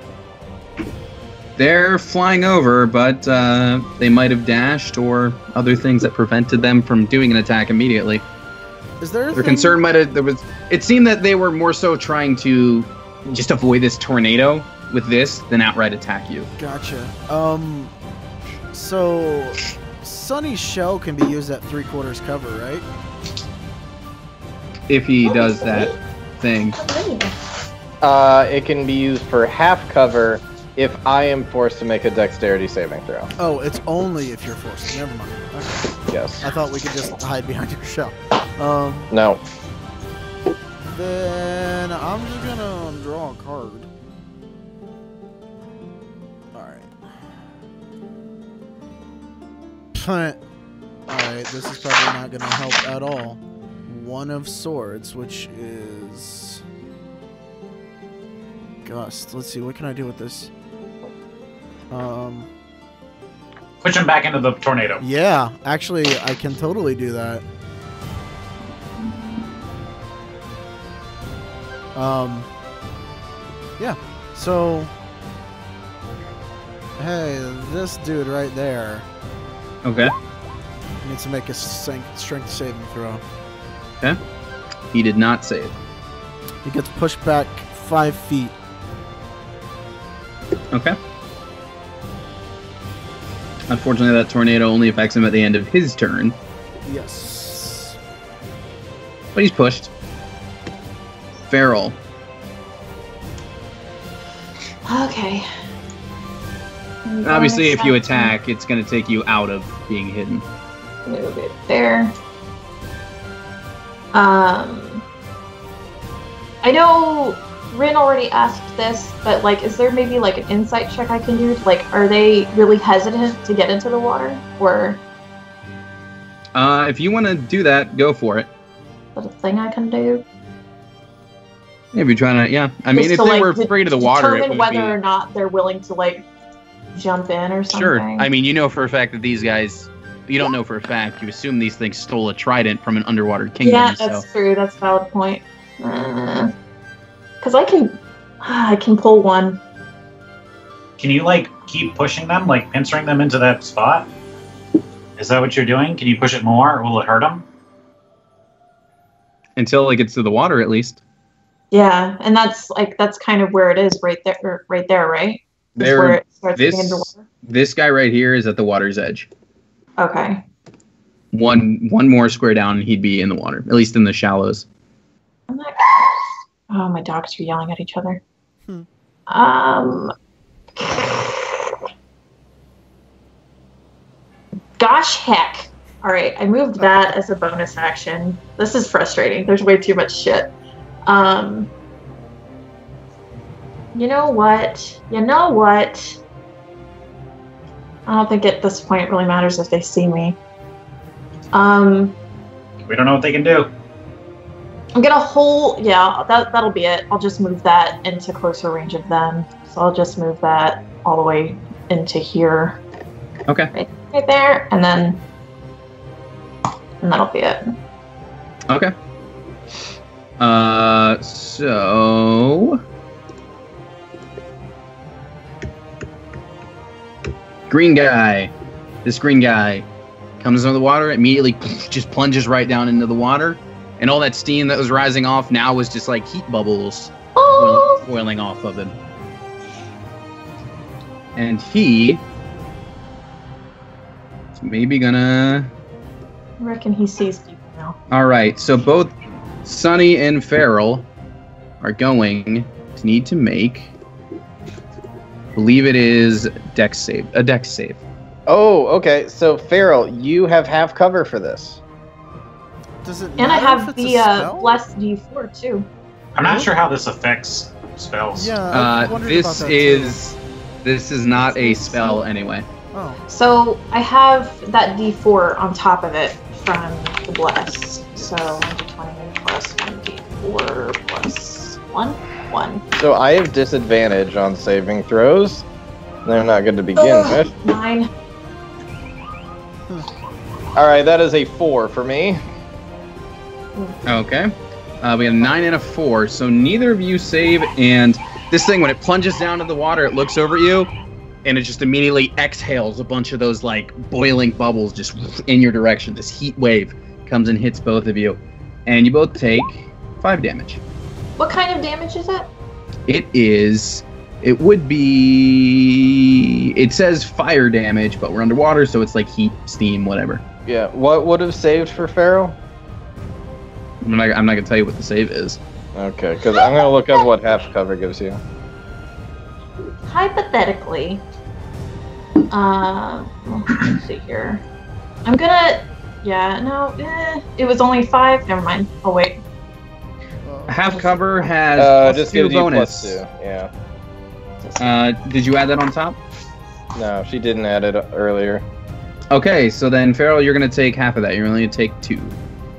They're flying over, but they might have dashed or other things that prevented them from doing an attack immediately. Is there a Their thing- concern might have... It seemed that they were more so trying to just avoid this tornado with this than outright attack you. Gotcha. So Sunny's shell can be used at 3/4 cover, right? If he does that thing. It can be used for half cover if I am forced to make a dexterity saving throw. Oh, it's only if you're forced. Never mind. Okay. Yes. I thought we could just hide behind your shell. No. Then I'm just gonna draw a card. Alright. Alright, this is probably not gonna help at all. One of Swords, which is... Gust. Let's see, what can I do with this? Push him back into the tornado. Yeah, actually, I can totally do that. Yeah, so... Hey, this dude right there Okay. needs to make a strength saving throw. Okay. He did not save. He gets pushed back 5 feet. Okay. Unfortunately, that tornado only affects him at the end of his turn, Yes. but he's pushed. Feral. Okay. Obviously, if you attack, it's going to take you out of being hidden. Move it there. I know Rin already asked this, but like, is there maybe like an insight check I can do? Like, are they really hesitant to get into the water, or If you want to do that, go for it. is that a thing I can do? If you're trying to, yeah. I mean, if they were afraid of the water, it would whether or not they're willing to like jump in or something. Sure. I mean, you know for a fact that these guys. You don't know for a fact. You assume these things stole a trident from an underwater kingdom. Yeah, that's true. That's a valid point. Because I can pull one. Can you like keep pushing them, like pincering them into that spot? Is that what you're doing? Can you push it more, or will it hurt them? Until it gets to the water, at least. Yeah, and that's kind of where it is, right there, right? There, where it starts getting underwater. This guy right here is at the water's edge. Okay. One more square down, and he'd be in the water, at least in the shallows. Oh, my dogs are yelling at each other. Gosh heck. All right, I moved that as a bonus action. This is frustrating. There's way too much shit. You know what? I don't think at this point it really matters if they see me. We don't know what they can do. I'm gonna hold. Yeah, that'll be it. I'll just move that into closer range of them. So I'll just move that all the way into here. Okay. Right there, and that'll be it. Okay. So green guy. This green guy comes into the water, immediately just plunges right down into the water, and all that steam that was rising off now was just like heat bubbles boiling off of him. And he is maybe gonna... I reckon he sees people now. Alright, so both Sunny and Farrell are going to need to make... I believe it is a dex save. Oh, okay. So Farrell, you have half cover for this. Does it? And I have the blessed D4 too. I'm not sure how this affects spells. Yeah. This is not a spell anyway. Oh. So I have that D4 on top of it from the bless. So 1d20 plus 1d4 plus 1. So I have disadvantage on saving throws. They're not good to begin with. 9. Alright, that is a 4 for me. Okay. We have a 9 and a 4, so neither of you save, and this thing, when it plunges down to the water, it looks over at you, and it just immediately exhales a bunch of those, like, boiling bubbles just in your direction. This heat wave comes and hits both of you, and you both take 5 damage. What kind of damage is it? It would be... It says fire damage, but we're underwater, so it's like heat, steam, whatever. Yeah, what would have saved for Pharaoh? I'm not going to tell you what the save is. Okay, because I'm going to look up what half cover gives you. Hypothetically, let's see here. I'm gonna, it was only 5. Never mind. Oh wait. Half cover has just +2 bonus. +2. Yeah. Did you add that on top? No, she didn't add it earlier. Okay, so then Farrell, you're gonna take half of that. You're only gonna take 2.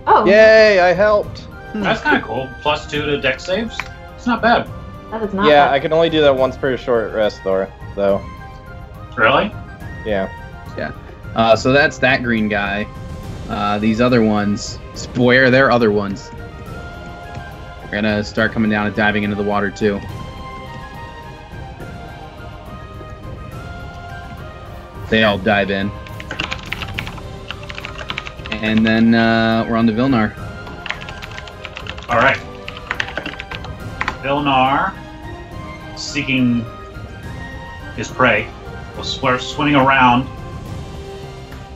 Oh. Yay! I helped. That's kind of cool. +2 to dex saves. It's not bad. That is not. Yeah, bad. I can only do that once per short rest, though. Really? Yeah. So that's that green guy. These other ones, where they're other ones. We're gonna start coming down and diving into the water too. They all dive in. And then we're on to Vilnar. Alright. Vilnar, seeking his prey, will start swimming around,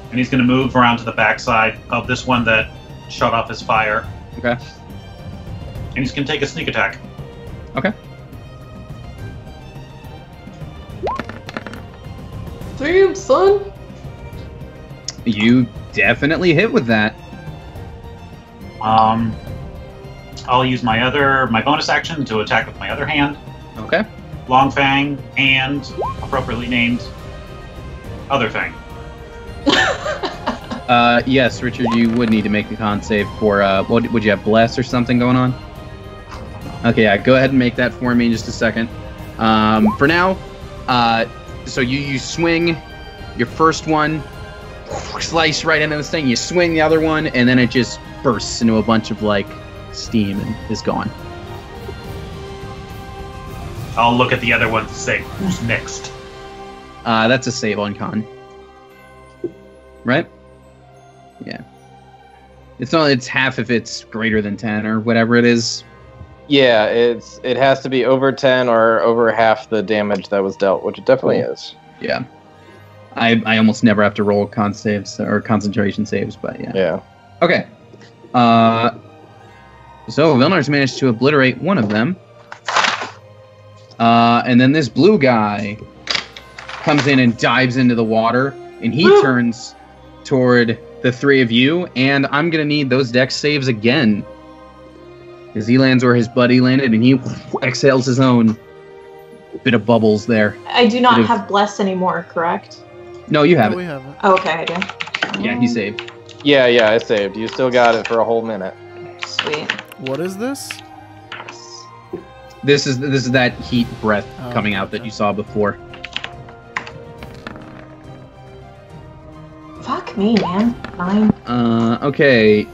and he's going to move around to the backside of this one that shut off his fire. Okay. And he's going to take a sneak attack. Okay. Damn, son. You definitely hit with that. I'll use my bonus action to attack with my other hand. Okay. Long Fang and appropriately named Other Fang. Yes, Richard, you would need to make the con save for, what would you have, Bless or something going on? Okay, yeah, go ahead and make that for me in just a second. For now, so you swing your first one, slice right into this thing, you swing the other one, and then it just bursts into a bunch of, like, steam and is gone. I'll look at the other one to say, who's next? That's a save on con. Right? Yeah. It's half if it's greater than 10 or whatever it is. Yeah, it has to be over 10 or over half the damage that was dealt, which it definitely is. Yeah. I almost never have to roll con saves or concentration saves, but yeah. Yeah. Okay. So Vilnar's managed to obliterate one of them. And then this blue guy comes in and dives into the water, and he turns toward the three of you, and I'm going to need those dex saves again. Because he lands where his buddy landed, and he exhales his own bit of bubbles there. I do not have Bless anymore, correct? No, you have No, we it. haven't. Oh, okay, I do. Yeah, he saved. Yeah, I saved. You still got it for a whole minute. Sweet. What is this? This is that heat breath coming out that okay. you saw before. Fuck me, man. Fine. Okay.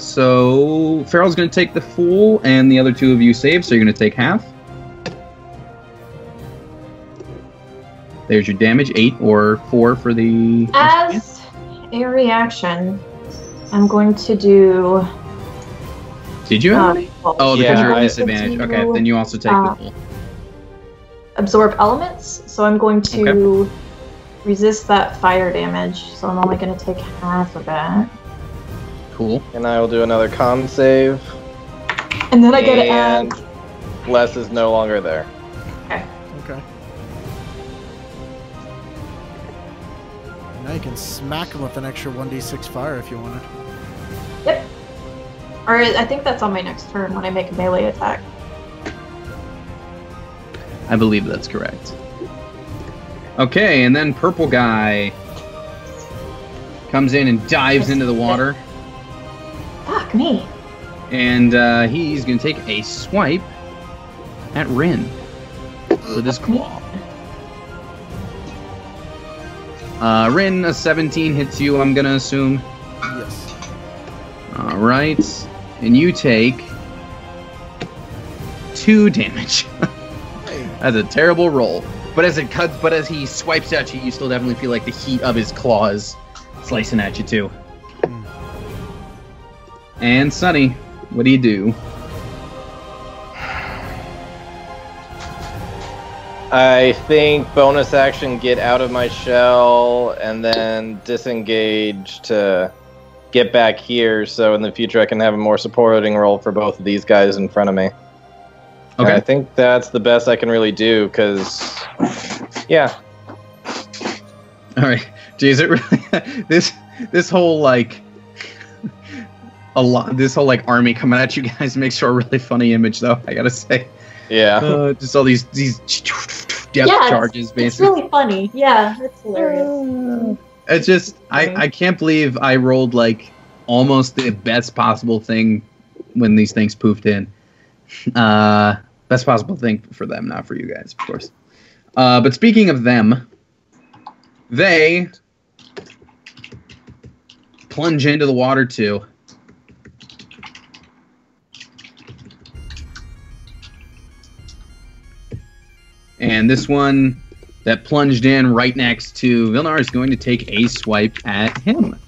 So Farrell's going to take the full, and the other two of you save, so you're going to take half. There's your damage, 8 or 4 for the... As a reaction, I'm going to do... Did you have any? Oh, because Yeah, you're at I- disadvantage. Okay, then you also take the full. absorb elements, so I'm going to resist that fire damage, so I'm only going to take half of that. Cool. And I will do another con save. And then I get to add... And Bless is no longer there. Okay. Okay. Now you can smack him with an extra 1d6 fire if you wanted. Yep. Or I think that's on my next turn when I make a melee attack. I believe that's correct. Okay, and then purple guy comes in and dives into the water. Fuck me. And he's going to take a swipe at Rin with his claw. Rin, a 17 hits you, I'm going to assume. Yes. Alright. And you take 2 damage. That's a terrible roll. But as he swipes at you, you still definitely feel like the heat of his claws slicing at you too. And Sunny, what do you do? I think bonus action, get out of my shell, and then disengage to get back here, so in the future I can have a more supporting role for both of these guys in front of me. Okay. I think that's the best I can really do, because, yeah. Alright. Geez, it really... this whole, like... this whole, like, army coming at you guys makes for a really funny image, though, I gotta say. Yeah. Just all these depth charges, basically. It's really funny. Yeah, it's hilarious. It's just, I can't believe I rolled, like, almost the best possible thing when these things poofed in. Best possible thing for them, not for you guys, of course. But speaking of them, they plunge into the water, too. And this one that plunged in right next to Vilnar is going to take a swipe at him.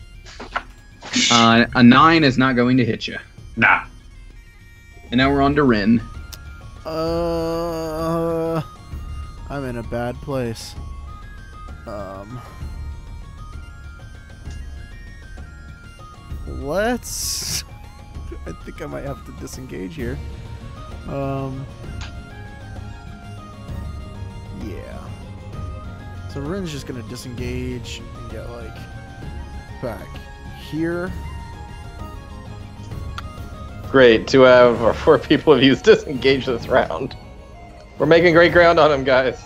A 9 is not going to hit you. Nah. And now we're on to Rin. I'm in a bad place. Let's... I think I might have to disengage here. Yeah. So Rin's just gonna disengage and get, like, back here. Great, 2 out of our 4 people have used disengage this round. We're making great ground on him, guys.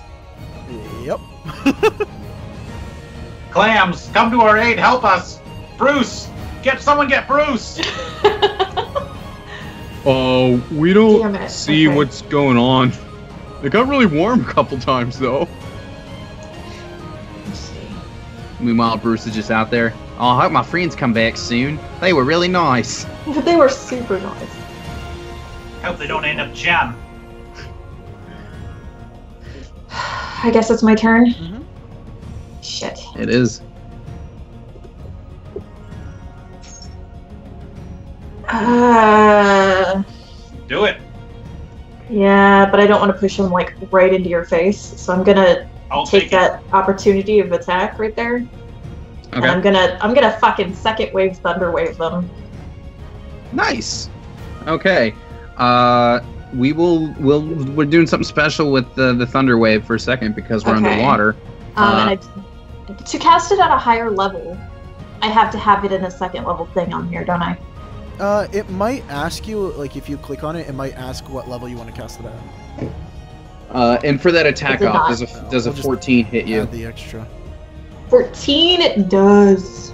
Yep. Clams, come to our aid, help us! Bruce! Someone get Bruce! Oh, we Damn don't it, see okay. what's going on. It got really warm a couple times, though. Let's see. Meanwhile, Bruce is just out there. Oh, I hope my friends come back soon. They were really nice. They were super nice. Hope they don't end up jam. I guess it's my turn. Mhm. Shit. It is. Do it. Yeah, but I don't want to push him like right into your face, so I'm gonna I'll take take that opportunity of attack right there. And Okay. I'm gonna fucking second wave thunder wave them. Nice. Okay. We're doing something special with the thunder wave for a second because we're Okay. underwater. And to cast it at a higher level, I have to have it in a second level thing on here, don't I? It might ask you, like, if you click on it, it might ask what level you want to cast it at. And for that attack It did off, not. does a We'll just 14 hit you? Add the extra. 14 it does.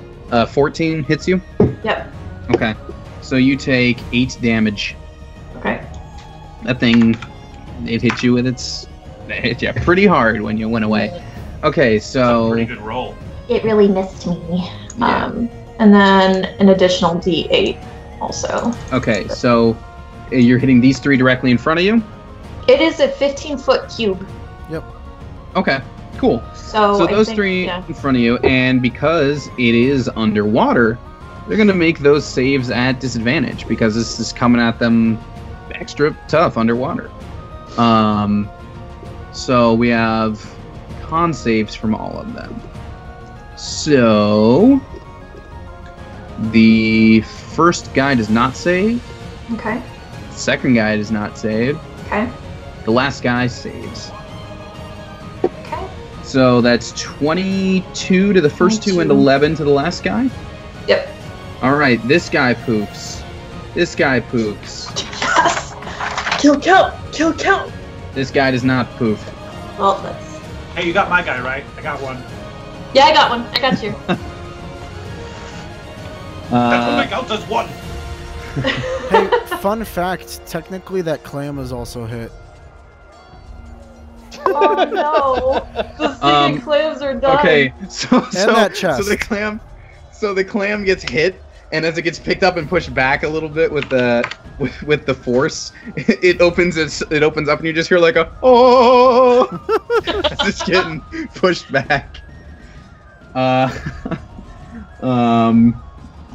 14 hits you? Yep. Okay. So you take 8 damage. Okay. That thing, it hit you it hit you pretty hard when you went away. Okay, That's a so pretty good roll. It really missed me. Yeah. And then an additional D8 also. okay, so you're hitting these 3 directly in front of you. It is a 15-foot cube. Okay, cool. So, So I those think, 3 yeah. in front of you, and because it is underwater, they're gonna make those saves at disadvantage because this is coming at them extra tough underwater. So we have con saves from all of them. So the first guy does not save. Okay. The second guy does not save. Okay. The last guy saves. Okay. So that's 22 to the first 2 and 22. 11 to the last guy. Yep. All right, this guy poops. This guy poops. Yes. Kill count. Kill count. This guy does not poof. Well, that's. Hey, you got my guy, right? I got one. Yeah, I got one. I got you. That's what my count as one. Hey, fun fact, technically that clam is also hit. Oh no! The singing clams are done. Okay, so that chest. so the clam gets hit, and as it gets picked up and pushed back a little bit with the force, it opens up, and you just hear like a oh, as it's getting pushed back.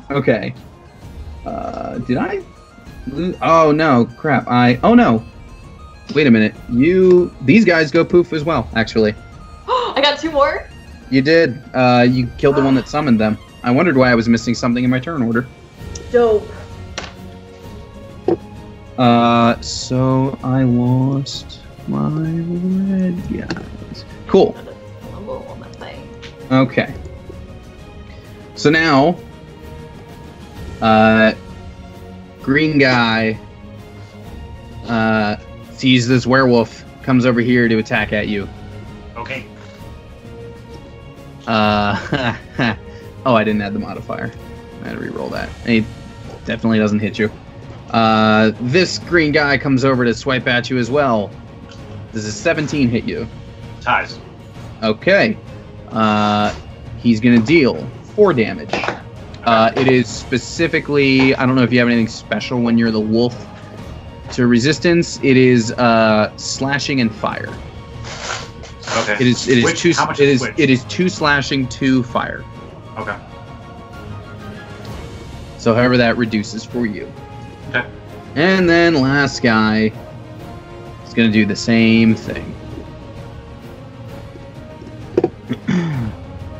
Okay. Did I? Oh no, crap! Oh no. Wait a minute. These guys go poof as well. Actually, I got 2 more. you did. You killed the one that summoned them. I wondered why I was missing something in my turn order. Dope. So I lost my red guys. Cool. Okay. So now, green guy sees this werewolf, comes over here to attack at you. Okay. Oh, I didn't add the modifier. I had to re-roll that. He definitely doesn't hit you. This green guy comes over to swipe at you as well. Does a 17 hit you? Ties. Okay. He's gonna deal 4 damage. It is specifically, I don't know if you have anything special when you're the wolf to resistance. It is slashing and fire. Okay. It is Which- two. how much It is is which? it is 2 slashing, 2 fire. Okay. So however that reduces for you. Okay. And then last guy is gonna do the same thing.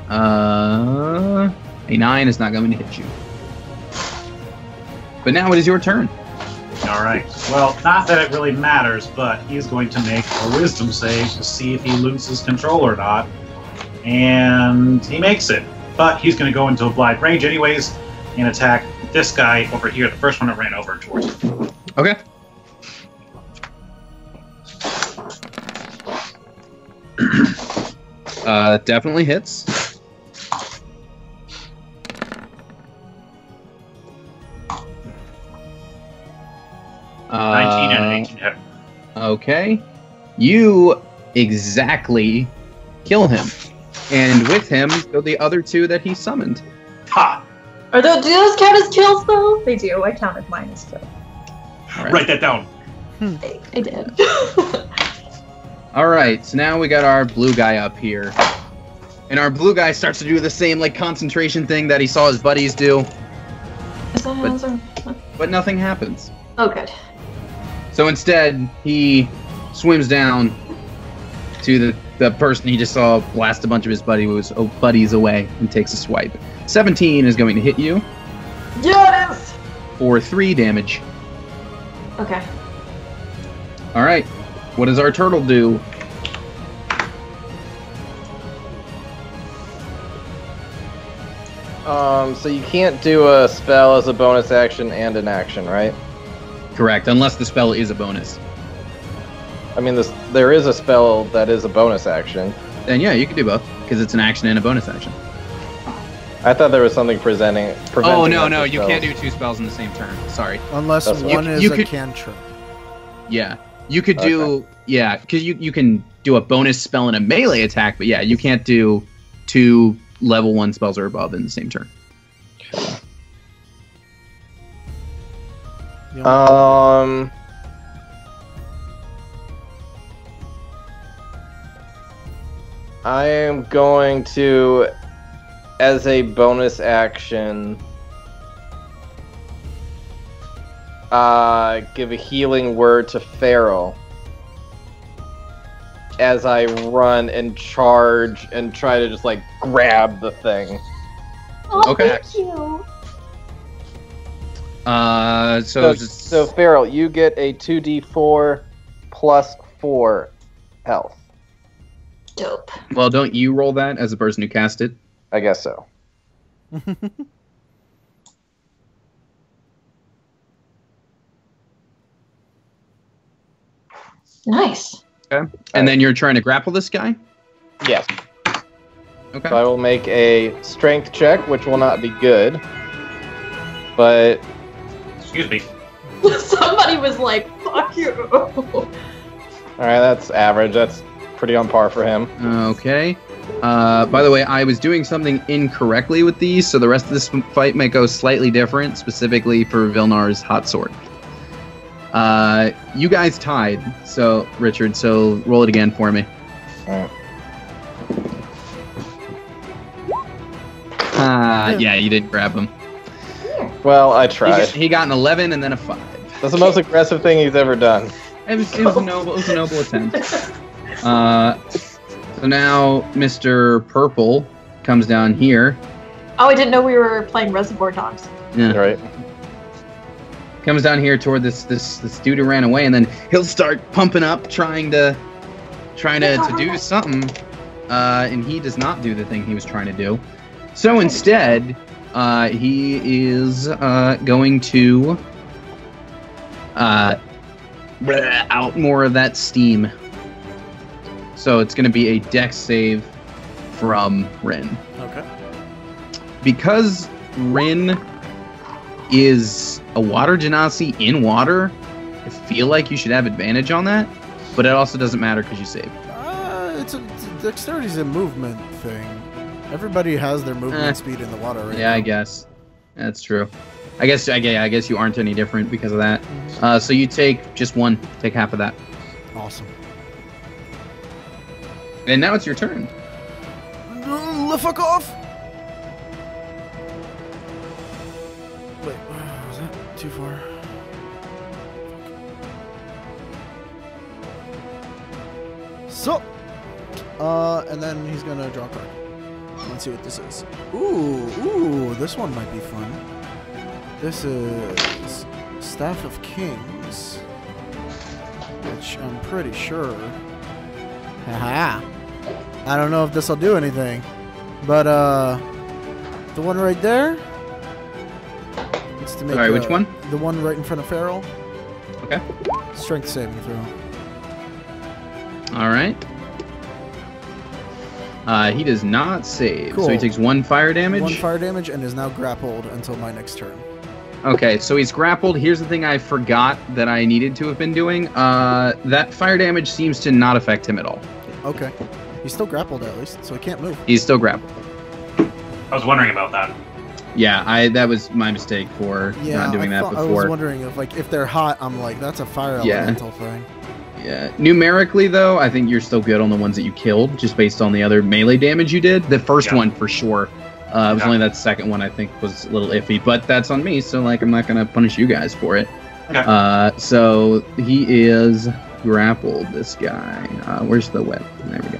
A 9 is not going to hit you. But now it is your turn. All right. Well, not that it really matters, but he's going to make a wisdom save to see if he loses control or not. And he makes it. But he's going to go into a blind range anyways and attack this guy over here, the first one that ran over towards him. Okay. Definitely hits. Okay. You exactly kill him. And with him go the other two that he summoned. Ha! Do those count as kills, though? They do. I counted mine as kills. Right. Write that down. I did. Alright, so now we got our blue guy up here. And our blue guy starts to do the same, like, concentration thing that he saw his buddies do. But nothing happens. Oh, good. So instead, he swims down to the person he just saw blast a bunch of his buddies away and takes a swipe. 17 is going to hit you. Yeah, it is! For 3 damage. Okay. Alright. What does our turtle do? So you can't do a spell as a bonus action and an action, right? Correct, unless the spell is a bonus. I mean, there is a spell that is a bonus action. Then yeah, you can do both, because it's an action and a bonus action. I thought there was something preventing. Oh, no, you can't do 2 spells in the same turn. Sorry. Unless one is a cantrip. Yeah. You could do... Okay. Yeah, because you can do a bonus spell and a melee attack, but yeah, you can't do 2 level 1 spells or above in the same turn. I am going to, as a bonus action, give a healing word to Farrell as I run and charge and try to just like grab the thing. Oh, okay. Thank you. So Farrell, you get a 2d4 plus 4 health. Dope. Well, don't you roll that as a person who cast it? I guess so. Nice. Okay. And then you're trying to grapple this guy? Yes. Okay. So I will make a strength check, which will not be good. But... Excuse me. Somebody was like, fuck you. Alright, that's average. That's pretty on par for him. Okay. By the way, I was doing something incorrectly with these, so the rest of this fight might go slightly different, specifically for Vilnar's hot sword. You guys tied, so Richard, so roll it again for me. Alright. Yeah, you didn't grab him. Well, I tried. He got an 11 and then a 5. That's the most aggressive thing he's ever done. It was a noble attempt. So now Mr. Purple comes down here. Oh, I didn't know we were playing Reservoir Dogs. Yeah. Right. Comes down here toward this dude who ran away, and then he'll start pumping up, trying to do something. And he does not do the thing he was trying to do. So instead, he is going to out more of that steam. So it's going to be a dex save from Rin. Okay. Because Rin is a water genasi in water, I feel like you should have advantage on that, but it also doesn't matter because you saved. Dexterity's a movement thing. Everybody has their movement speed in the water, right? Yeah, I guess. That's true. I guess you aren't any different because of that. So you take just 1. Take half of that. Awesome. And now it's your turn. Fuck off! Wait, was that too far? So, and then he's gonna draw a card. Let's see what this is. Ooh, this one might be fun. This is Staff of Kings, which I'm pretty sure. Haha. I don't know if this will do anything, but the one right there. It's to make. Sorry, which one? The one right in front of Farrell. Okay. Strength saving throw. All right. He does not save, Cool. so he takes 1 fire damage. 1 fire damage and is now grappled until my next turn. Okay, so he's grappled. Here's the thing I forgot that I needed to have been doing. That fire damage seems to not affect him at all. Okay. He's still grappled at least, so he can't move. He's still grappled. I was wondering about that. Yeah, that was my mistake for not doing that before. I was wondering if they're hot, I'm like, that's a fire elemental thing. Yeah. Numerically, though, I think you're still good on the ones that you killed, just based on the other melee damage you did. The first one, for sure. It was only that second one I think was a little iffy, but that's on me, so like I'm not going to punish you guys for it. Okay. So he is grappled, this guy. Where's the web? There we go.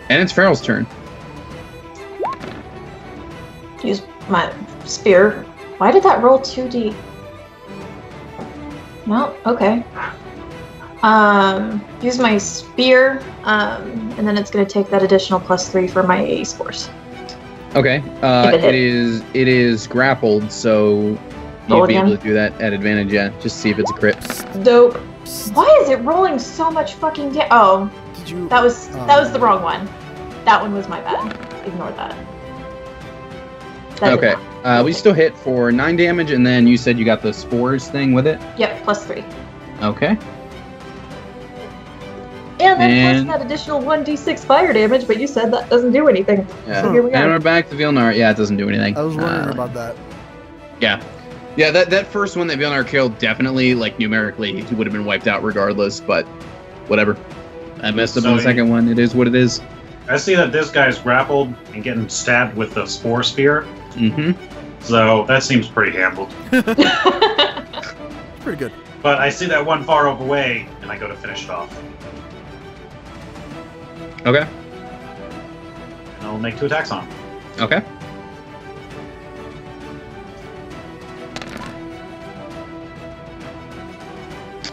And it's Farrell's turn. Use my spear. Why did that roll 2d? No, okay. Use my spear, and then it's going to take that additional +3 for my AE scores. Okay. It is grappled, so you'd be able to do that at advantage. Yeah, just see if it's a crit. Dope. Why is it rolling so much fucking Oh, did you? That was the wrong one. That one was my bad. Ignore that. Okay. We still hit for 9 damage, and then you said you got the spores thing with it? Yep, +3. Okay. And then plus that additional 1d6 fire damage, but you said that doesn't do anything. Yeah. So here we And are. we're back to Vilnar. Yeah, it doesn't do anything. I was wondering about that. Yeah. Yeah, that first one that Vilnar killed, definitely, like, numerically, he would have been wiped out regardless, but whatever. I messed up on the second one. It is what it is. I see that this guy's grappled and getting stabbed with the spore spear. Mm-hmm. So that seems pretty handled. Pretty good. But I see that one far away, and I go to finish it off. Okay. And I'll make 2 attacks on him. Okay.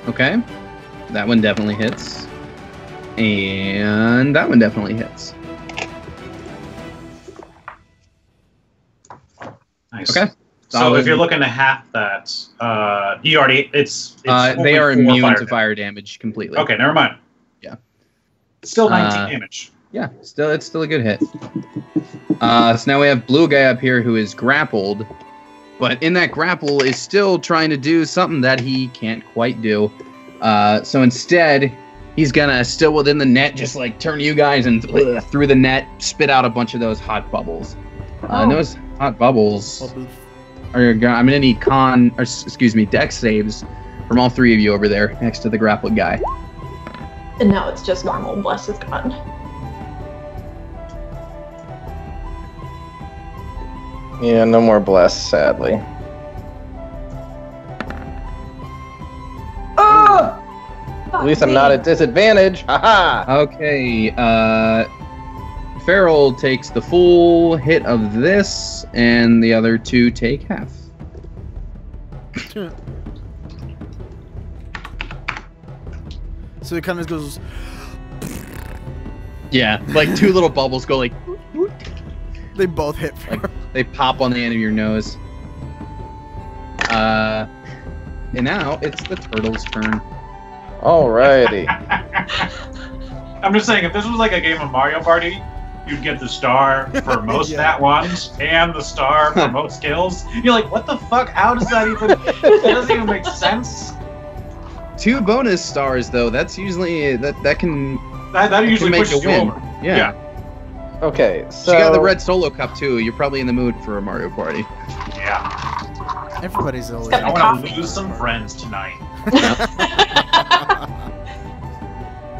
Okay. That one definitely hits. And that one definitely hits. Nice. Okay. So if you're looking to half that, you already it's they are immune to fire damage completely. Okay, never mind. Yeah. It's still 19 damage. Yeah, it's still a good hit. So now we have blue guy up here who is grappled, but in that grapple is still trying to do something that he can't quite do. So instead, he's gonna still within the net, just like turn you guys and through the net, spit out a bunch of those hot bubbles. And those hot bubbles are. I'm gonna need dex saves from all 3 of you over there next to the grappled guy. And now it's just normal. Bless is gone. Yeah, no more bless, sadly. At least I'm not at disadvantage. Haha! Okay, Farrell takes the full hit of this, and the other 2 take half. So it kind of goes. Yeah, like 2 little bubbles go like. They both hit. Like, they pop on the end of your nose. And now it's the turtle's turn. Alrighty. I'm just saying, if this was like a game of Mario Party, you'd get the star for most nat ones and the star for most kills. You're like, what the fuck? How does that even? That doesn't even make sense. 2 bonus stars though. That's usually that usually make pushes you you win. over. Yeah. Okay, so You got the red solo cup too. You're probably in the mood for a Mario Party. Yeah. Everybody's always. I want to lose some friends tonight.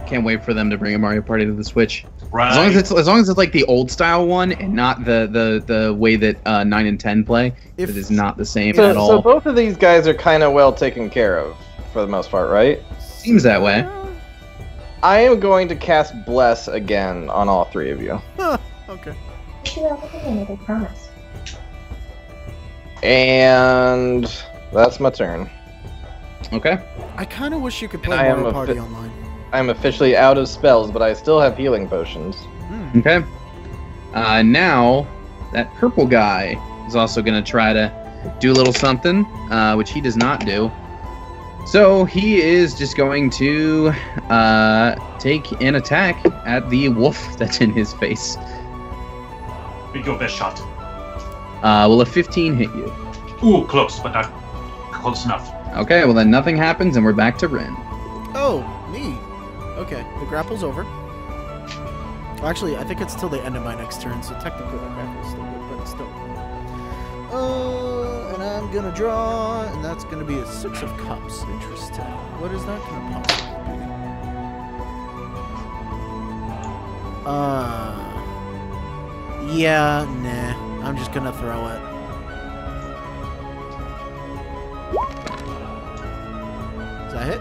Can't wait for them to bring a Mario Party to the Switch. Right. As long as it's like the old style one and not the way that 9 and 10 play. It is not the same at all. So both of these guys are kind of well taken care of for the most part, right? Seems that way. I am going to cast Bless again on all 3 of you. Okay. I promise. And that's my turn. Okay. I kind of wish you could play I am Mario Party online. I'm officially out of spells, but I still have healing potions. Okay. Now, that purple guy is also going to try to do a little something, which he does not do. So he is just going to take an attack at the wolf that's in his face. Make your best shot. Will a 15 hit you? Ooh, close, but not close enough. Okay, well then nothing happens, and we're back to Rin. Oh, neat. Okay, the grapple's over. Well, actually, I think it's till the end of my next turn, so technically my grapple's still good, but it's still. And I'm gonna draw, and that's gonna be a 6 of Cups. Interesting. What is that gonna possibly be? Yeah, nah. I'm just gonna throw it. Does that hit?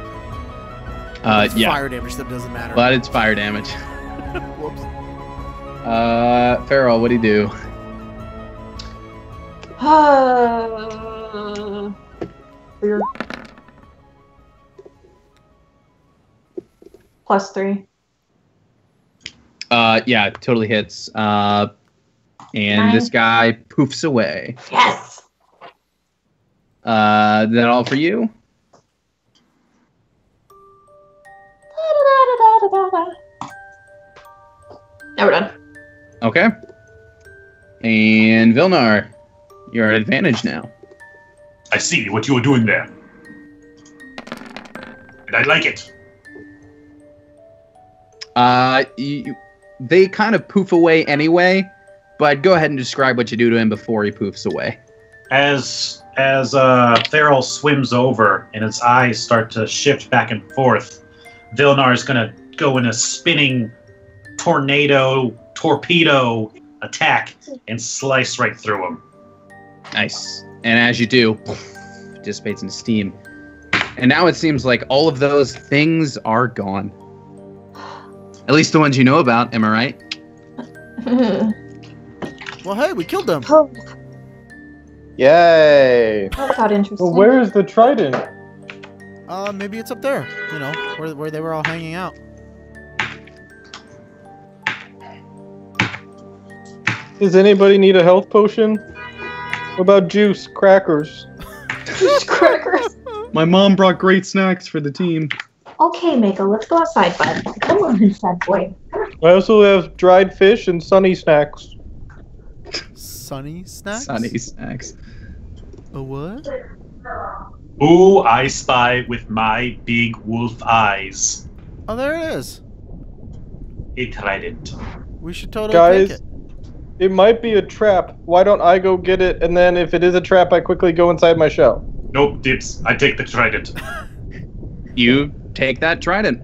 It's yeah. fire damage, that doesn't matter. But it's fire damage. Whoops. Farrell, what do you do? Weird. +3. Yeah, totally hits. And 9. this guy poofs away. Yes! Is that all for you? Now we're done. Okay. And Vilnar, you're at advantage now. I see what you are doing there. And I like it. They kind of poof away anyway, but go ahead and describe what you do to him before he poofs away. As Farrell swims over and its eyes start to shift back and forth, Vilnar is going to go in a spinning torpedo attack and slice right through him. Nice. And as you do, dissipates into steam. And now it seems like all of those things are gone. At least the ones you know about, am I right? Well, hey, we killed them. Oh, Yay! that got interesting. Well, where is the trident? Maybe it's up there. You know, where they were all hanging out. Does anybody need a health potion? What about juice, crackers? Juice crackers. My mom brought great snacks for the team. Okay, Mako, let's go outside, bud. Come on, sad boy. I also have dried fish and sunny snacks. Sunny snacks? Sunny snacks. A what? Ooh, I spy with my big wolf eyes. Oh, there it is. A trident. We should totally Guys, take it. it might be a trap. Why don't I go get it, and then if it is a trap, I quickly go inside my shell? Nope, dips. I take the trident. You take that trident.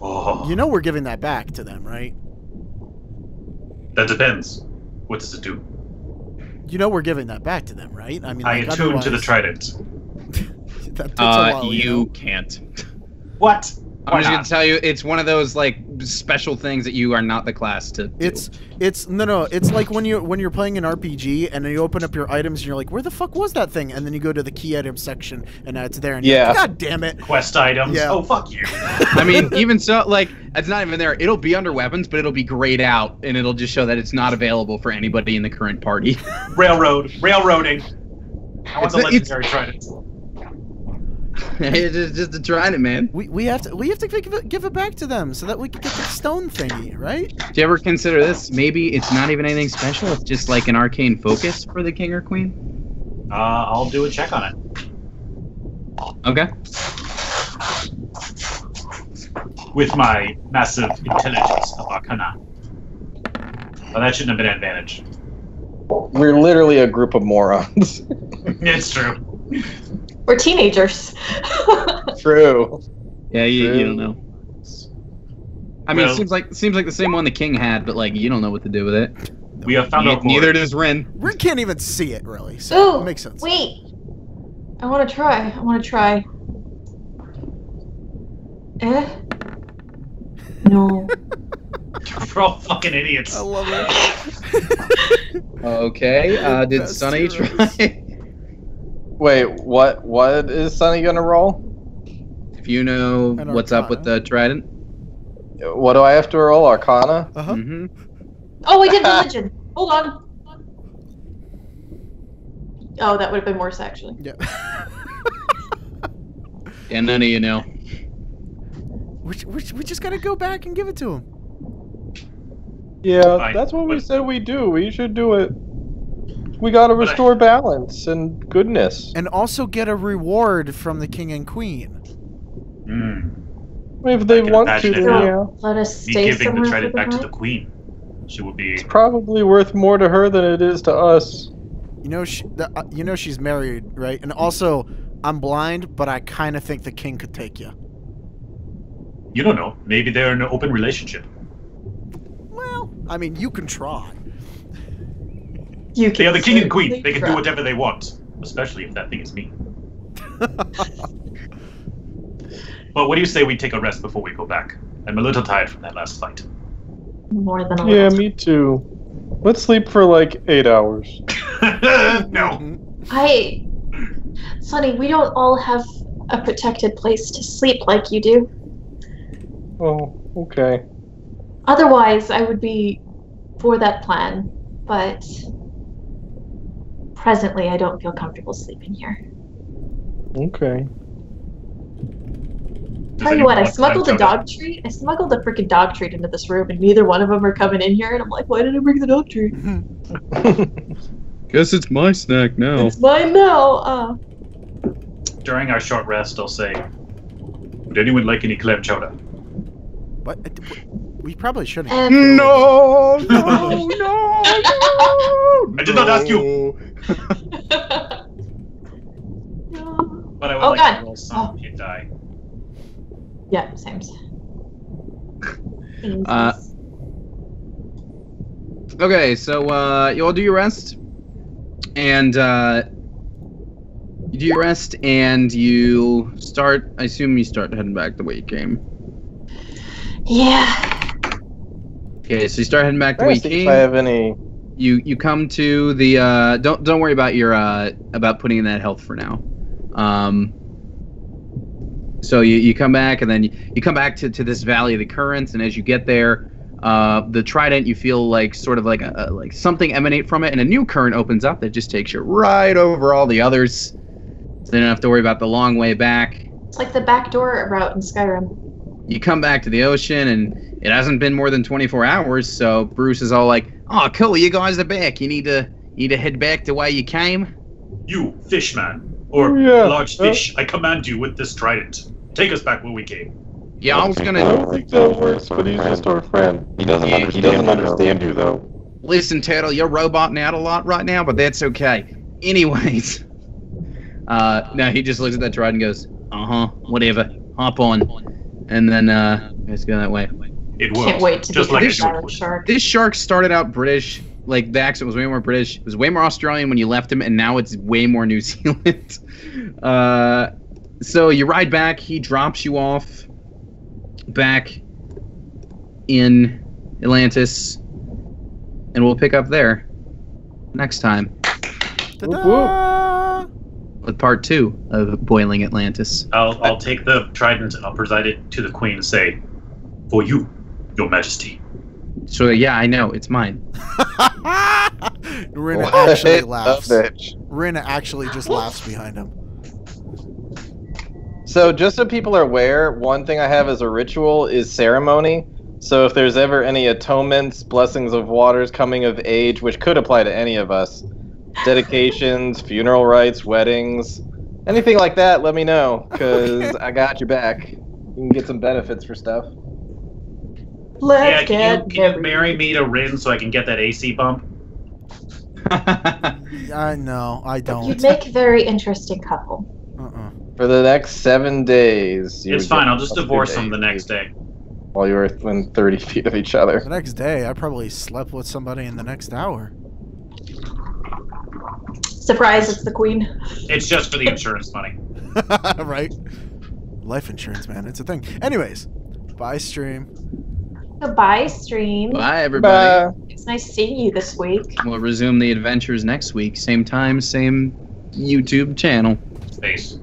Oh, You know we're giving that back to them, right? that depends. What does it do? You know we're giving that back to them, right? I mean, I like, attune to the otherwise- trident. that takes a while, You know? can't. What? I'm Why just gonna not? tell you, it's one of those like special things that you are not the class to do. It's no. It's like when you're playing an RPG and then you open up your items and you're like, where the fuck was that thing? And then you go to the key item section and now it's there. And you're Yeah. like, God damn it! Quest items. Yeah. Oh, fuck you. I mean, even so, like, it's not even there. It'll be under weapons, but it'll be grayed out, and it'll just show that it's not available for anybody in the current party. Railroading. I want It's the a- legendary trident. It's just a trident, man. We have to give it back to them so that we can get the stone thingy, right? Do you ever consider this? Maybe it's not even anything special. It's just like an arcane focus for the king or queen. I'll do a check on it. Okay. With my massive intelligence of Arcana. Well, that shouldn't have been an advantage. We're literally a group of morons. It's true. We're teenagers. True. Yeah, you True. don't know. I mean, Well- it seems like the same one the king had, but like you don't know what to do with it. We have found out more. Neither does Rin. We can't even see it really, so Ooh, it makes sense. wait. I want to try. No. We're all fucking idiots. I love it. Okay. Did Best Sunny heroes. try? Wait, what is Sunny gonna roll? If you know An what's up with the trident. What do I have to roll? Arcana? Uh huh. Mm-hmm. Oh, I did religion. Hold on. Oh, that would have been worse, actually. Yeah. Yeah, none of you know. we just gotta go back and give it to him. Yeah, Fine, that's what we but- said we do. We should do it. We gotta restore balance and goodness. And also get a reward from the king and queen. If they want to, then So, yeah. let us Me stay giving somewhere the for trident the back to night. the queen. She will be. It's probably worth more to her than it is to us. You know, she's married, right? And also, I'm blind, but I kind of think the king could take you. You don't know. Maybe they're in an open relationship. Well, I mean, you can try. They are the king and queen. certainly They can try. do whatever they want, especially if that thing is me. But what do you say we take a rest before we go back? I'm a little tired from that last fight. More than a Yeah, little. me too. Let's sleep for like 8 hours. No. Sonny, we don't all have a protected place to sleep like you do. Oh, okay. Otherwise, I would be for that plan, but presently I don't feel comfortable sleeping here. Okay. Tell you what, I smuggled a dog treat. I smuggled a freaking dog treat into this room, and neither one of them are coming in here. And I'm like, why did I bring the dog treat? Guess it's my snack now. It's mine now. During our short rest, I'll say, would anyone like any clam chowder? What? We probably shouldn't. No, no, no, I did not ask you. But I would Oh, like God. to roll some hit die. Yeah, same. Okay, so you all do your rest, and you do your rest, and you start. I assume you start heading back the way you came. Yeah. Okay, so you start heading back the way you See came. if I have any. You come to the don't worry about your about putting in that health for now. So you come back, and then you come back to this valley of the currents, and as you get there, the trident, you feel like sort of like like something emanate from it, and a new current opens up that just takes you right over all the others. So you don't have to worry about the long way back. It's like the backdoor route in Skyrim. You come back to the ocean, and it hasn't been more than 24 hours, so Bruce is all like, "Oh, cool, you guys are back. You need to head back the way you came." You, fishman, or Yeah, large fish, I command you with this trident. Take us back where we came. Yeah, I was I gonna don't think that works, but he's just our friend. He doesn't Yeah, understand you, though. listen, Turtle. You're roboting out a lot right now, but that's okay. Anyways, no, he just looks at that trident and goes, whatever, hop on, and then let's go that way. It works. Can't wait to just be like a it silent would. shark. This shark started out British. Like, the accent was way more British. It was way more Australian when you left him, and now it's way more New Zealand. So you ride back. He drops you off back in Atlantis, and we'll pick up there next time Ta-da! with part 2 of Boiling Atlantis. I'll take the trident and I'll preside it to the queen and say, "For you, your majesty." So yeah, I know, it's mine. Rinna What actually a laughs. bitch. Rinna actually just laughs behind him. So just so people are aware, one thing I have as a ritual is ceremony. So if there's ever any atonements, blessings of waters, coming of age, which could apply to any of us, dedications, funeral rites, weddings, anything like that, let me know, because I got your back. You can get some benefits for stuff. Let's Can get you marry me to Rin so I can get that AC bump? No, I don't. You'd make a very interesting couple. For the next 7 days. you It's would fine. get I'll just up to divorce him date the next day. While you were within 30 feet of each other. The next day, I probably slept with somebody in the next hour. Surprise, it's the queen. It's just for the insurance money. Right? Life insurance, man. It's a thing. Anyways, bye, stream. Goodbye, stream. Bye, everybody. It's nice seeing you this week. We'll resume the adventures next week. Same time, same YouTube channel. Space.